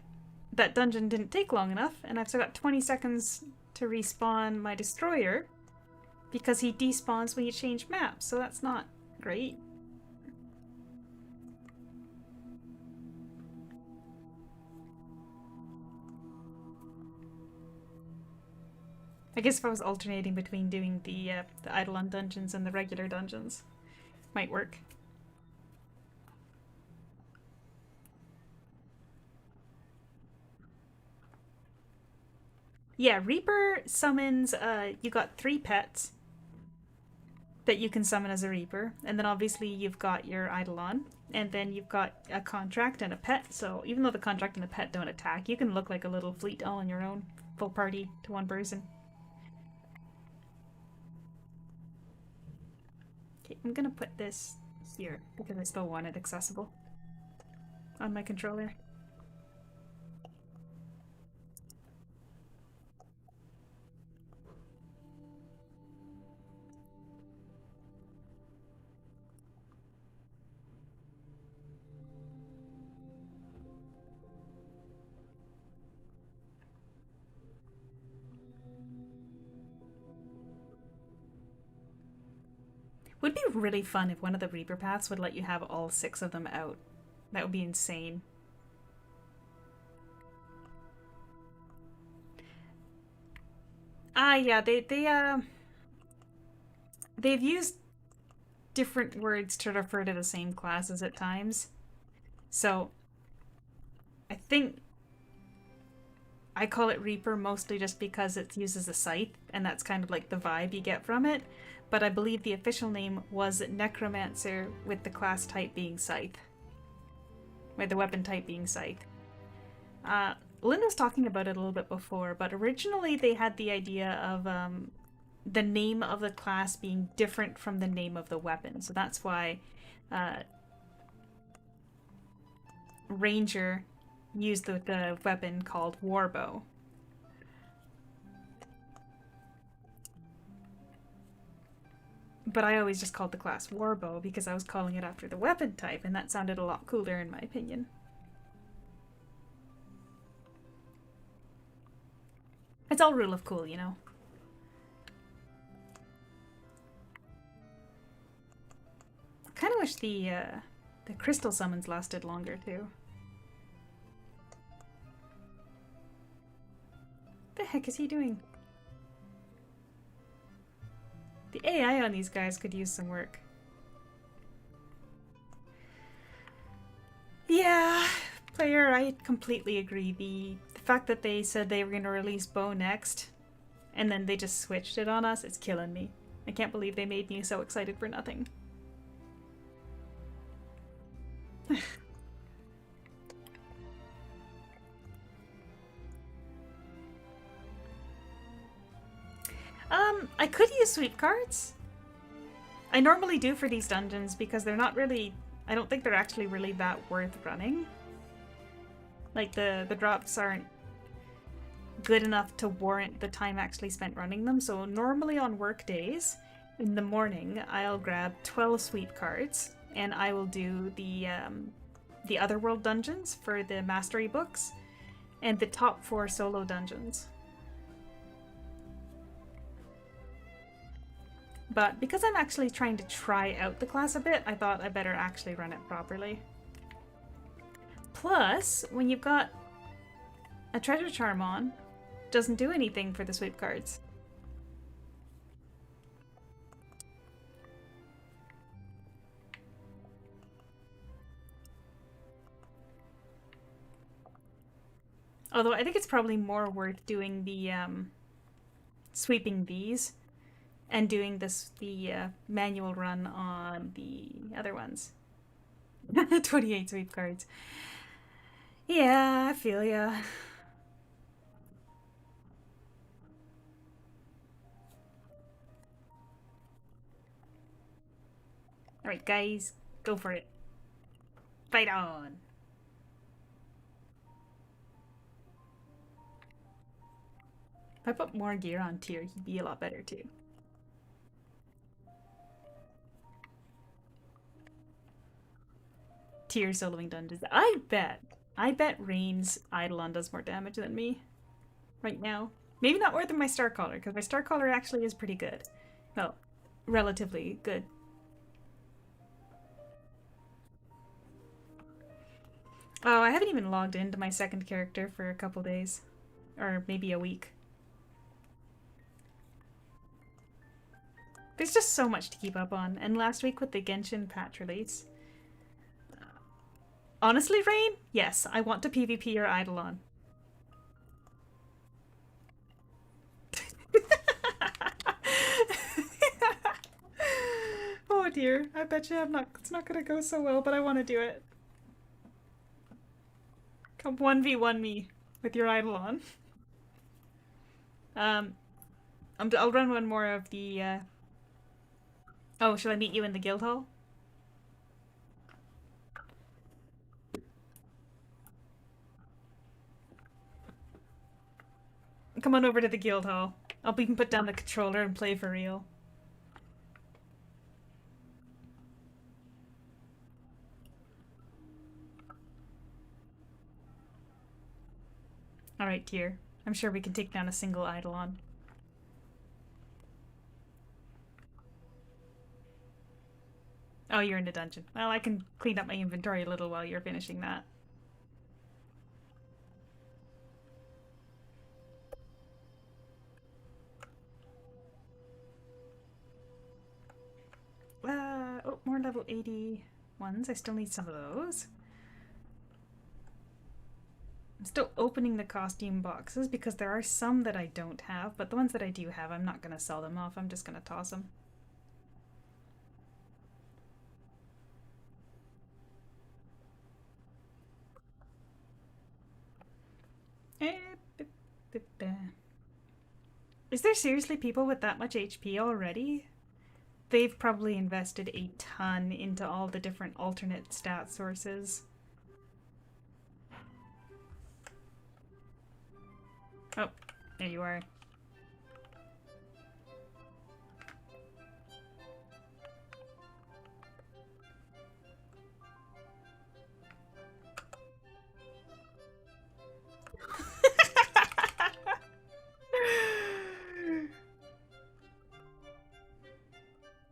A: that dungeon didn't take long enough, and I've still got 20 seconds to respawn my destroyer because he despawns when you change maps, so that's not great. I guess if I was alternating between doing the Eidolon dungeons and the regular dungeons, might work. Yeah, Reaper summons, you got 3 pets that you can summon as a Reaper, and then obviously you've got your Eidolon, and then you've got a contract and a pet, so even though the contract and the pet don't attack, you can look like a little fleet all on your own, full party to one person. Okay, I'm gonna put this here because I still want it accessible on my controller. Would be really fun if one of the Reaper paths would let you have all 6 of them out. That would be insane. Yeah, they've used different words to refer to the same classes at times. So I think I call it Reaper mostly just because it uses a scythe, and that's kind of like the vibe you get from it. But I believe the official name was Necromancer with the class type being Scythe. With the weapon type being Scythe. Lynn was talking about it a little bit before, but originally they had the idea of the name of the class being different from the name of the weapon. So that's why Ranger used the weapon called Warbow. But I always just called the class Warbow because I was calling it after the weapon type, and that sounded a lot cooler in my opinion. It's all rule of cool, you know? I kind of wish the crystal summons lasted longer too. heck is he doing? The AI on these guys could use some work. Yeah, player, I completely agree. The fact that they said they were going to release Bow next, and then they just switched it on us, it's killing me. I can't believe they made me so excited for nothing. I could use sweep cards. I normally do for these dungeons because they're not really... I don't think they're actually really that worth running. Like, the drops aren't good enough to warrant the time actually spent running them. So normally on work days, in the morning, I'll grab 12 sweep cards and I will do the Otherworld dungeons for the mastery books and the top 4 solo dungeons. But because I'm actually trying to try out the class a bit, I thought I better actually run it properly. Plus, when you've got a treasure charm on, it doesn't do anything for the sweep cards. Although I think it's probably more worth doing the sweeping these and doing the manual run on the other ones. 28 sweep cards. Yeah, I feel ya. Alright, guys, go for it. Fight on! If I put more gear on Tyr, he'd be a lot better too. Tyr soloing dungeons. I bet Rain's Eidolon does more damage than me right now. Maybe not more than my Starcaller, because my Starcaller actually is pretty good. Well, relatively good. Oh, I haven't even logged into my second character for a couple days. Or maybe a week. There's just so much to keep up on. And last week with the Genshin patch release... Honestly, Rain? Yes, I want to PvP your Eidolon. Oh dear, I bet you it's not gonna go so well, but I want to do it. Come 1v1 me with your Eidolon. I'll run one more of the, Oh, shall I meet you in the guild hall? Come on over to the guild hall. We can put down the controller and play for real. Alright, Tyr. I'm sure we can take down a single Eidolon. Oh, you're in the dungeon. Well, I can clean up my inventory a little while you're finishing that. Oh, more level 80 ones. I still need some of those. I'm still opening the costume boxes because there are some that I don't have, but the ones that I do have, I'm not going to sell them off. I'm just going to toss them. Is there seriously people with that much HP already? They've probably invested a ton into all the different alternate stat sources. Oh, there you are.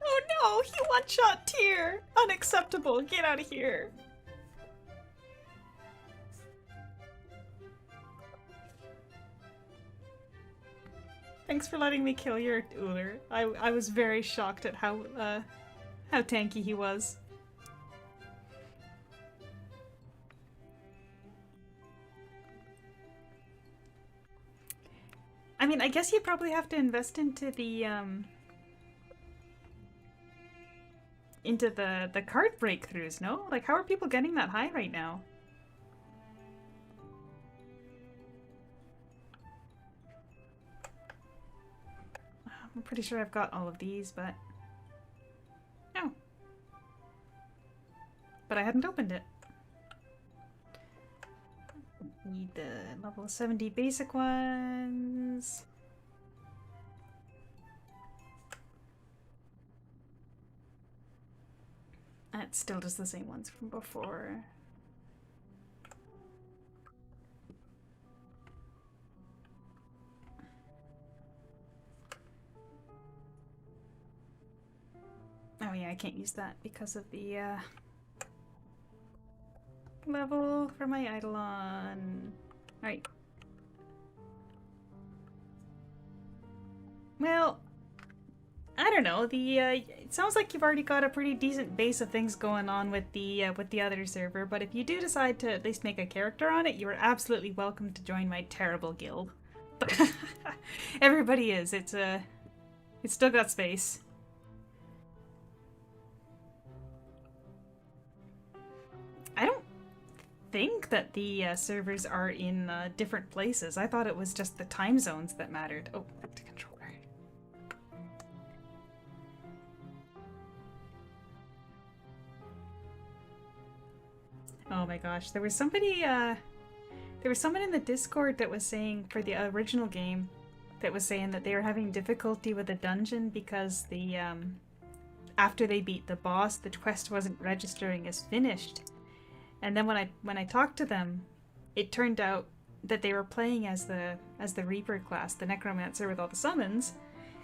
A: Oh no, he one-shot Tyr! Unacceptable, get out of here! Thanks for letting me kill your Uller. I was very shocked at how tanky he was. I mean, I guess you probably have to invest into the card breakthroughs, no? Like, how are people getting that high right now? I'm pretty sure I've got all of these, but no. But I hadn't opened it. Need the level 70 basic ones. It still does the same ones from before. Oh yeah, I can't use that because of the level for my Eidolon. Alright. Well, I don't know. It sounds like you've already got a pretty decent base of things going on with the other server, but if you do decide to at least make a character on it, you are absolutely welcome to join my terrible guild. Everybody is. It's still got space. I don't think that the servers are in different places. I thought it was just the time zones that mattered. Oh, back to controller. Oh my gosh, there was somebody, there was someone in the Discord that was saying, for the original game, that was saying that they were having difficulty with a dungeon because the, after they beat the boss, the quest wasn't registering as finished. And then when I talked to them, it turned out that they were playing as the Reaper class, the Necromancer with all the summons,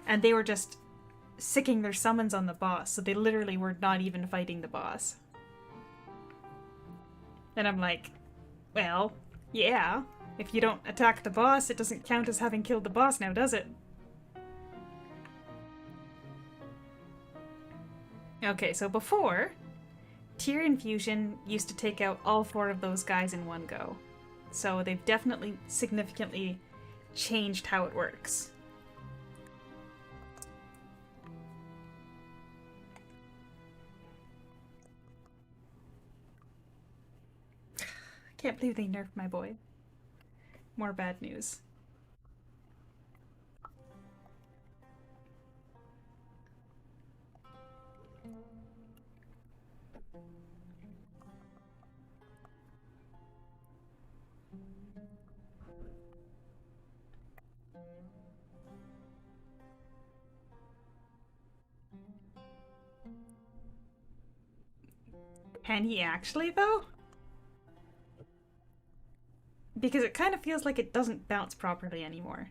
A: and they were just sicking their summons on the boss, so they literally were not even fighting the boss. And I'm like, well, yeah, if you don't attack the boss, it doesn't count as having killed the boss now, does it? Okay, so before, Tear Infusion used to take out all 4 of those guys in one go. So they've definitely significantly changed how it works. I can't believe they nerfed my boy. More bad news. Can he actually, though? Because it kind of feels like it doesn't bounce properly anymore.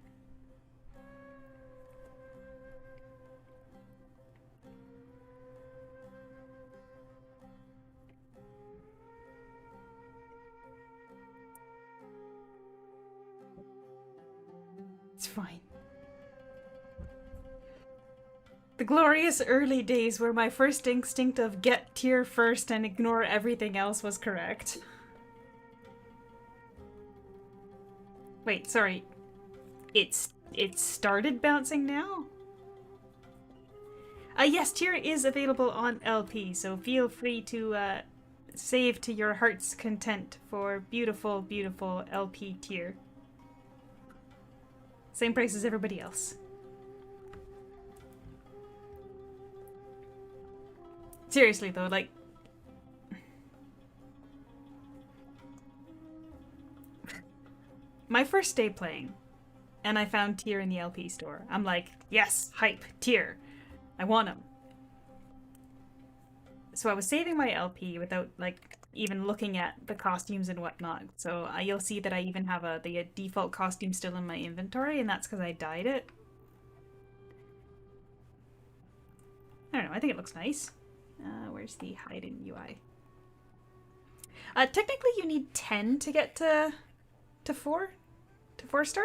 A: It's fine. The glorious early days where my first instinct of get tier first and ignore everything else was correct. Wait, sorry. It started bouncing now? Yes, tier is available on LP, so feel free to save to your heart's content for beautiful, beautiful LP tier. Same price as everybody else. Seriously though, like... my first day playing, and I found tier in the LP store. I'm like, yes, hype, tier. I want him. So I was saving my LP without, like, even looking at the costumes and whatnot. So you'll see that I even have the default costume still in my inventory, and that's because I dyed it. I don't know, I think it looks nice. Where's the hide in UI? Technically you need 10 to get to 4 star.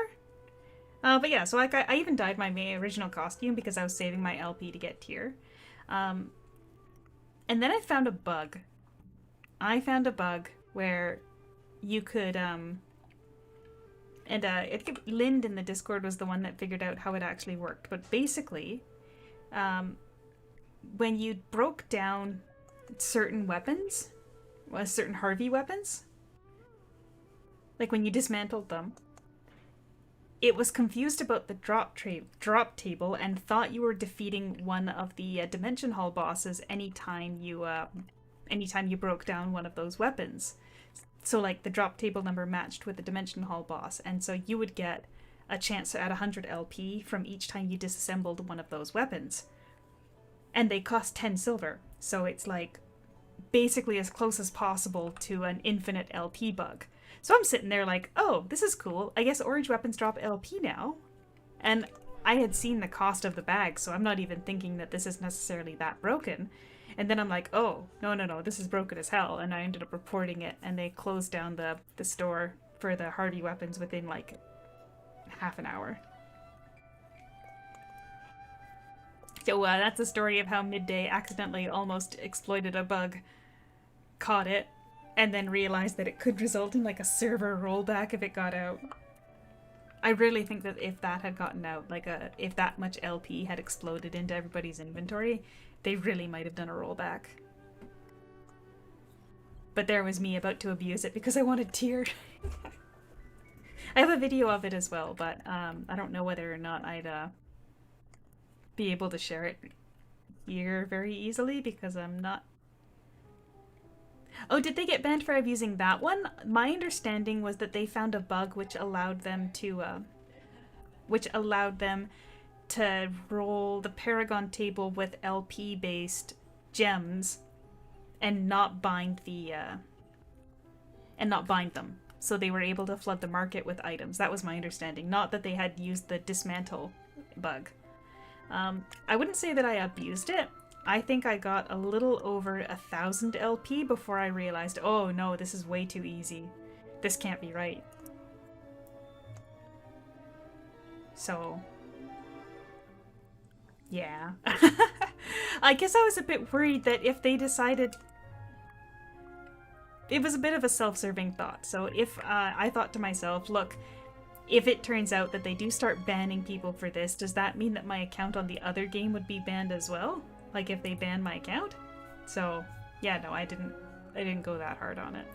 A: But yeah, so like I even dyed my original costume because I was saving my LP to get tier. Um, and then I found a bug. I found a bug where you could and I think Lind in the Discord was the one that figured out how it actually worked. But basically, um, when you broke down certain weapons, certain Harvey weapons, like when you dismantled them, it was confused about the drop table and thought you were defeating one of the Dimension Hall bosses anytime you broke down one of those weapons. So like the drop table number matched with the Dimension Hall boss, and so you would get a chance to add 100 LP from each time you disassembled one of those weapons. And they cost 10 silver, so it's like basically as close as possible to an infinite LP bug. So I'm sitting there like, oh, this is cool. I guess orange weapons drop LP now. And I had seen the cost of the bag, so I'm not even thinking that this is necessarily that broken. And then I'm like, oh, no, this is broken as hell. And I ended up reporting it, and they closed down the store for the Harvey weapons within like half an hour. So that's the story of how Midday accidentally almost exploited a bug, caught it, and then realized that it could result in like a server rollback if it got out. I really think that if that had gotten out, like if that much LP had exploded into everybody's inventory, they really might have done a rollback. But there was me about to abuse it because I wanted tier. I have a video of it as well, but I don't know whether or not I'd be able to share it here very easily because I'm not... Oh, did they get banned for abusing that one? My understanding was that they found a bug which allowed them to roll the Paragon table with LP-based gems and not bind them. So they were able to flood the market with items. That was my understanding. Not that they had used the dismantle bug. I wouldn't say that I abused it. I think I got a little over 1,000 LP before I realized, oh no, this is way too easy. This can't be right. So, yeah. I guess I was a bit worried that if they decided... It was a bit of a self-serving thought. So if I thought to myself, look, if it turns out that they do start banning people for this, does that mean that my account on the other game would be banned as well? Like if they ban my account? So, yeah, no, I didn't go that hard on it.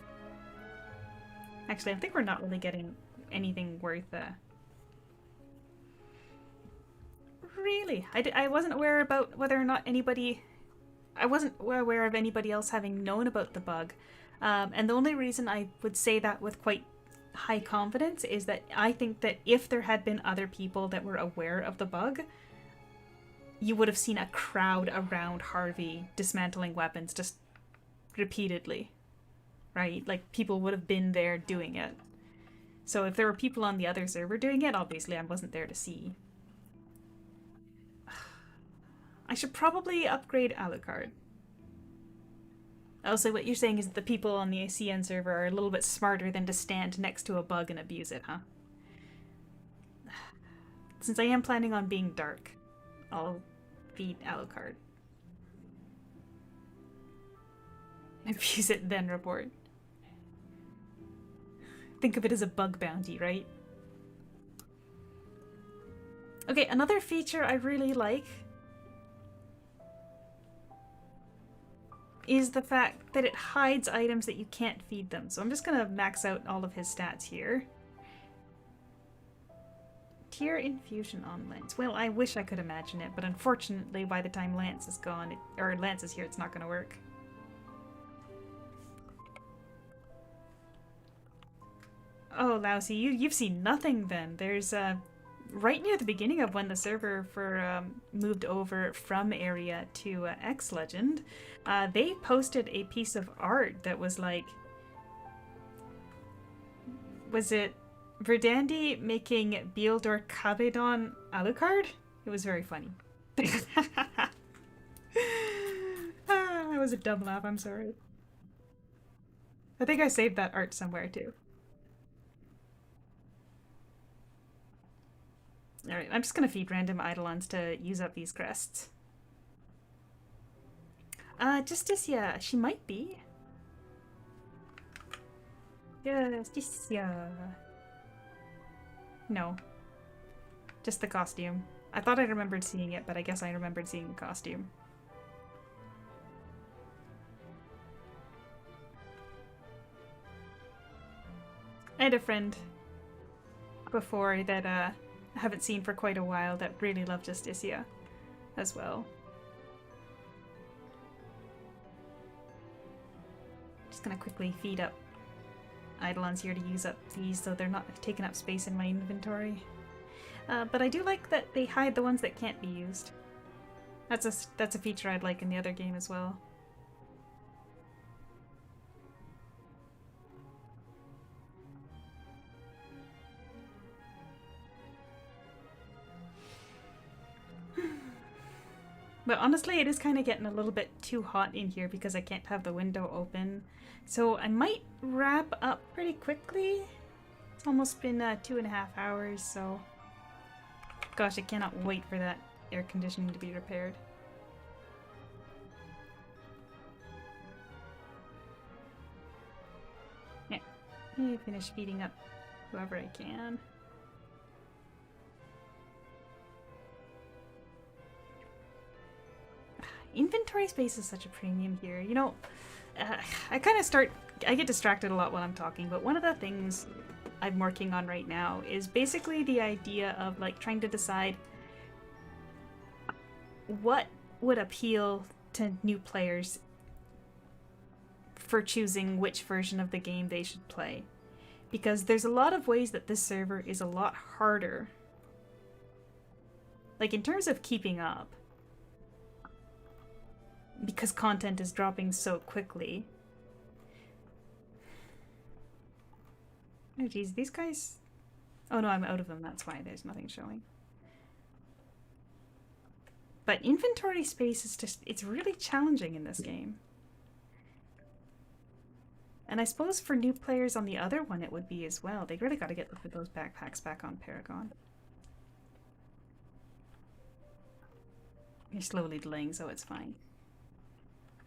A: Actually, I think we're not really getting anything worth... Really? I wasn't aware about whether or not anybody... I wasn't aware of anybody else having known about the bug. And the only reason I would say that with quite high confidence is that I think that if there had been other people that were aware of the bug, you would have seen a crowd around Harvey dismantling weapons just repeatedly, right? Like, people would have been there doing it. So if there were people on the other server doing it, obviously I wasn't there to see. I should probably upgrade Alucard. Also, what you're saying is that the people on the ACN server are a little bit smarter than to stand next to a bug and abuse it, huh? Since I am planning on being dark, I'll feed Alucard. Abuse it, then report. Think of it as a bug bounty, right? Okay, another feature I really like is the fact that it hides items that you can't feed them. So I'm just gonna max out all of his stats here. Tier infusion on Lance. Well, I wish I could imagine it, but unfortunately by the time Lance is gone, or Lance is here, it's not gonna work. Oh, lousy, you've seen nothing then. There's right near the beginning of when the server for moved over from area to X Legend, they posted a piece of art that was like, was it Verdandi making Beeldor Kabedon Alucard? It was very funny. That was a dumb laugh, I'm sorry. I think I saved that art somewhere too. Alright, I'm just gonna feed random Eidolons to use up these crests. Justicia, she might be. Justicia. No. Just the costume. I thought I remembered seeing it, but I guess I remembered seeing the costume. I had a friend before that I haven't seen for quite a while that really loved Justicia as well. Just gonna quickly feed up Eidolons here to use up these so they're not taking up space in my inventory. But I do like that they hide the ones that can't be used. That's a feature I'd like in the other game as well. But honestly, it is kind of getting a little bit too hot in here because I can't have the window open. So I might wrap up pretty quickly. It's almost been 2.5 hours, so... Gosh, I cannot wait for that air conditioning to be repaired. Yeah, I finish feeding up whoever I can. Inventory space is such a premium here. You know, I get distracted a lot while I'm talking, but one of the things I'm working on right now is basically the idea of like trying to decide what would appeal to new players for choosing which version of the game they should play. Because there's a lot of ways that this server is a lot harder. Like in terms of keeping up. Because content is dropping so quickly. Oh geez, these guys... Oh no, I'm out of them, that's why there's nothing showing. But inventory space is just... It's really challenging in this game. And I suppose for new players on the other one it would be as well. They really gotta get those backpacks back on Paragon. You're slowly delaying, so it's fine.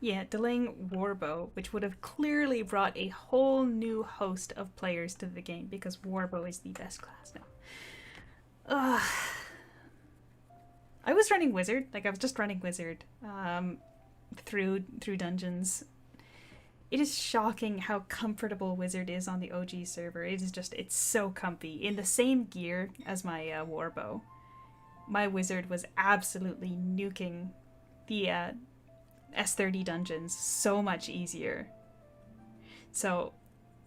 A: Yeah, delaying Warbow, which would have clearly brought a whole new host of players to the game, because Warbow is the best class now. Ugh. I was running Wizard, like I was just running Wizard through dungeons. It is shocking how comfortable Wizard is on the OG server. It is just, it's so comfy. In the same gear as my Warbow, my Wizard was absolutely nuking the S30 dungeons so much easier. So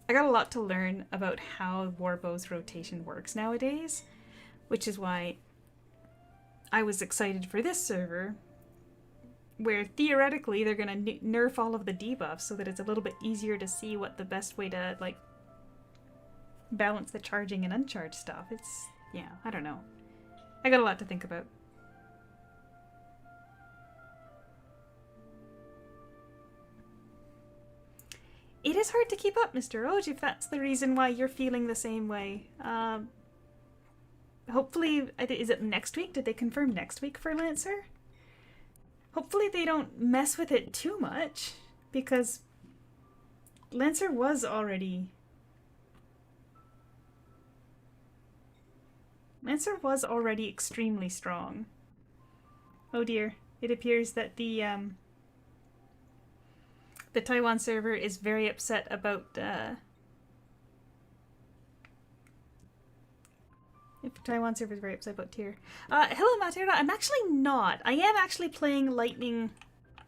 A: I got a lot to learn about how Warbow's rotation works nowadays, which is why I was excited for this server, where theoretically they're gonna nerf all of the debuffs so that it's a little bit easier to see what the best way to like balance the charging and uncharged stuff. It's, yeah, I don't know. I got a lot to think about. It is hard to keep up, Mr. Oj, if that's the reason why you're feeling the same way. Hopefully, is it next week? Did they confirm next week for Lancer? Hopefully they don't mess with it too much, because Lancer was already extremely strong. Oh dear, it appears that the Taiwan server is very upset about Taiwan server is very upset about tier. Hello Matera, I'm actually not. I am actually playing Lightning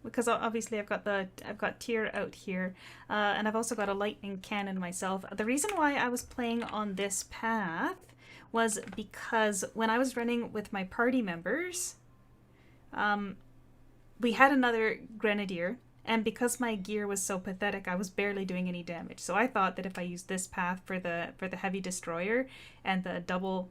A: because obviously I've got tier out here, and I've also got a Lightning cannon myself. The reason why I was playing on this path was because when I was running with my party members, we had another grenadier. And because my gear was so pathetic, I was barely doing any damage. So I thought that if I used this path for the heavy destroyer and the double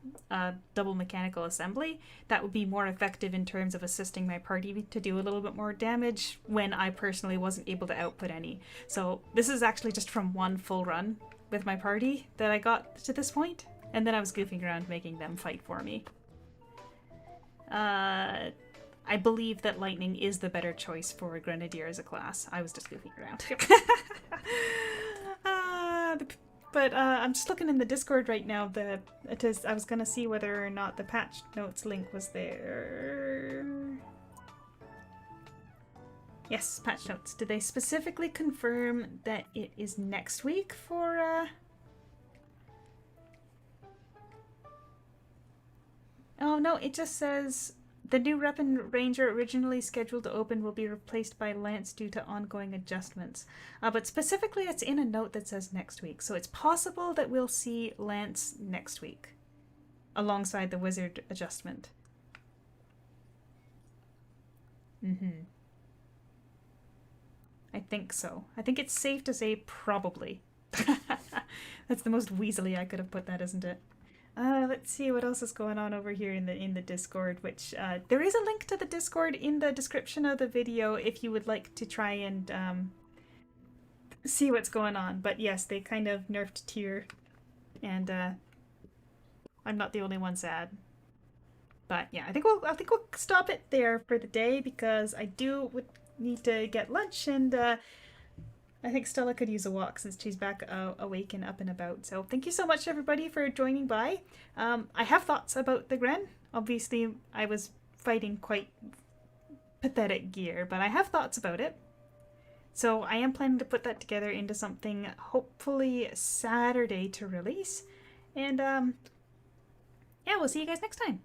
A: mechanical assembly, that would be more effective in terms of assisting my party to do a little bit more damage when I personally wasn't able to output any. So this is actually just from one full run with my party that I got to this point, and then I was goofing around making them fight for me. I believe that lightning is the better choice for a grenadier as a class. I was just goofing around. But I'm just looking in the Discord right now. I was gonna see whether or not the patch notes link was there. Yes, patch notes. Did they specifically confirm that it is next week for Oh no, it just says the new Weapon Ranger originally scheduled to open will be replaced by Lance due to ongoing adjustments. But specifically, it's in a note that says next week. So it's possible that we'll see Lance next week alongside the Wizard adjustment. I think so. I think it's safe to say probably. That's the most weaselly I could have put that, isn't it? Let's see what else is going on over here in the Discord, which there is a link to the Discord in the description of the video if you would like to try and see what's going on. But yes, they kind of nerfed tier, and I'm not the only one sad. But yeah, I think we'll stop it there for the day because I would need to get lunch, and I think Stella could use a walk since she's back awake and up and about. So thank you so much, everybody, for joining by. I have thoughts about the Gren. Obviously, I was fighting quite pathetic gear, but I have thoughts about it. So I am planning to put that together into something hopefully Saturday to release. And yeah, we'll see you guys next time.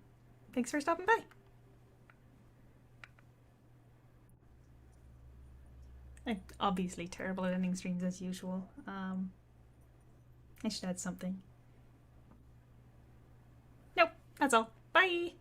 A: Thanks for stopping by. I'm obviously terrible at ending streams as usual. I should add something. Nope, that's all. Bye!